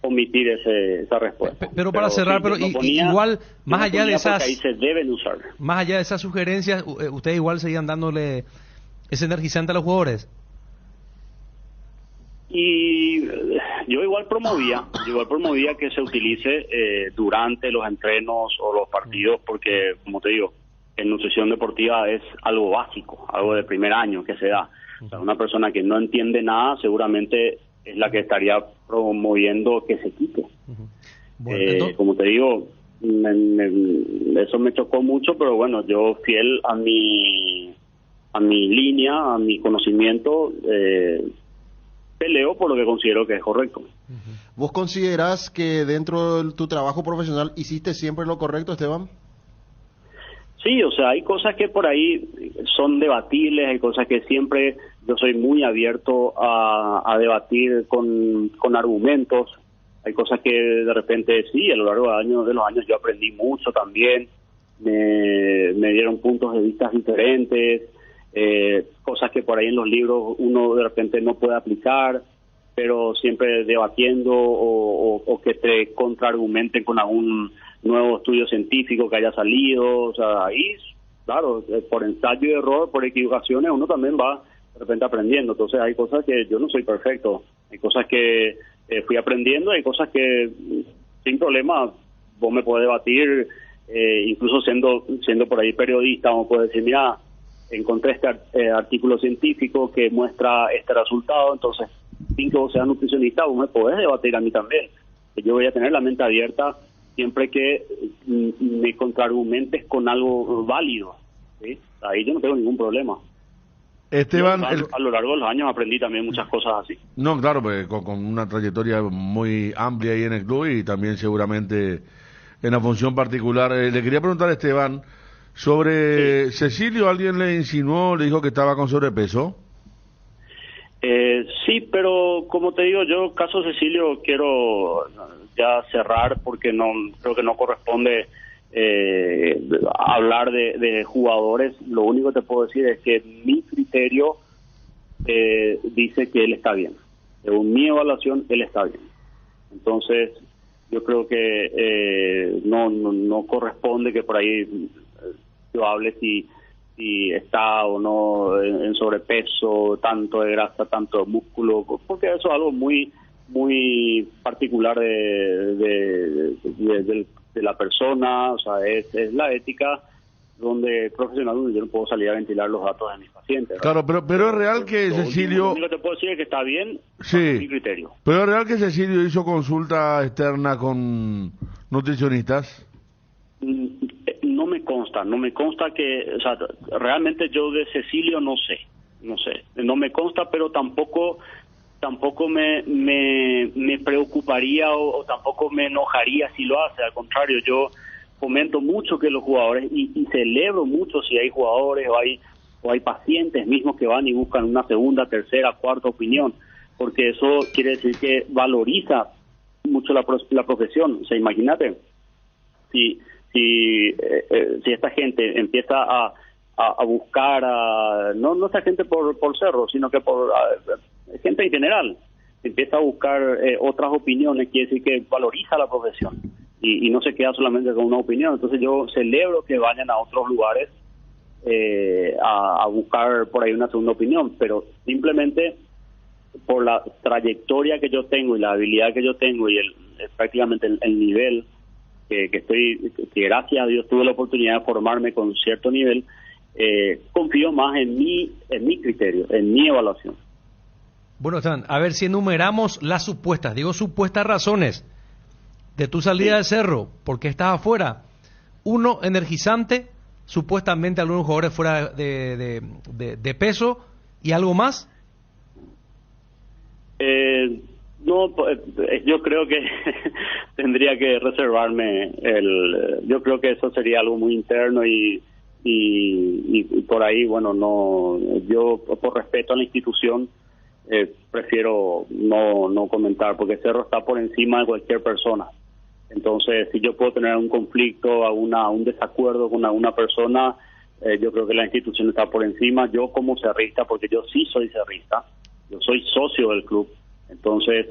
omitir esa respuesta. Pero para cerrar, igual más allá de esas, ahí se deben usar. Más allá de esas sugerencias, ustedes igual seguían dándole ese energizante a los jugadores. Y yo igual promovía que se utilice durante los entrenos o los partidos, porque como te digo, en nutrición deportiva es algo básico, algo de primer año que se da. O sea, una persona que no entiende nada seguramente es la que estaría promoviendo que se quite. Como te digo, eso me chocó mucho, pero bueno, yo fiel a mi línea, a mi conocimiento, peleo por lo que considero que es correcto. ¿Vos considerás que dentro de tu trabajo profesional hiciste siempre lo correcto, Esteban? Sí, o sea, hay cosas que por ahí son debatibles, hay cosas que siempre yo soy muy abierto a debatir con argumentos, hay cosas que de repente sí, a lo largo de los años yo aprendí mucho también, me dieron puntos de vista diferentes, cosas que por ahí en los libros uno de repente no puede aplicar, pero siempre debatiendo o que te contraargumenten con algún nuevo estudio científico que haya salido. O sea, ahí, claro, por ensayo y error, por equivocaciones, uno también va de repente aprendiendo. Entonces hay cosas que yo no soy perfecto, hay cosas que fui aprendiendo, hay cosas que sin problema vos me podés debatir, incluso siendo por ahí periodista, vos podés decir, mira, encontré este artículo científico que muestra este resultado, entonces sin que vos seas nutricionista, vos me podés debatir a mí también. Yo voy a tener la mente abierta siempre que me contraargumentes con algo válido, ¿sí? Ahí yo no tengo ningún problema. Esteban, a lo largo de los años aprendí también muchas cosas así. No, claro, pues, con una trayectoria muy amplia ahí en el club y también seguramente en la función particular. Le quería preguntar a Esteban sobre Cecilio. ¿Alguien le insinuó, le dijo que estaba con sobrepeso? Sí, pero como te digo, yo caso Cecilio quiero ya cerrar porque no creo que no corresponde hablar de jugadores. Lo único que te puedo decir es que mi criterio dice que él está bien. Según mi evaluación, él está bien. Entonces, yo creo que no corresponde que por ahí yo hable si está o no en sobrepeso, tanto de grasa, tanto de músculo, porque eso es algo muy particular de la persona. O sea, es la ética donde profesional, donde yo no puedo salir a ventilar los datos de mis pacientes, ¿verdad? Claro, pero es real que Cecilio... Lo único que te puedo decir es que está bien, sí, mi criterio. Pero es real que Cecilio hizo consulta externa con nutricionistas. No me consta que, o sea, realmente yo de Cecilio no sé, no me consta, pero tampoco me preocuparía o tampoco me enojaría si lo hace. Al contrario, yo fomento mucho que los jugadores y celebro mucho si hay jugadores o hay pacientes mismos que van y buscan una segunda, tercera, cuarta opinión, porque eso quiere decir que valoriza mucho la profesión. O sea, imagínate, si si esta gente empieza a buscar no esta gente por Cerro, sino que por gente en general, empieza a buscar otras opiniones, quiere decir que valoriza la profesión y no se queda solamente con una opinión. Entonces yo celebro que vayan a otros lugares a buscar por ahí una segunda opinión, pero simplemente por la trayectoria que yo tengo y la habilidad que yo tengo y prácticamente el nivel que gracias a Dios tuve la oportunidad de formarme con cierto nivel, confío más en mi criterio, en mi evaluación. Bueno, Esteban, a ver si enumeramos las supuestas razones de tu salida del Cerro, porque estás afuera. Uno, energizante, supuestamente algunos jugadores fuera de peso, y algo más. No, yo creo que tendría que reservarme yo creo que eso sería algo muy interno y por ahí, bueno, no, yo por respeto a la institución prefiero no comentar, porque Cerro está por encima de cualquier persona. Entonces, si yo puedo tener un conflicto, un desacuerdo con alguna persona, yo creo que la institución está por encima. Yo como cerrista, porque yo sí soy cerrista, yo soy socio del club, entonces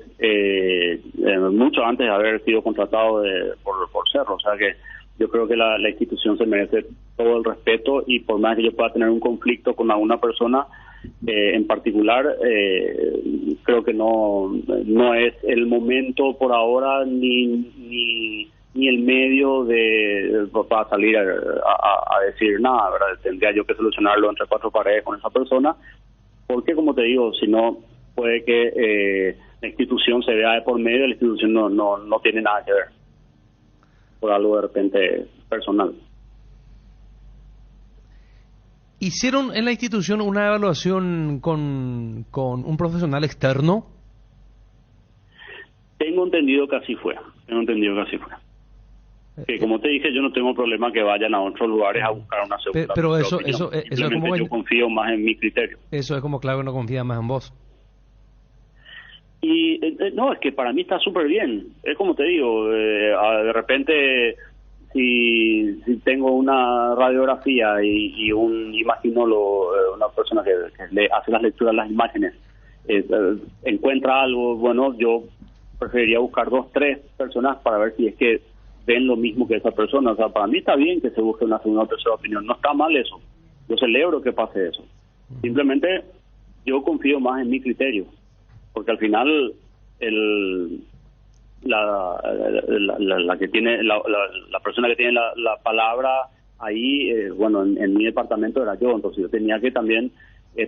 mucho antes de haber sido contratado por Cerro, o sea que yo creo que la institución se merece todo el respeto, y por más que yo pueda tener un conflicto con alguna persona en particular, creo que no es el momento por ahora ni el medio para salir a decir nada, ¿verdad? Tendría yo que solucionarlo entre cuatro paredes con esa persona, porque como te digo, si no puede que la institución se vea de por medio, la institución no tiene nada que ver por algo de repente personal. ¿Hicieron en la institución una evaluación con un profesional externo? Tengo entendido que así fue. Que como te dije, yo no tengo problema que vayan a otros lugares a buscar una segunda. Pero eso es como yo confío más en mi criterio. Eso es como claro que no confía más en vos. Y no, es que para mí está súper bien. Es como te digo, de repente si tengo una radiografía y un imaginólogo, una persona que le hace las lecturas de las imágenes, encuentra algo, bueno, yo preferiría buscar 2, 3 personas para ver si es que ven lo mismo que esa persona. O sea, para mí está bien que se busque una segunda o tercera opinión, no está mal eso, yo celebro que pase eso. Simplemente yo confío más en mi criterio, porque al final la que tiene la persona que tiene la palabra ahí, bueno, en mi departamento era yo, entonces yo tenía que también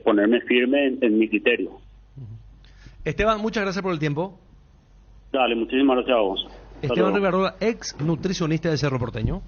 ponerme firme en mi criterio. Esteban, muchas gracias por el tiempo. Dale, muchísimas gracias a vos. Esteban Rivarola, ex nutricionista de Cerro Porteño.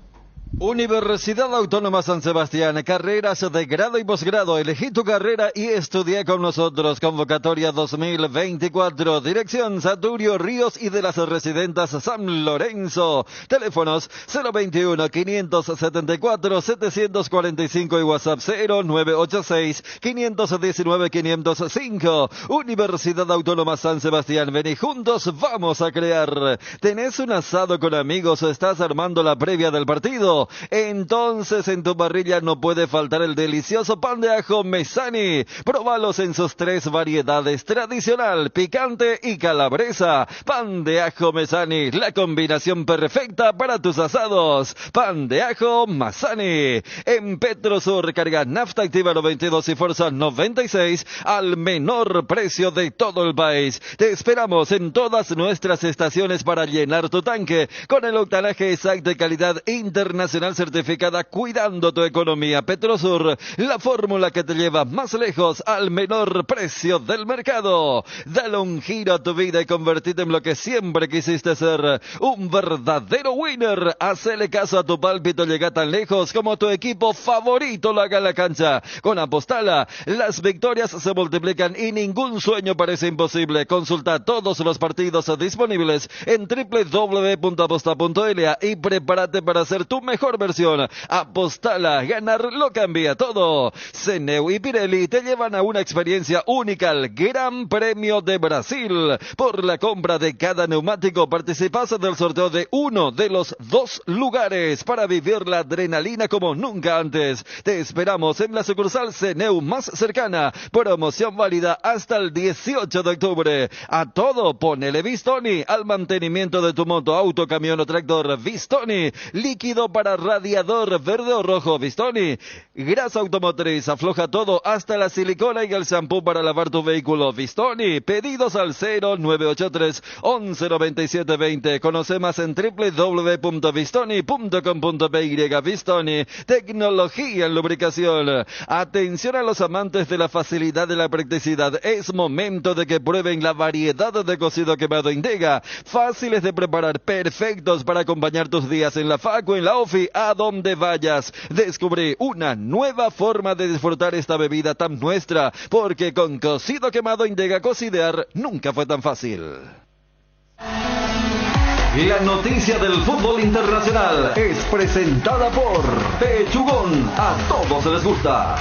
Universidad Autónoma San Sebastián, carreras de grado y posgrado. Elegí tu carrera y estudia con nosotros. Convocatoria 2024. Dirección Saturio Ríos y de las Residentas San Lorenzo. Teléfonos 021-574-745 y WhatsApp 0986-519-505. Universidad Autónoma San Sebastián. Vení juntos, vamos a crear. ¿Tenés un asado con amigos o estás armando la previa del partido? Entonces en tu parrilla no puede faltar el delicioso pan de ajo Mesani. Probalos en sus 3 variedades: tradicional, picante y calabresa. Pan de ajo Mesani, la combinación perfecta para tus asados. Pan de ajo Mesani. En Petrosur, carga nafta activa 92 y fuerza 96 al menor precio de todo el país. Te esperamos en todas nuestras estaciones para llenar tu tanque con el octanaje exacto de calidad internacional certificada, cuidando tu economía. Petrosur, la fórmula que te lleva más lejos al menor precio del mercado. Dale un giro a tu vida y convertite en lo que siempre quisiste ser, un verdadero winner. Hacele caso a tu pálpito, llega tan lejos como tu equipo favorito lo haga en la cancha. Con Apostala, las victorias se multiplican y ningún sueño parece imposible. Consulta todos los partidos disponibles en www.aposta.la y prepárate para ser tu mejor mejor versión. Apostala, ganar lo cambia todo. CNEU y Pirelli te llevan a una experiencia única al Gran Premio de Brasil. Por la compra de cada neumático participas del sorteo de uno de los 2 lugares para vivir la adrenalina como nunca antes. Te esperamos en la sucursal CNEU más cercana. Promoción válida hasta el 18 de octubre. A todo ponele Vistoni. Al mantenimiento de tu moto, auto, camión o tractor, Vistoni. Líquido para radiador verde o rojo, Vistoni. Grasa automotriz, afloja todo hasta la silicona y el shampoo para lavar tu vehículo, Vistoni. Pedidos al 0983 119720. Conoce más en www.vistoni.com.py. Vistoni, tecnología en lubricación. Atención a los amantes de la facilidad y la practicidad. Es momento de que prueben la variedad de cocido quemado Indega. Fáciles de preparar, perfectos para acompañar tus días en la facu, en la ofi, a donde vayas. Descubrí una nueva forma de disfrutar esta bebida tan nuestra, porque con cocido quemado Indega cocidear nunca fue tan fácil. La noticia del fútbol internacional es presentada por Pechugón. A todos les gusta.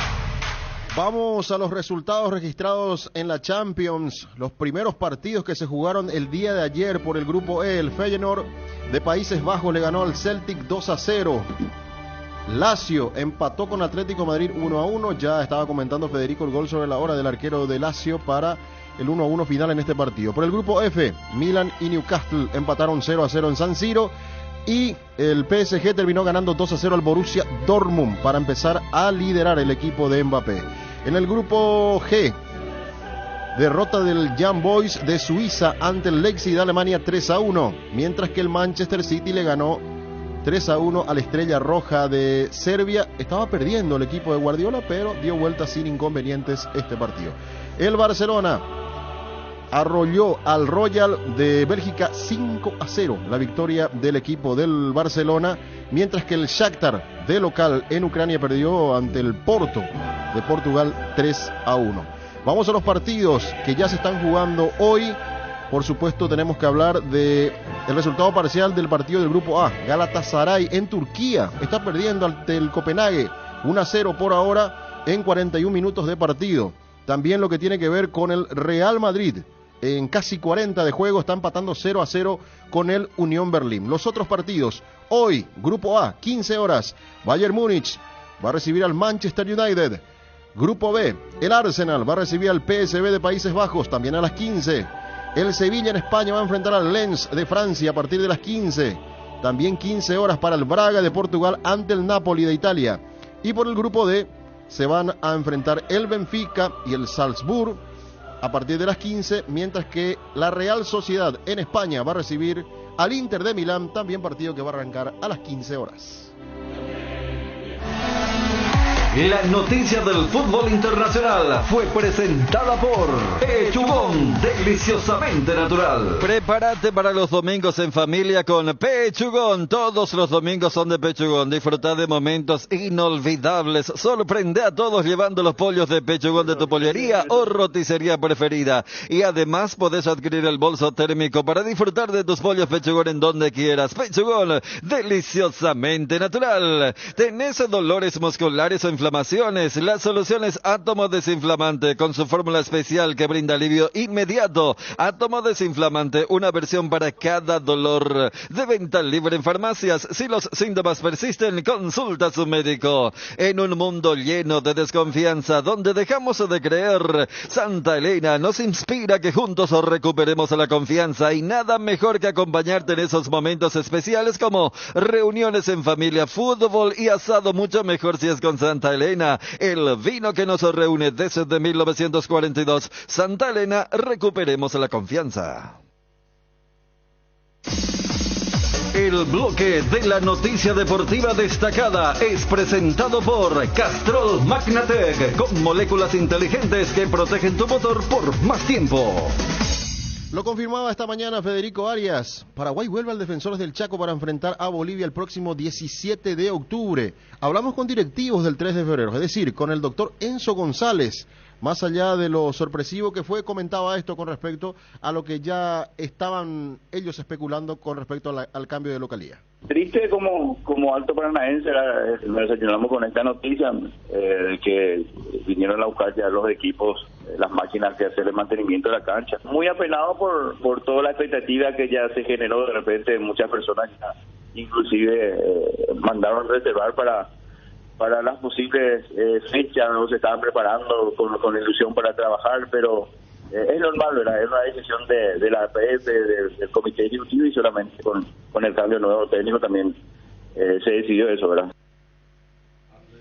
Vamos a los resultados registrados en la Champions. Los primeros partidos que se jugaron el día de ayer por el grupo E. El Feyenoord de Países Bajos le ganó al Celtic 2-0. Lazio empató con Atlético Madrid 1-1. Ya estaba comentando Federico el gol sobre la hora del arquero de Lazio para el 1-1 final en este partido. Por el grupo F, Milan y Newcastle empataron 0-0 en San Siro. Y el PSG terminó ganando 2-0 al Borussia Dortmund para empezar a liderar el equipo de Mbappé. En el grupo G, derrota del Young Boys de Suiza ante el Leipzig de Alemania 3-1, mientras que el Manchester City le ganó 3-1 a la Estrella Roja de Serbia. Estaba perdiendo el equipo de Guardiola, pero dio vuelta sin inconvenientes este partido. El Barcelona arrolló al Royal de Bélgica 5-0, la victoria del equipo del Barcelona, mientras que el Shakhtar de local en Ucrania perdió ante el Porto de Portugal 3-1. Vamos a los partidos que ya se están jugando hoy. Por supuesto tenemos que hablar de el resultado parcial del partido del grupo A. Galatasaray en Turquía está perdiendo ante el Copenhague 1-0 por ahora en 41 minutos de partido. También lo que tiene que ver con el Real Madrid. En casi 40 de juego está empatando 0-0 con el Unión Berlín. Los otros partidos, hoy, Grupo A, 15 horas, Bayern Múnich va a recibir al Manchester United. Grupo B, el Arsenal va a recibir al PSV de Países Bajos, también a las 15. El Sevilla en España va a enfrentar al Lens de Francia a partir de las 15. También 15 horas para el Braga de Portugal ante el Napoli de Italia. Y por el Grupo D se van a enfrentar el Benfica y el Salzburg a partir de las 15, mientras que la Real Sociedad en España va a recibir al Inter de Milán, también partido que va a arrancar a las 15 horas. La noticia del fútbol internacional fue presentada por Pechugón, deliciosamente natural. Prepárate para los domingos en familia con Pechugón. Todos los domingos son de Pechugón. Disfruta de momentos inolvidables. Sorprende a todos llevando los pollos de Pechugón de tu pollería o roticería preferida. Y además podés adquirir el bolso térmico para disfrutar de tus pollos Pechugón en donde quieras. Pechugón, deliciosamente natural. ¿Tenés dolores musculares o inflamaciones? La solución es Átomo Desinflamante, con su fórmula especial que brinda alivio inmediato. Átomo Desinflamante, una versión para cada dolor. De venta libre en farmacias. Si los síntomas persisten, consulta a su médico. En un mundo lleno de desconfianza, donde dejamos de creer, Santa Elena nos inspira que juntos recuperemos la confianza, y nada mejor que acompañarte en esos momentos especiales como reuniones en familia, fútbol y asado. Mucho mejor si es con Santa Elena, el vino que nos reúne desde 1942. Santa Elena, recuperemos la confianza. El bloque de la noticia deportiva destacada es presentado por Castrol Magnatec, con moléculas inteligentes que protegen tu motor por más tiempo. Lo confirmaba esta mañana Federico Arias. Paraguay vuelve al Defensores del Chaco para enfrentar a Bolivia el próximo 17 de octubre. Hablamos con directivos del 3 de febrero, es decir, con el doctor Enzo González. Más allá de lo sorpresivo que fue, comentaba esto con respecto a lo que ya estaban ellos especulando con respecto al cambio de localía. Triste como alto paranaense, nos desayunamos con esta noticia de que vinieron a buscar ya los equipos, las máquinas que hacen el mantenimiento de la cancha. Muy apenado por toda la expectativa que ya se generó. De repente muchas personas ya inclusive mandaron reservar para las posibles fechas, no se estaban preparando con ilusión para trabajar, pero es normal, ¿verdad? Es una decisión de la APF, del comité ejecutivo, y solamente con el cambio nuevo técnico también se decidió eso, ¿verdad?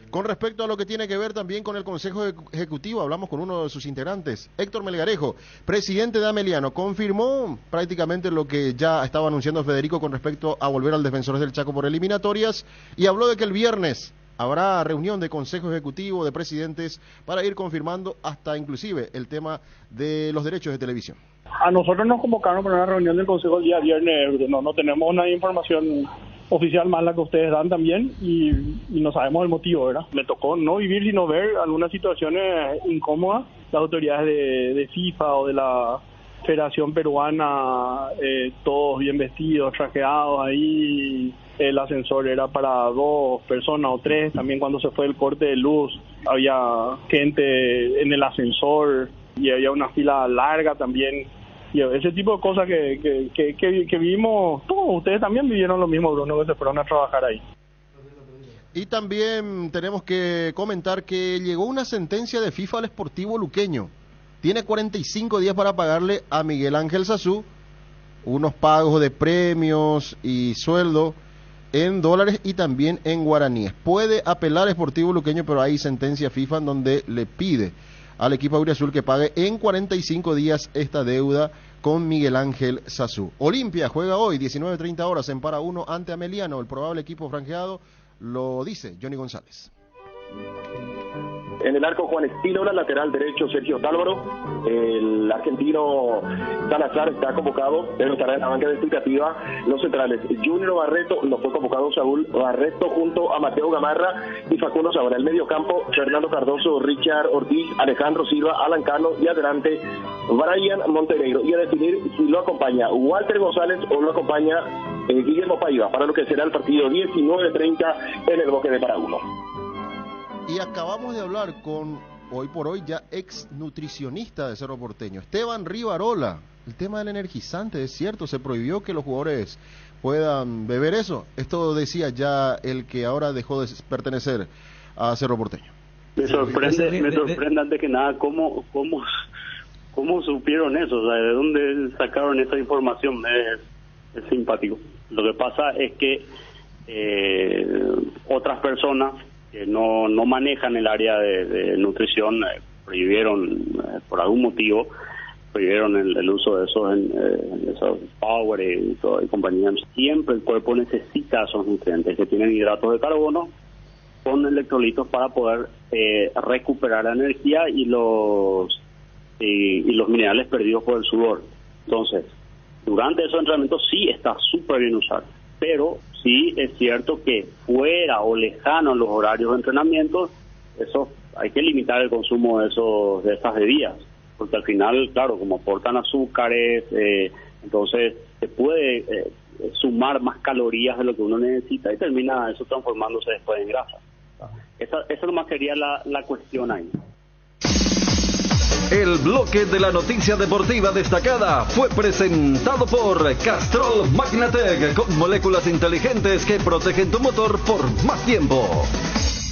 Con respecto a lo que tiene que ver también con el Consejo Ejecutivo, hablamos con uno de sus integrantes, Héctor Melgarejo, presidente de Ameliano, confirmó prácticamente lo que ya estaba anunciando Federico con respecto a volver al Defensores del Chaco por eliminatorias, y habló de que el viernes habrá reunión de Consejo Ejecutivo, de presidentes, para ir confirmando hasta inclusive el tema de los derechos de televisión. A nosotros nos convocaron para una reunión del Consejo el día viernes. No tenemos una información oficial más la que ustedes dan también, y no sabemos el motivo, ¿verdad? Me tocó no vivir sino ver algunas situaciones incómodas. Las autoridades de FIFA o de la Federación Peruana, todos bien vestidos, trajeados ahí. El ascensor era para 2 personas o 3. También cuando se fue el corte de luz había gente en el ascensor y había una fila larga también. Y ese tipo de cosas que vimos, todos ustedes también vivieron lo mismo, Bruno, que se fueron a trabajar ahí. Y también tenemos que comentar que llegó una sentencia de FIFA al Sportivo Luqueño. Tiene 45 días para pagarle a Miguel Ángel Sazú unos pagos de premios y sueldo en dólares y también en guaraníes. Puede apelar Sportivo Luqueño, pero hay sentencia FIFA en donde le pide al equipo auriazul que pague en 45 días esta deuda con Miguel Ángel Sazú. Olimpia juega hoy 19:30 horas en Para 1 ante Ameliano, el probable equipo franjeado, lo dice Johnny González. En el arco Juan Espínola, lateral derecho Sergio Tálvaro, el argentino Salazar está convocado, pero estará en la banca de explicativa. Los centrales, Junior Barreto, no fue convocado Saúl Barreto junto a Mateo Gamarra y Facundo Sabra. El medio campo, Fernando Cardoso, Richard Ortiz, Alejandro Silva, Alan Cano y adelante Brian Montenegro. Y a definir si lo acompaña Walter González o lo acompaña Guillermo Paiva, para lo que será el partido 19:30 en el Boque de Para 1. Y acabamos de hablar con, hoy por hoy, ya ex nutricionista de Cerro Porteño, Esteban Rivarola. El tema del energizante, es cierto, se prohibió que los jugadores puedan beber eso. Esto decía ya el que ahora dejó de pertenecer a Cerro Porteño. Me sorprende antes que nada cómo supieron eso, o sea, de dónde sacaron esa información. Es simpático. Lo que pasa es que otras personas que no manejan el área de nutrición prohibieron, por algún motivo, prohibieron el uso de esos Power y compañía. Siempre el cuerpo necesita esos nutrientes que tienen hidratos de carbono con electrolitos para poder recuperar la energía y los minerales perdidos por el sudor. Entonces, durante esos entrenamientos sí está súper bien usar, pero sí es cierto que fuera o lejano en los horarios de entrenamiento, eso hay que limitar el consumo de esas bebidas, porque al final, claro, como aportan azúcares, entonces se puede sumar más calorías de lo que uno necesita y termina eso transformándose después en grasa. Esa nomás sería la cuestión ahí. El bloque de la noticia deportiva destacada fue presentado por Castrol Magnatec, con moléculas inteligentes que protegen tu motor por más tiempo.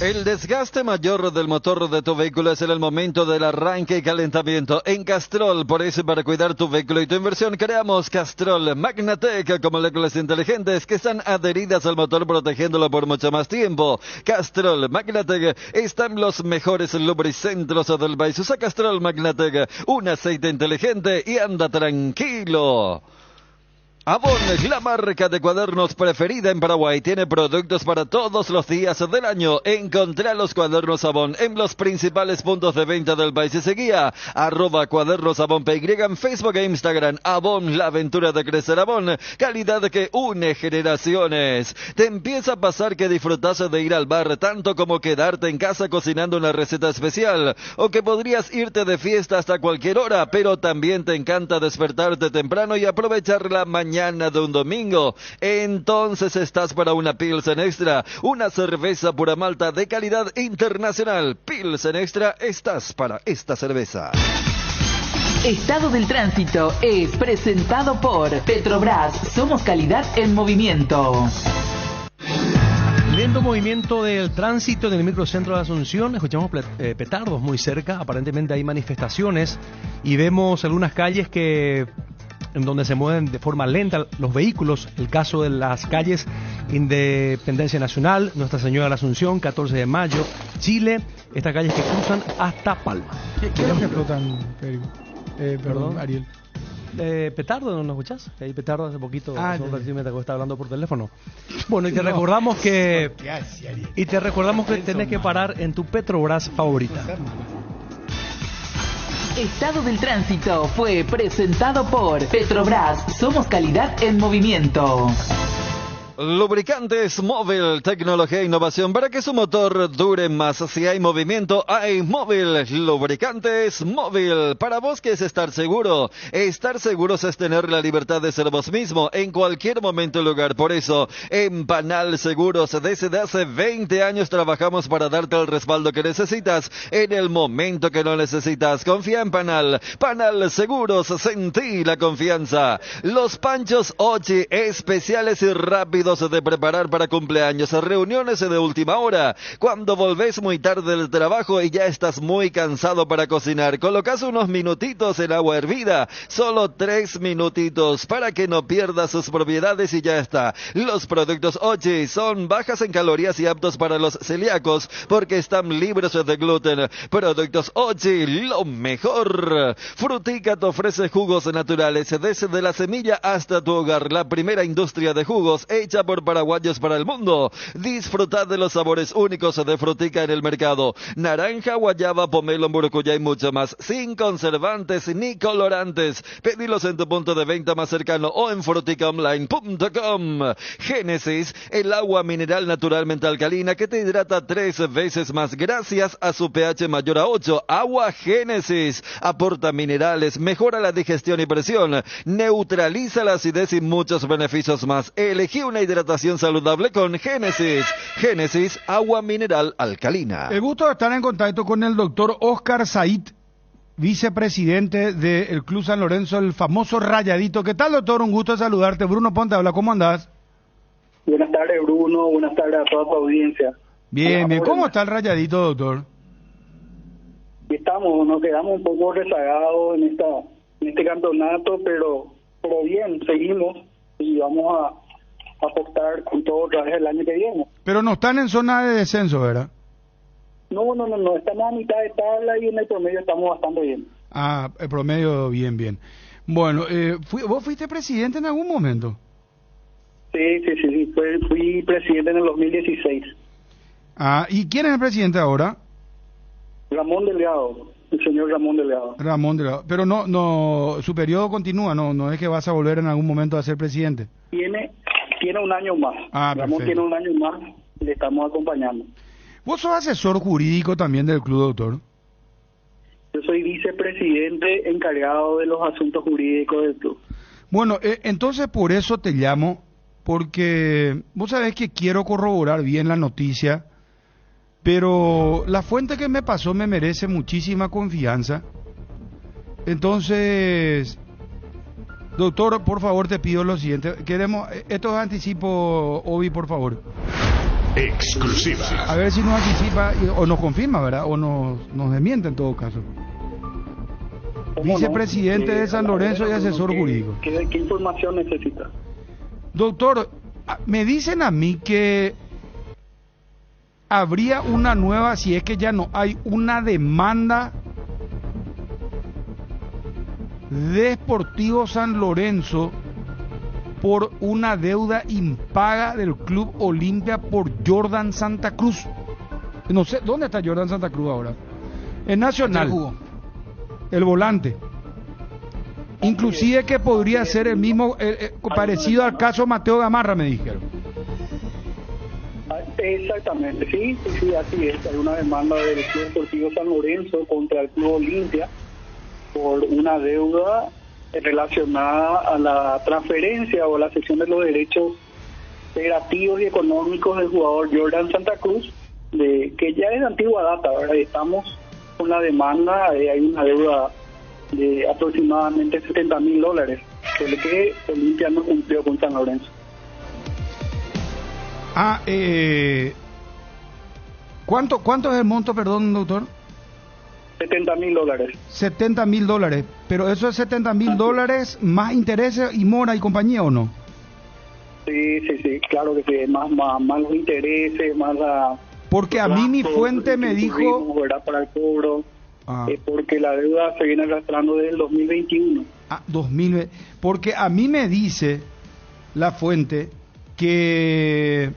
El desgaste mayor del motor de tu vehículo es en el momento del arranque y calentamiento. En Castrol, por eso, para cuidar tu vehículo y tu inversión, creamos Castrol Magnatec con moléculas inteligentes que están adheridas al motor, protegiéndolo por mucho más tiempo. Castrol Magnatec están los mejores lubricentros del país. Usa Castrol Magnatec, un aceite inteligente y anda tranquilo. Avon, la marca de cuadernos preferida en Paraguay, tiene productos para todos los días del año. Encontrá los cuadernos Avon en los principales puntos de venta del país y seguía @cuadernosavonpy en Facebook e Instagram. Avon, la aventura de crecer. Avon, calidad que une generaciones. ¿Te empieza a pasar que disfrutas de ir al bar tanto como quedarte en casa cocinando una receta especial? ¿O que podrías irte de fiesta hasta cualquier hora, pero también te encanta despertarte temprano y aprovechar la mañana mañana de un domingo, entonces estás para una Pilsen Extra, una cerveza pura malta de calidad internacional. Pilsen Extra, estás para esta cerveza. Estado del Tránsito es presentado por Petrobras. Somos calidad en movimiento. Lento movimiento del tránsito en el microcentro de Asunción. Escuchamos petardos muy cerca. Aparentemente hay manifestaciones y vemos algunas calles en donde se mueven de forma lenta los vehículos. El caso de las calles Independencia Nacional, Nuestra Señora de la Asunción, 14 de Mayo, Chile. Estas calles que cruzan hasta Palma. ¿Qué es lo que explotan, perdón, Ariel? Petardo, ¿no escuchás? Hay petardo hace poquito, hace un ratito mientras estaba hablando por teléfono. Bueno, y te recordamos que tenés que parar en tu Petrobras favorita. Estado del Tránsito fue presentado por Petrobras. Somos calidad en movimiento. Lubricantes Móvil, tecnología e innovación para que su motor dure más. Si hay movimiento, hay Móvil. Lubricantes Móvil. Para vos, ¿qué es estar seguro? Estar seguros es tener la libertad de ser vos mismo en cualquier momento y lugar. Por eso, en Panal Seguros, desde hace 20 años trabajamos para darte el respaldo que necesitas en el momento que lo necesitas. Confía en Panal. Panal Seguros, sentí la confianza. Los panchos Ochi, especiales y rápidos de preparar para cumpleaños, reuniones de última hora, cuando volvés muy tarde del trabajo y ya estás muy cansado para cocinar, colocas unos minutitos en agua hervida, solo 3 minutitos para que no pierdas sus propiedades y ya está. Los productos Ochi son bajas en calorías y aptos para los celíacos porque están libres de gluten. Productos Ochi, lo mejor. Frutica te ofrece jugos naturales desde la semilla hasta tu hogar, la primera industria de jugos hecha por paraguayos para el mundo. Disfrutad de los sabores únicos de Frutica en el mercado. Naranja, guayaba, pomelo, maracuyá y mucho más. Sin conservantes ni colorantes. Pedilos en tu punto de venta más cercano o en fruticaonline.com. Génesis, el agua mineral naturalmente alcalina que te hidrata 3 veces más gracias a su pH mayor a 8. Agua Génesis. Aporta minerales, mejora la digestión y presión, neutraliza la acidez y muchos beneficios más. Elegí una hidratación saludable con Génesis. Génesis, agua mineral alcalina. El gusto de estar en contacto con el doctor Oscar Said, vicepresidente del Club San Lorenzo, el famoso Rayadito. ¿Qué tal, doctor? Un gusto de saludarte. Bruno Ponte habla, ¿cómo andás? Buenas tardes, Bruno. Buenas tardes a toda tu audiencia. Bien, bien. ¿Cómo está el Rayadito, doctor? Nos quedamos un poco rezagados en este campeonato, pero bien, seguimos y vamos a apostar con todo otra vez el año que viene. Pero no están en zona de descenso, ¿verdad? No, estamos a mitad de tabla y en el promedio estamos bastante bien. Ah, el promedio bien. Bueno, ¿vos fuiste presidente en algún momento? Sí, fui presidente en el 2016. Ah, ¿y quién es el presidente ahora? Ramón Delgado, el señor Ramón Delgado. Ramón Delgado, pero no, su periodo continúa, no es que vas a volver en algún momento a ser presidente. Tiene un año más. Ramón perfecto. tiene un año más, le estamos acompañando. ¿Vos sos asesor jurídico también del club, doctor? Yo soy vicepresidente encargado de los asuntos jurídicos del club. Bueno, entonces por eso te llamo, porque vos sabés que quiero corroborar bien la noticia, pero la fuente que me pasó me merece muchísima confianza. Entonces, doctor, por favor te pido lo siguiente. Esto es anticipo, Obi, por favor. Exclusiva. A ver si nos anticipa o nos confirma, ¿verdad? O nos desmiente en todo caso. Vicepresidente de San Lorenzo y asesor jurídico. ¿Qué información necesita? Doctor, me dicen a mí que habría una nueva, si es que ya no hay una demanda de Sportivo San Lorenzo por una deuda impaga del Club Olimpia por Jordan Santa Cruz. No sé, ¿dónde está Jordan Santa Cruz ahora? En Nacional. El volante. Inclusive que podría ser el mismo, parecido al caso Mateo Gamarra, me dijeron. Exactamente, sí, así es. Hay una demanda del Club Deportivo San Lorenzo contra el Club Olimpia por una deuda relacionada a la transferencia o a la cesión de los derechos federativos y económicos del jugador Jordan Santa Cruz, que ya es de antigua data, ¿verdad? Estamos con la demanda, hay una deuda de aproximadamente $70,000, que Olimpia no cumplió con San Lorenzo. ¿Cuánto es el monto, perdón, doctor? $70,000. $70,000, pero eso es $70,000 más intereses y mora y compañía, ¿o no? Sí, claro que sí, más los intereses, más la... Porque a mí mi fuente me dijo... ¿verdad? Para el cobro, porque la deuda se viene arrastrando desde el 2021. 2020, porque a mí me dice la fuente que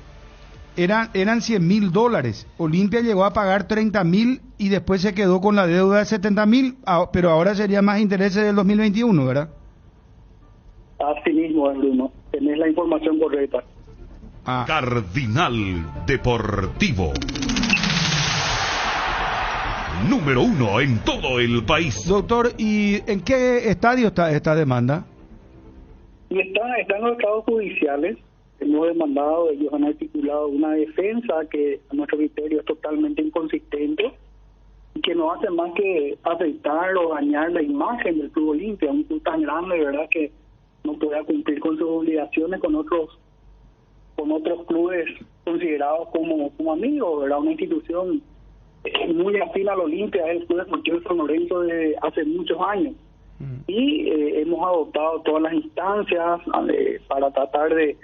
eran $100,000. Olimpia llegó a pagar $30,000 y después se quedó con la deuda de $70,000, pero ahora sería más intereses del 2021, ¿verdad? Así mismo, Bruno. Tenés la información correcta. Cardinal Deportivo. Número 1 en todo el país. Doctor, ¿y en qué estadio está esta demanda? Y está en los estados judiciales. Hemos demandado, ellos han articulado una defensa que a nuestro criterio es totalmente inconsistente y que no hace más que afectar o dañar la imagen del Club Olimpia, un club tan grande, ¿verdad?, que no pueda cumplir con sus obligaciones con otros clubes considerados como amigos, ¿verdad? Una institución muy afín al Olimpia, es el Club Deportivo San Lorenzo de hace muchos años. Y hemos adoptado todas las instancias para tratar de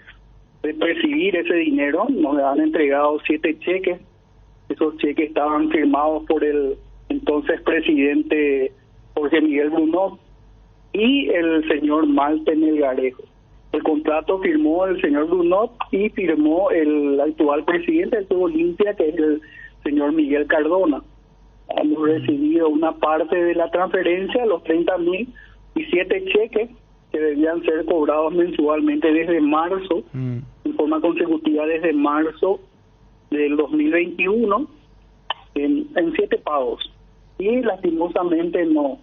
percibir ese dinero. Nos han entregado 7 cheques. Esos cheques estaban firmados por el entonces presidente Jorge Miguel Brunot y el señor Malte Melgarejo. El contrato firmó el señor Brunot y firmó el actual presidente del Club Olimpia, que es el señor Miguel Cardona. Hemos recibido una parte de la transferencia, los $30,000 y 7 cheques que debían ser cobrados mensualmente desde marzo, en forma consecutiva desde marzo del 2021, en 7 pagos. Y lastimosamente no,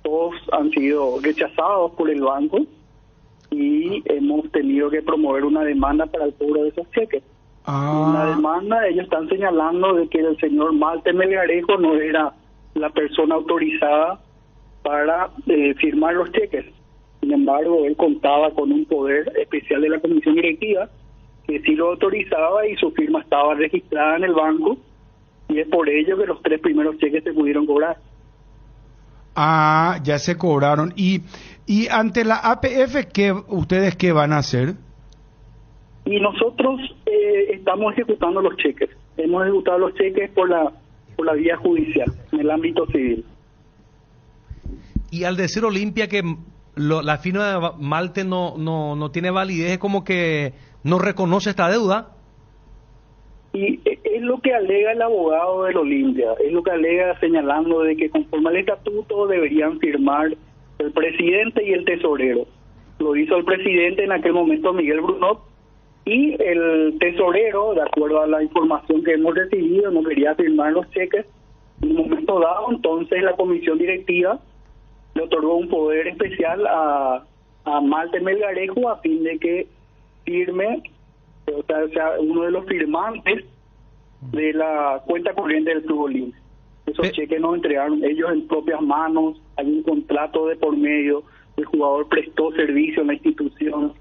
todos han sido rechazados por el banco y hemos tenido que promover una demanda para el cobro de esos cheques. En la demanda ellos están señalando de que el señor Malte Melgarejo no era la persona autorizada para firmar los cheques. Sin embargo, él contaba con un poder especial de la comisión directiva que sí lo autorizaba y su firma estaba registrada en el banco, y es por ello que los 3 primeros cheques se pudieron cobrar. Ya se cobraron. Y ante la APF, ¿ustedes qué van a hacer? Y nosotros estamos ejecutando los cheques. Hemos ejecutado los cheques por la vía judicial, en el ámbito civil. Y al decir Olimpia que la firma de Malte no tiene validez, es como que no reconoce esta deuda. Y es lo que alega el abogado del Olimpia, es lo que alega señalando de que conforme al estatuto deberían firmar el presidente y el tesorero. Lo hizo el presidente en aquel momento, Miguel Brunot, y el tesorero, de acuerdo a la información que hemos recibido, no quería firmar los cheques. En un momento dado, entonces la comisión directiva le otorgó un poder especial a Malte Melgarejo a fin de que firme, o sea, uno de los firmantes de la cuenta corriente del Club Olimpia. Esos cheques nos entregaron ellos en propias manos, hay un contrato de por medio, el jugador prestó servicio en la institución.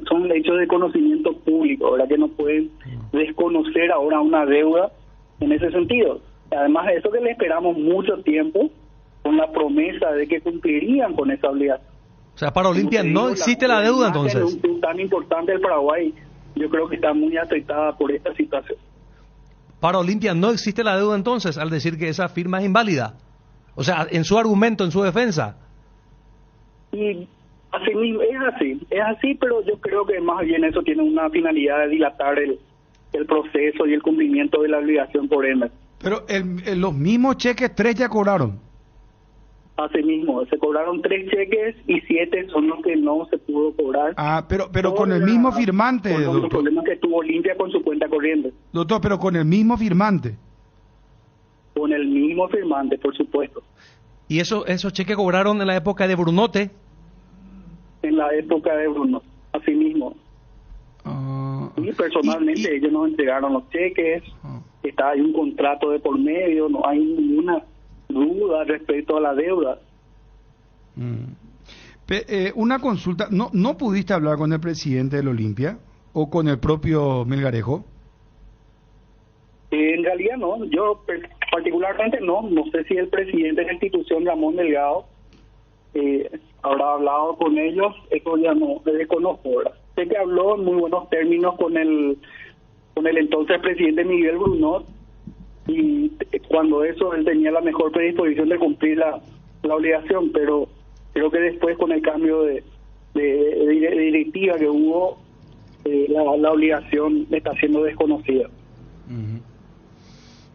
Son hechos de conocimiento público, ¿verdad? Que no pueden desconocer ahora una deuda en ese sentido. Además de eso, que le esperamos mucho tiempo con la promesa de que cumplirían con esa obligación. O sea, para Olimpia no existe la deuda, entonces. Un club tan importante del Paraguay, yo creo que está muy afectada por esta situación. Para Olimpia no existe la deuda, entonces, al decir que esa firma es inválida. O sea, en su argumento, en su defensa. Y así mismo, es así, pero yo creo que más bien eso tiene una finalidad de dilatar el proceso y el cumplimiento de la obligación por él. Pero los mismos cheques 3 ya cobraron. Así mismo, se cobraron 3 cheques y 7 son los que no se pudo cobrar. Pero con el mismo firmante, con doctor. los problemas que tuvo Olimpia con su cuenta corriente. Doctor, pero con el mismo firmante. Con el mismo firmante, por supuesto. ¿Y esos cheques cobraron en la época de Brunote? época de Bruno, así mismo. Y personalmente ellos nos entregaron los cheques, está ahí un contrato de por medio, no hay ninguna duda respecto a la deuda. Una consulta, ¿no pudiste hablar con el presidente del Olimpia o con el propio Melgarejo? En realidad no, yo particularmente no sé si el presidente de la institución, Ramón Delgado, habrá hablado con ellos, eso ya no le desconozco, ¿verdad? Sé que habló en muy buenos términos con el entonces presidente Miguel Brunot, y cuando eso él tenía la mejor predisposición de cumplir la obligación, pero creo que después con el cambio de directiva que hubo, la obligación está siendo desconocida.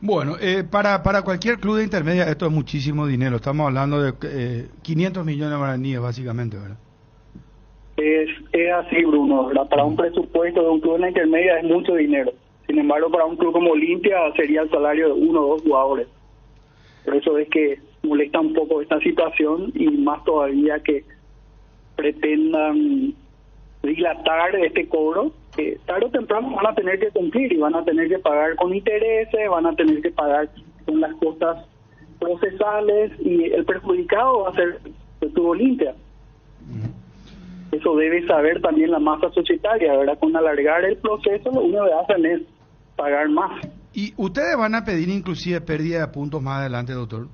Bueno, para cualquier club de intermedia esto es muchísimo dinero, estamos hablando de 500 millones de guaraníes básicamente, ¿verdad? Es así, Bruno, ¿verdad? Para un presupuesto de un club en la intermedia es mucho dinero. Sin embargo, para un club como Olimpia sería el salario de 1 o 2 jugadores. Por eso es que molesta un poco esta situación, y más todavía que pretendan dilatar este cobro, que tarde o temprano van a tener que cumplir y van a tener que pagar con intereses, van a tener que pagar con las costas procesales, y el perjudicado va a ser el Club Olimpia. Eso debe saber también la masa societaria, ¿verdad? Con alargar el proceso, lo único que hacen es pagar más. ¿Y ustedes van a pedir inclusive pérdida de puntos más adelante, doctor?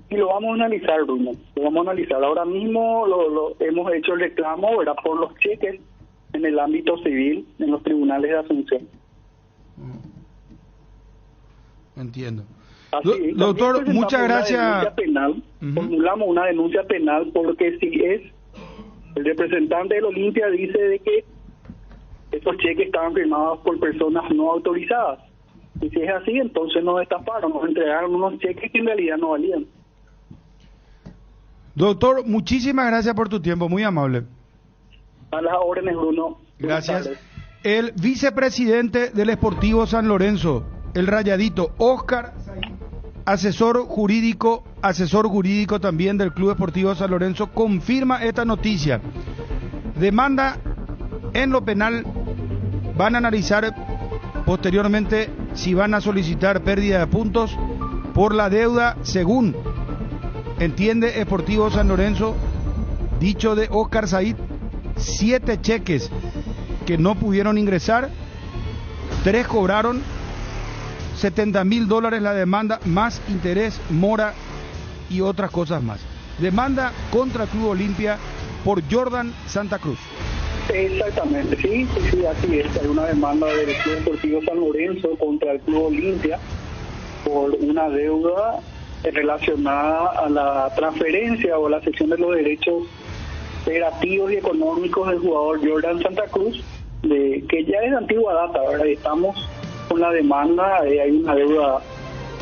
Y lo vamos a analizar, Bruno, lo vamos a analizar. Ahora mismo lo hemos hecho el reclamo, ¿verdad? Por los cheques en el ámbito civil, en los tribunales de Asunción. Entiendo. Así, doctor, muchas gracias. Formulamos una denuncia penal porque si es el representante del Olimpia dice de que esos cheques estaban firmados por personas no autorizadas. Y si es así, entonces nos estafaron, nos entregaron unos cheques que en realidad no valían. Doctor, muchísimas gracias por tu tiempo, muy amable. A las órdenes, Bruno. Gracias. El vicepresidente del Sportivo San Lorenzo, el Rayadito, Oscar, asesor jurídico también del Club Deportivo San Lorenzo, confirma esta noticia. Demanda en lo penal, van a analizar posteriormente si van a solicitar pérdida de puntos por la deuda, según entiende Sportivo San Lorenzo, dicho de Oscar Said, 7 cheques que no pudieron ingresar, 3 cobraron, $70,000 la demanda, más interés, mora y otras cosas más. Demanda contra Club Olimpia por Jordan Santa Cruz. Exactamente, sí, así es. Hay una demanda del Club Deportivo San Lorenzo contra el Club Olimpia por una deuda relacionada a la transferencia o la cesión de los derechos operativos y económicos del jugador Jordan Santa Cruz, que ya es de antigua data, ¿verdad? Estamos con la demanda, hay una deuda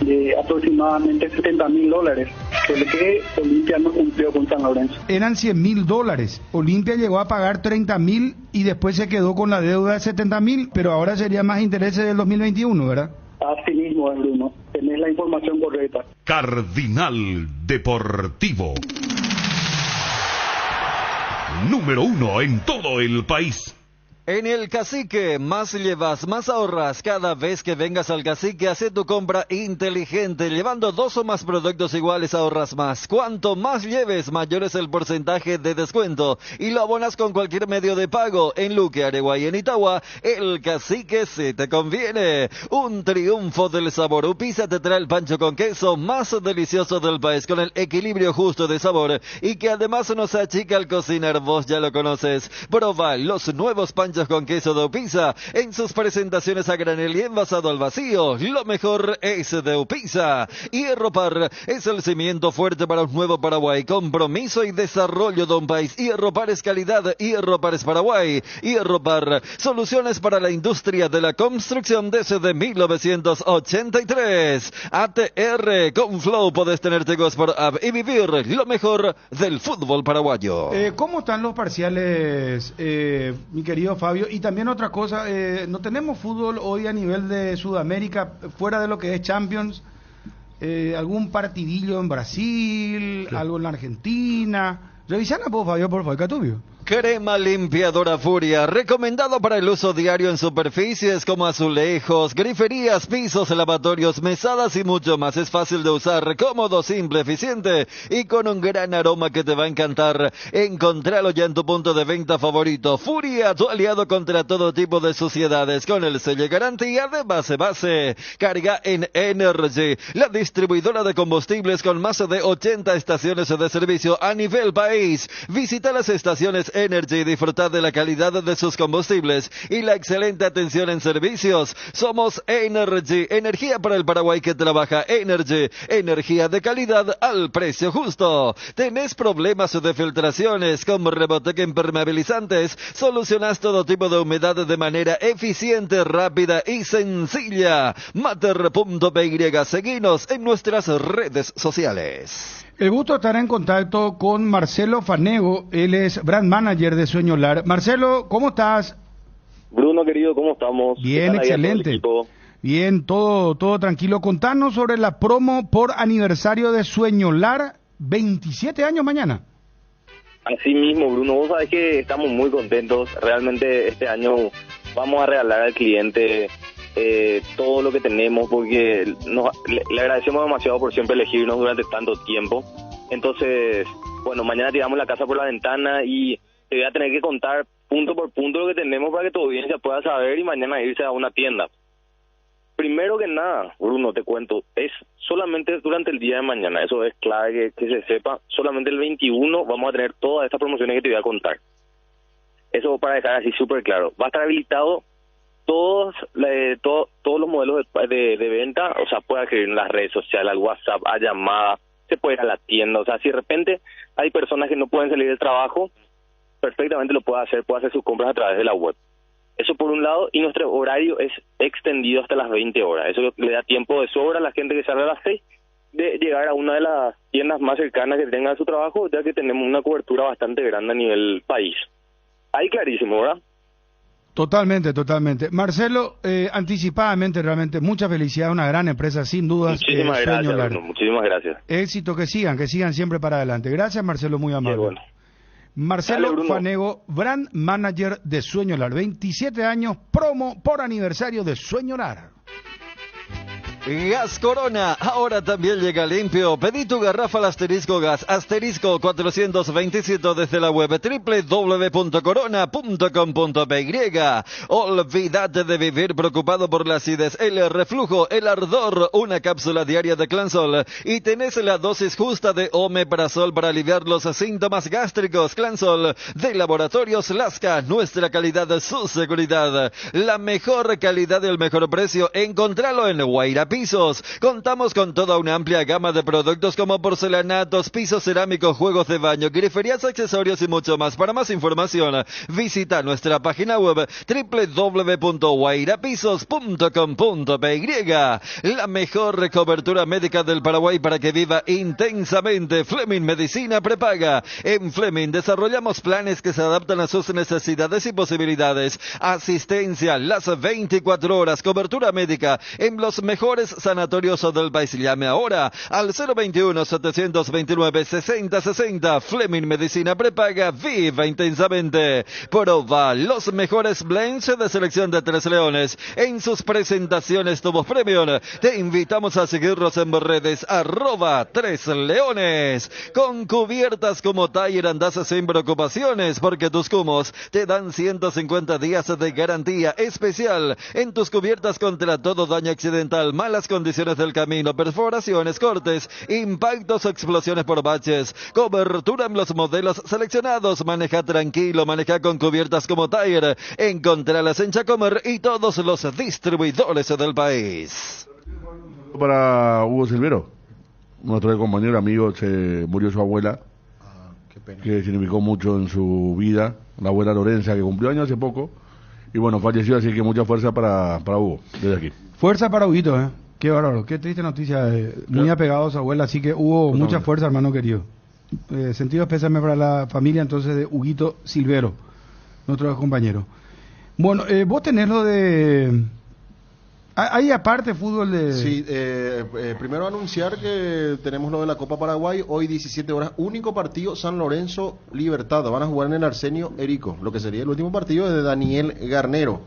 de aproximadamente $70,000, porque Olimpia no cumplió con San Lorenzo. Eran $100,000. Olimpia llegó a pagar $30,000 y después se quedó con la deuda de $70,000, pero ahora sería más intereses del 2021, ¿verdad? Así mismo, Bruno. Tenés la información correcta. Cardinal Deportivo. Número 1 en todo el país. En el Cacique, más llevas, más ahorras. Cada vez que vengas al Cacique, hace tu compra inteligente. Llevando 2 o más productos iguales, ahorras más. Cuanto más lleves, mayor es el porcentaje de descuento. Y lo abonas con cualquier medio de pago. En Luque, Areguay, en Itagua, el Cacique sí te conviene. Un triunfo del sabor. Upisa te trae el pancho con queso más delicioso del país, con el equilibrio justo de sabor y que además nos achica al cocinar. Vos ya lo conoces. Proba los nuevos panchos con queso de Upisa en sus presentaciones a granel y envasado al vacío. Lo mejor es de Upisa. Hierro Par es el cimiento fuerte para un nuevo Paraguay. Compromiso y desarrollo de un país. Hierro Par es calidad. Hierro Par es Paraguay. Hierro Par, soluciones para la industria de la construcción desde 1983. ATR, con Flow podés tener Tegos por app y vivir lo mejor del fútbol paraguayo. ¿Cómo están los parciales, mi querido Fabio? Y también otra cosa, no tenemos fútbol hoy a nivel de Sudamérica, fuera de lo que es Champions, algún partidillo en Brasil, algo en la Argentina, Revisana, por favor, Catubio. Crema limpiadora Furia, recomendado para el uso diario en superficies como azulejos, griferías, pisos, lavatorios, mesadas y mucho más. Es fácil de usar, cómodo, simple, eficiente y con un gran aroma que te va a encantar. Encontralo ya en tu punto de venta favorito. Furia, tu aliado contra todo tipo de suciedades, con el sello garantía de base. Carga en Energy, la distribuidora de combustibles con más de 80 estaciones de servicio a nivel país. Visita las estaciones Energy y disfrutar de la calidad de sus combustibles y la excelente atención en servicios. Somos Energy, energía para el Paraguay que trabaja. Energy, energía de calidad al precio justo. ¿Tenés problemas de filtraciones como Reboteca impermeabilizantes? Solucionás todo tipo de humedad de manera eficiente, rápida y sencilla. Mater.py, seguinos en nuestras redes sociales. El gusto de estar en contacto con Marcelo Fanego, él es brand manager de Sueñolar. Marcelo, ¿cómo estás? Bruno, querido, ¿cómo estamos? Bien, excelente. Bien, todo tranquilo. Contanos sobre la promo por aniversario de Sueñolar, 27 años mañana. Así mismo, Bruno, vos sabés que estamos muy contentos. Realmente este año vamos a regalar al cliente todo lo que tenemos, porque le agradecemos demasiado por siempre elegirnos durante tanto tiempo. Entonces, bueno, mañana tiramos la casa por la ventana y te voy a tener que contar punto por punto lo que tenemos para que tu audiencia pueda saber y mañana irse a una tienda. Primero que nada, Bruno, te cuento, es solamente durante el día de mañana, eso es clave que se sepa, solamente el 21 vamos a tener todas estas promociones que te voy a contar. Eso para dejar así súper claro. Va a estar habilitado todos los modelos de venta, o sea, puede escribir en las redes sociales, al WhatsApp, a llamada, se puede ir a la tienda, o sea, si de repente hay personas que no pueden salir del trabajo, perfectamente lo puede hacer sus compras a través de la web. Eso por un lado, y nuestro horario es extendido hasta las 20 horas, eso le da tiempo de sobra a la gente que sale a las 6 de llegar a una de las tiendas más cercanas que tenga su trabajo, ya que tenemos una cobertura bastante grande a nivel país. Ahí clarísimo, ¿verdad? Totalmente. Marcelo, anticipadamente, realmente, mucha felicidad, una gran empresa, sin dudas. Muchísimas gracias, Bruno, muchísimas gracias. Éxito, que sigan siempre para adelante. Gracias, Marcelo, muy amable. Bueno. Marcelo Fanego, brand manager de Sueñolar, 27 años, promo por aniversario de Sueñolar. Gas Corona, ahora también llega limpio. Pedí tu garrafa al asterisco gas, asterisco 427 desde la web www.corona.com.py. Olvídate de vivir preocupado por la acidez, el reflujo, el ardor, una cápsula diaria de Clansol y tenés la dosis justa de omeprazol para aliviar los síntomas gástricos. Clansol de Laboratorios Lasca, nuestra calidad, su seguridad, la mejor calidad y el mejor precio. Encontralo en Guaira Pisos. Contamos con toda una amplia gama de productos como porcelanatos, pisos cerámicos, juegos de baño, griferías, accesorios y mucho más. Para más información, visita nuestra página web www.guairapisos.com.py. La mejor cobertura médica del Paraguay para que viva intensamente. Fleming Medicina Prepaga. En Fleming desarrollamos planes que se adaptan a sus necesidades y posibilidades. Asistencia las 24 horas, cobertura médica en los mejores sanatorios del país. Llame ahora al 021-729-6060. Fleming Medicina Prepaga, viva intensamente. Proba los mejores blends de selección de Tres Leones en sus presentaciones tubos premium. Te invitamos a seguirnos en redes @Tres Leones. Con cubiertas como Tire andás sin preocupaciones, porque tus cumos te dan 150 días de garantía especial en tus cubiertas contra todo daño accidental, malas condiciones del camino, perforaciones, cortes, impactos o explosiones por baches. Cobertura en los modelos seleccionados. Maneja tranquilo, maneja con cubiertas como Tire. Encontralas en Chacomer y todos los distribuidores del país. Para Hugo Silvero, nuestro compañero amigo, se murió su abuela, que significó mucho en su vida, la abuela Lorenza, que cumplió años hace poco, y bueno, falleció, así que mucha fuerza para Hugo, desde aquí. Fuerza para Huguito, qué bárbaro, qué triste noticia, muy apegado a su abuela, así que hubo mucha fuerza, hermano querido. Sentido especial para la familia entonces de Huguito Silvero, nuestro compañero. Bueno, vos tenés lo de Hay aparte fútbol de... Sí, primero anunciar que tenemos lo de la Copa Paraguay, hoy 17 horas, único partido San Lorenzo Libertad, van a jugar en el Arsenio Erico, lo que sería el último partido es de Daniel Garnero.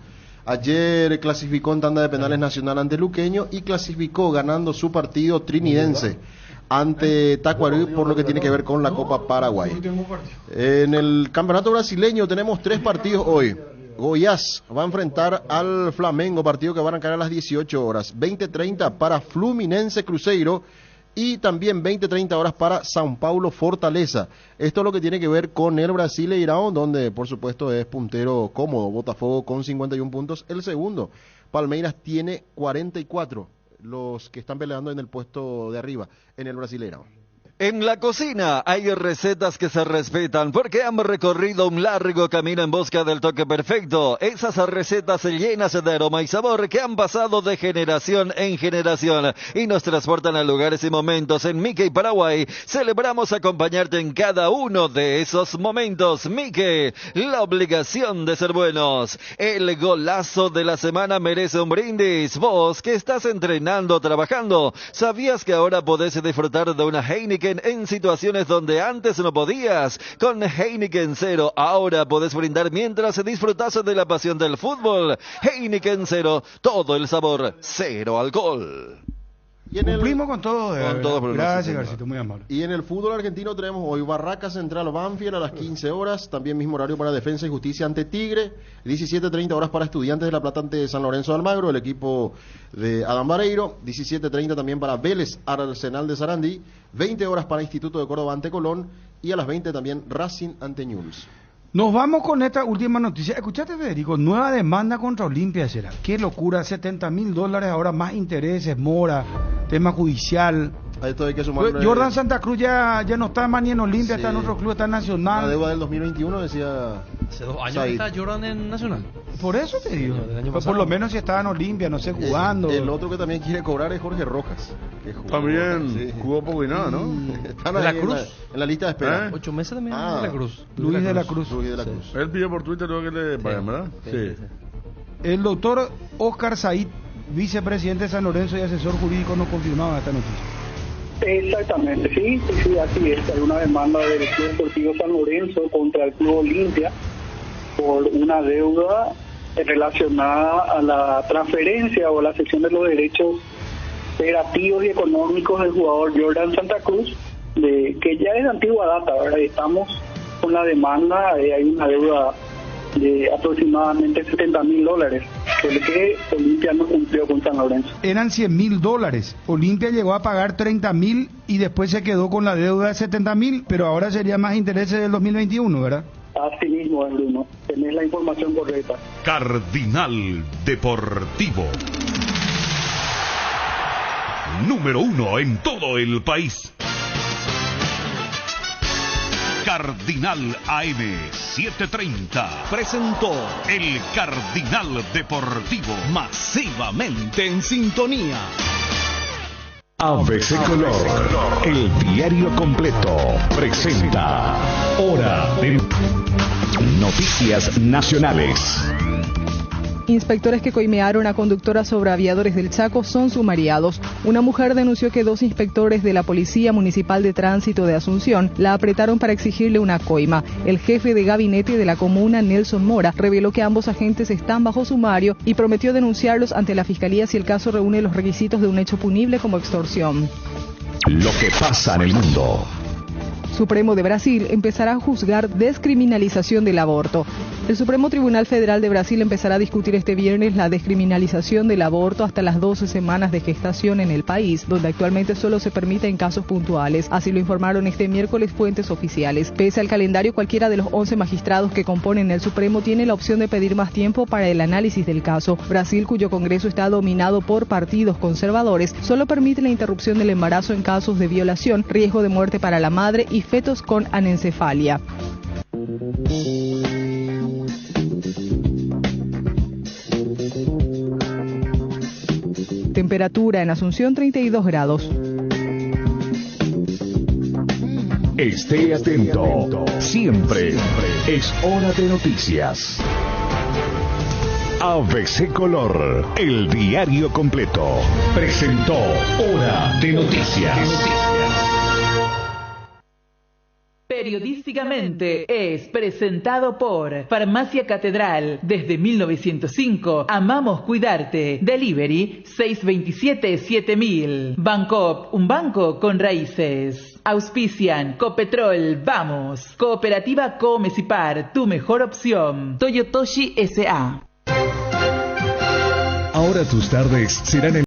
Ayer clasificó en tanda de penales Nacional ante Luqueño y clasificó ganando su partido trinidense ante Tacuarembó por lo que tiene que ver con la Copa Paraguay. En el campeonato brasileño tenemos 3 partidos hoy. Goiás va a enfrentar al Flamengo, partido que va a arrancar a las 18 horas. 20:30 para Fluminense Cruzeiro y también 20:30 horas para São Paulo Fortaleza. Esto es lo que tiene que ver con el Brasileirão, donde por supuesto es puntero cómodo. Botafogo con 51 puntos. El segundo, Palmeiras, tiene 44. Los que están peleando en el puesto de arriba en el Brasileirão. En la cocina hay recetas que se respetan porque han recorrido un largo camino en busca del toque perfecto. Esas recetas llenas de aroma y sabor que han pasado de generación en generación y nos transportan a lugares y momentos. En Mickey Paraguay celebramos acompañarte en cada uno de esos momentos. Mickey, la obligación de ser buenos. El golazo de la semana merece un brindis. Vos que estás entrenando o trabajando, ¿sabías que ahora podés disfrutar de una Heineken en situaciones donde antes no podías? Con Heineken Cero ahora podés brindar mientras disfrutas de la pasión del fútbol. Heineken Cero, todo el sabor, cero alcohol. Cumplimos con todo. Gracias, Garcito, muy amable. Y en el fútbol argentino tenemos hoy Barraca Central Banfield a las 15 horas, también mismo horario para Defensa y Justicia ante Tigre, 17:30 horas para Estudiantes de La Plata ante San Lorenzo de Almagro, el equipo de Adán Vareiro, 17:30 también para Vélez Arsenal de Sarandí, 20 horas para Instituto de Córdoba ante Colón y a las 20 también Racing ante Newell's. Nos vamos con esta última noticia. Escuchate, Federico, nueva demanda contra Olimpia será. Qué locura, $70,000, ahora más intereses, mora, tema judicial. A esto hay que sumarle... Jordan Santa Cruz ya no está más ni en Olimpia, sí. Está en otro club, está en Nacional. La deuda del 2021 decía... Hace 2 años que está Jordan en Nacional. Por eso te digo. Pues por lo menos si estaba en Olimpia, no sé, jugando. El otro que también quiere cobrar es Jorge Rojas. Que jugó, también jugó poco y nada, ¿no? Están ¿De la Cruz? En la lista de espera. 8 meses también de la Cruz. Luis de la Cruz. Él pidió por Twitter lo que le pagan, ¿verdad? Sí. El doctor Oscar Said, vicepresidente de San Lorenzo y asesor jurídico, nos confirmaba esta noticia. Exactamente, sí, así es. Hay una demanda del Club Deportivo San Lorenzo contra el Club Olimpia por una deuda relacionada a la transferencia o la cesión de los derechos operativos y económicos del jugador Jordan Santa Cruz, que ya es de antigua data, ¿verdad? Estamos con la demanda, hay una deuda de aproximadamente $70,000, porque Olimpia no cumplió con San Lorenzo. Eran $100,000. Olimpia llegó a pagar $30,000 y después se quedó con la deuda de $70,000, pero ahora sería más intereses del 2021, ¿verdad? Así mismo, Bruno. Tenés la información correcta. Cardinal Deportivo. Número 1 en todo el país. Cardinal AM 730 presentó el Cardinal Deportivo, masivamente en sintonía. ABC Color, el diario completo, presenta Hora de Noticias Nacionales. Inspectores que coimearon a conductoras sobre Aviadores del Chaco son sumariados. Una mujer denunció que 2 inspectores de la Policía Municipal de Tránsito de Asunción la apretaron para exigirle una coima. El jefe de gabinete de la comuna, Nelson Mora, reveló que ambos agentes están bajo sumario y prometió denunciarlos ante la Fiscalía si el caso reúne los requisitos de un hecho punible como extorsión. Lo que pasa en el mundo. Supremo de Brasil empezará a juzgar descriminalización del aborto. El Supremo Tribunal Federal de Brasil empezará a discutir este viernes la descriminalización del aborto hasta las 12 semanas de gestación en el país, donde actualmente solo se permite en casos puntuales. Así lo informaron este miércoles fuentes oficiales. Pese al calendario, cualquiera de los 11 magistrados que componen el Supremo tiene la opción de pedir más tiempo para el análisis del caso. Brasil, cuyo Congreso está dominado por partidos conservadores, solo permite la interrupción del embarazo en casos de violación, riesgo de muerte para la madre y fetos con anencefalia. Temperatura en Asunción 32 grados. Esté atento, siempre es hora de noticias. ABC Color, el diario completo, presentó Hora de Noticias. Periodísticamente es presentado por Farmacia Catedral. Desde 1905, amamos cuidarte. Delivery 627-7000. Bancoop, un banco con raíces. Auspician Copetrol, vamos. Cooperativa Comecipar, tu mejor opción. Toyotoshi S.A. Ahora tus tardes serán el